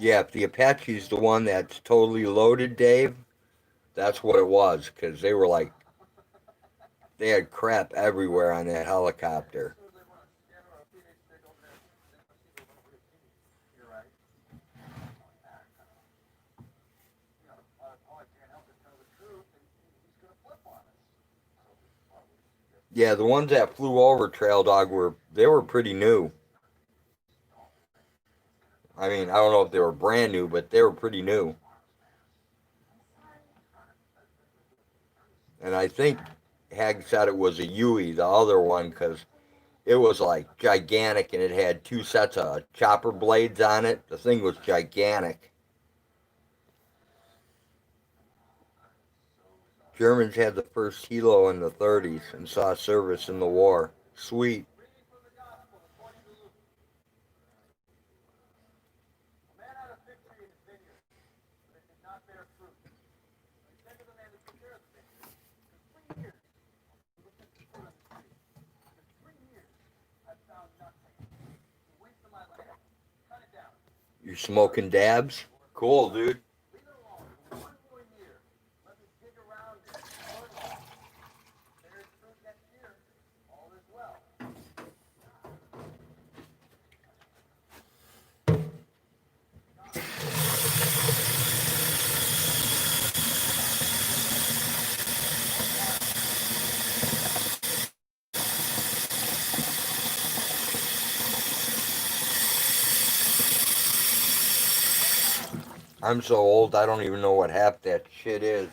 Yeah, if the Apache's the one that's totally loaded, Dave, that's what it was, because they were like, they had crap everywhere on that helicopter. Yeah, the ones that flew over Trail Dog they were pretty new. I mean, I don't know if they were brand new, but they were pretty new. And I think Hag said it was a Huey, the other one, because it was like gigantic and it had 2 sets of chopper blades on it. The thing was gigantic. Germans had the first helo in the 30s and saw service in the war. Sweet. You're smoking dabs? Cool, dude. I'm so old, I don't even know what half that shit is.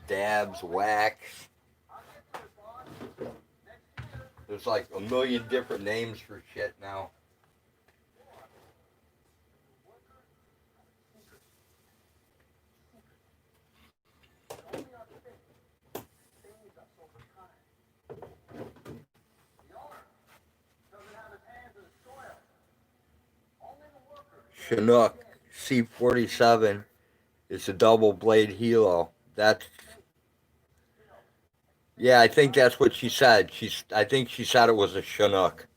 Dabs, wax. There's like a million different names for shit now. Chinook C-47 is a double blade helo. Yeah, I think that's what she said. I think she said it was a Chinook.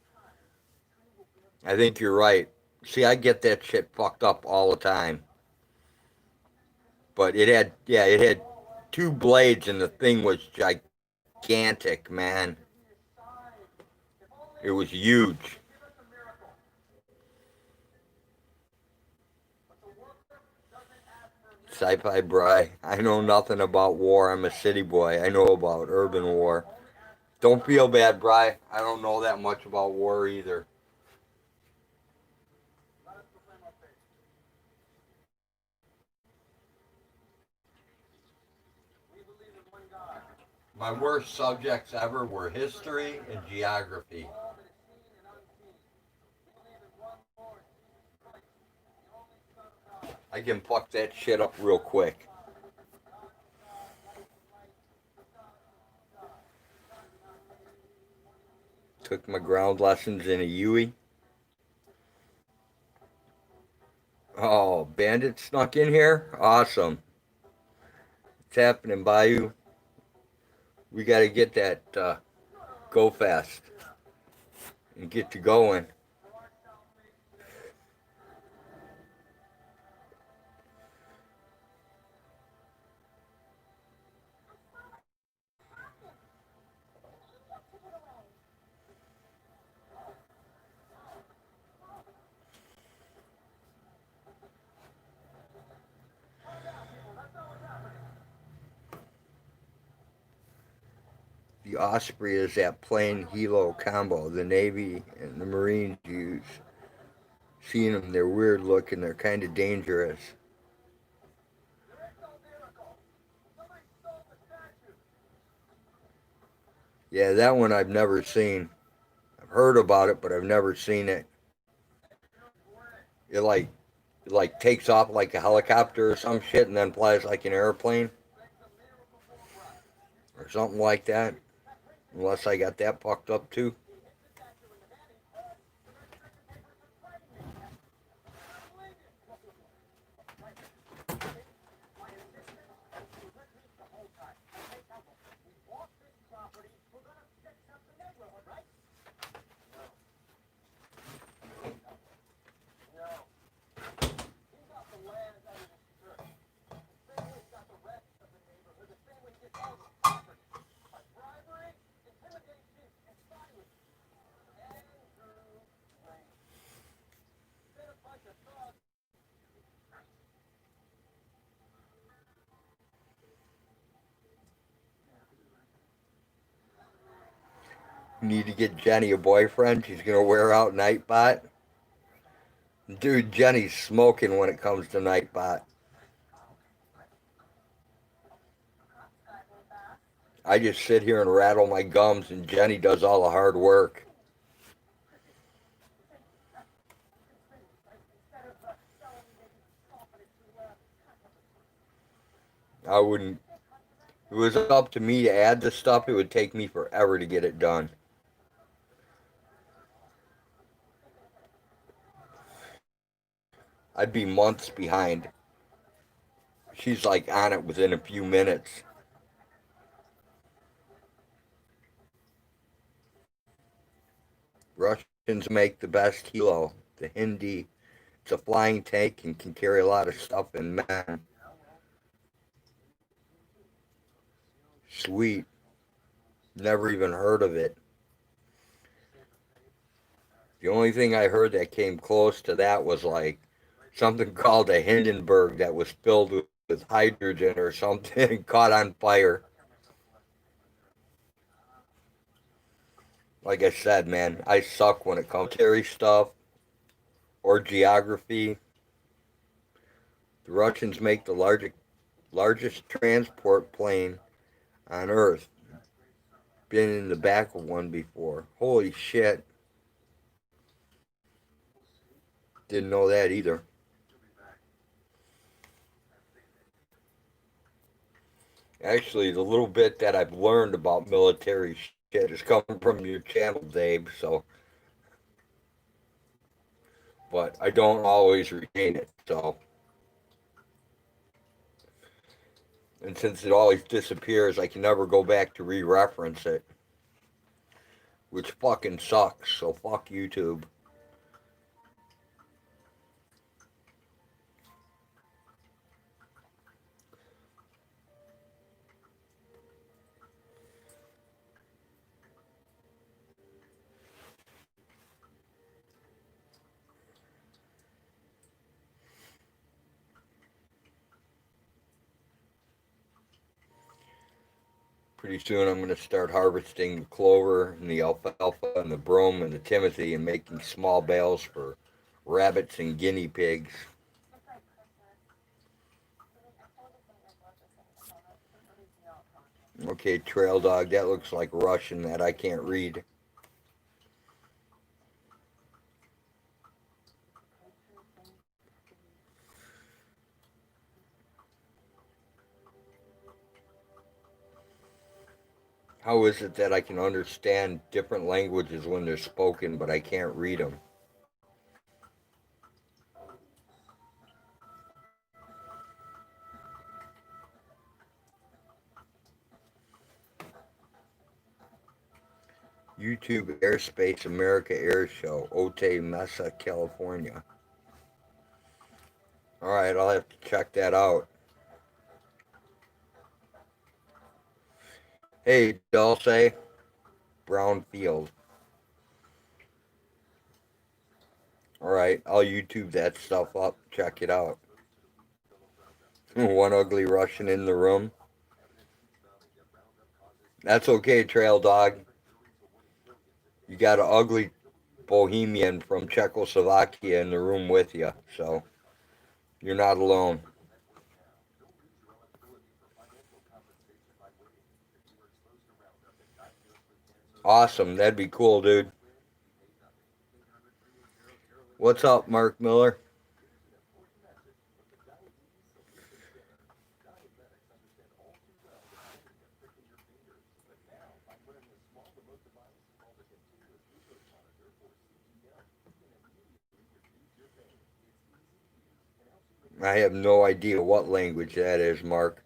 I think you're right. See, I get that shit fucked up all the time. But it had 2 blades and the thing was gigantic, man. It was huge. Sci-Fi Bry. I know nothing about war. I'm a city boy. I know about urban war. Don't feel bad, Bry. I don't know that much about war either. My worst subjects ever were history and geography. I can fuck that shit up real quick. Took my ground lessons in a Huey. Oh, bandit snuck in here? Awesome. What's happening, Bayou? We gotta get that go fast and get to going. The Osprey is that plane helo combo the Navy and the Marines use. Seeing them, they're weird looking, they're kind of dangerous. Yeah, that one I've never seen. I've heard about it, but I've never seen it. It like takes off like a helicopter or some shit and then flies like an airplane or something like that. Unless I got that fucked up too. You need to get Jenny a boyfriend. She's gonna wear out Nightbot. Dude, Jenny's smoking when it comes to Nightbot. I just sit here and rattle my gums, and Jenny does all the hard work. I wouldn't. If it was up to me to add the stuff, it would take me forever to get it done. I'd be months behind. She's like on it within a few minutes. Russians make the best helo, the Hindi. It's a flying tank and can carry a lot of stuff and men. Sweet. Never even heard of it. The only thing I heard that came close to that was like something called a Hindenburg that was filled with hydrogen or something and caught on fire. Like I said, man, I suck when it comes to military stuff or geography. The Russians make the largest transport plane on Earth. Been in the back of one before. Holy shit. Didn't know that either. Actually, the little bit that I've learned about military shit is coming from your channel, Dave, so. But I don't always retain it, so. And since it always disappears, I can never go back to re-reference it. Which fucking sucks, so fuck YouTube. Pretty soon I'm going to start harvesting the clover and the alfalfa and the brome and the timothy and making small bales for rabbits and guinea pigs. Okay, Trail Dog, that looks like Russian that I can't read. How is it that I can understand different languages when they're spoken, but I can't read them? YouTube Airspace America Air Show, Otay Mesa, California. Alright, I'll have to check that out. Hey, Dulce, Brownfield. Alright, I'll YouTube that stuff up, check it out. One ugly Russian in the room. That's okay, Trail Dog. You got an ugly Bohemian from Czechoslovakia in the room with you, so you're not alone. Awesome, that'd be cool, dude. What's up, Mark Miller? I have no idea what language that is, Mark.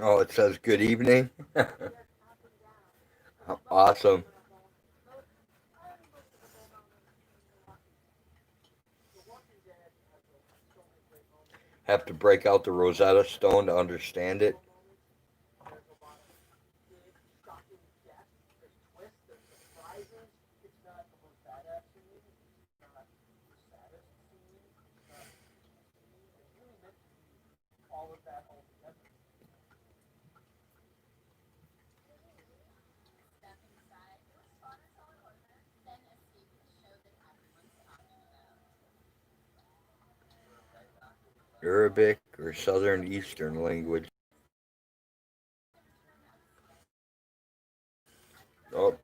Oh, it says good evening. Awesome. Have to break out the Rosetta Stone to understand it. Arabic or Southern Eastern language. Oh,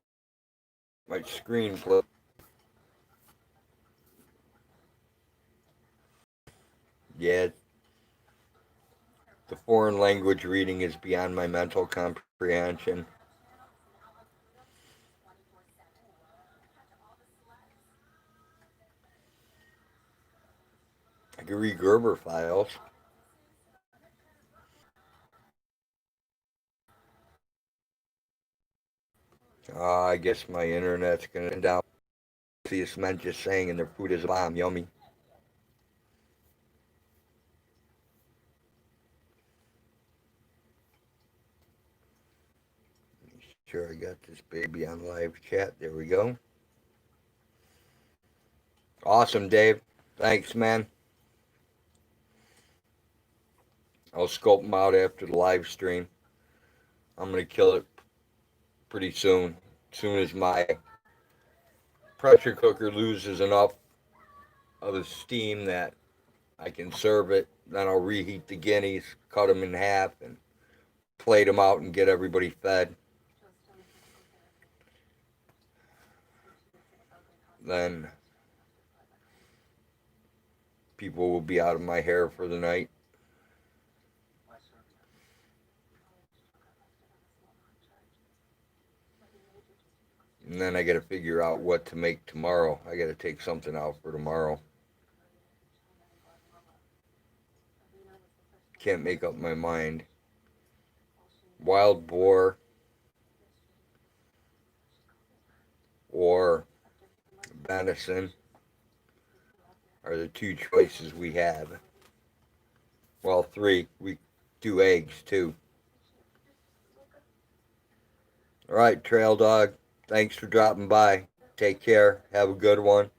my screen flipped. Yeah, the foreign language reading is beyond my mental comprehension. I can read Gerber files. I guess my internet's gonna down. See this men just saying and their food is a bomb. Yummy. Sure, I got this baby on live chat. There we go. Awesome, Dave. Thanks, man. I'll scope them out after the live stream. I'm gonna kill it pretty soon. As soon as my pressure cooker loses enough of the steam that I can serve it, then I'll reheat the guineas, cut them in half, and plate them out and get everybody fed. Then people will be out of my hair for the night. And then I got to figure out what to make tomorrow. I got to take something out for tomorrow. Can't make up my mind. Wild boar or venison. are the two choices we have. Well, three. We do eggs too. All right, Trail Dog. Thanks for dropping by. Take care. Have a good one.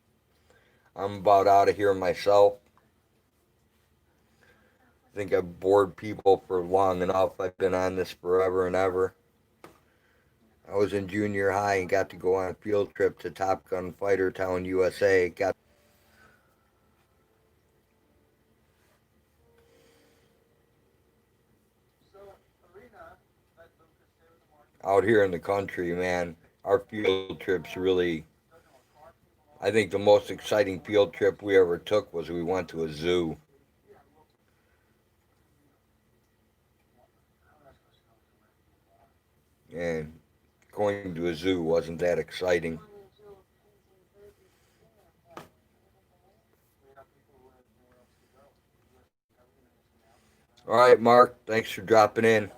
I'm about out of here myself. I think I've bored people for long enough. I've been on this forever and ever. I was in junior high and got to go on a field trip to Top Gun Fighter Town, USA. Got out here in the country, man. Our field trips really, I think the most exciting field trip we ever took was we went to a zoo. And going to a zoo wasn't that exciting. All right, Mark, thanks for dropping in.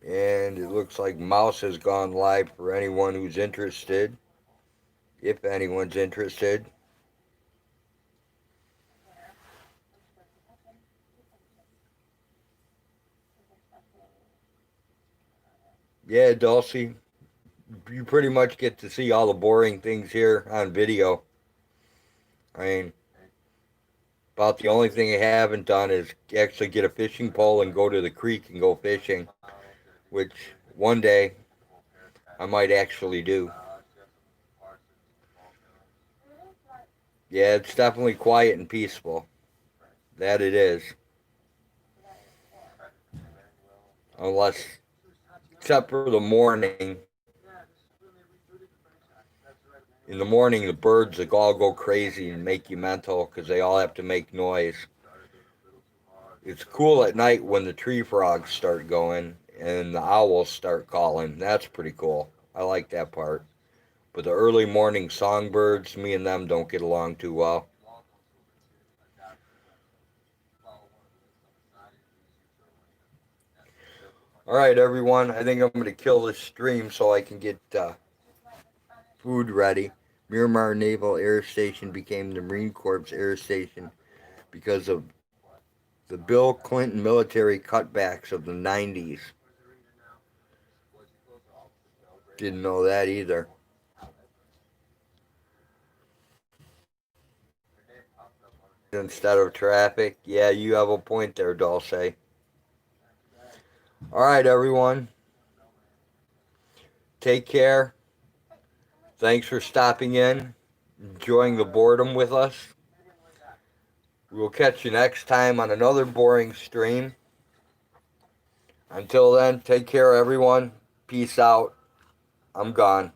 And it looks like Mouse has gone live for anyone who's interested. If anyone's interested. Yeah, Dulcie, you pretty much get to see all the boring things here on video. I mean, about the only thing I haven't done is actually get a fishing pole and go to the creek and go fishing, which one day I might actually do. Yeah, it's definitely quiet and peaceful. That it is. Unless, except for the morning. In the morning, the birds all go crazy and make you mental because they all have to make noise. It's cool at night when the tree frogs start going and the owls start calling. That's pretty cool. I like that part. But the early morning songbirds, me and them don't get along too well. All right, everyone. I think I'm going to kill this stream so I can get food ready. Miramar Naval Air Station became the Marine Corps Air Station because of the Bill Clinton military cutbacks of the 90s. Didn't know that either. Instead of traffic. Yeah, you have a point there, Dulce. All right, everyone. Take care. Thanks for stopping in, enjoying the boredom with us. We'll catch you next time on another boring stream. Until then, take care, everyone. Peace out. I'm gone.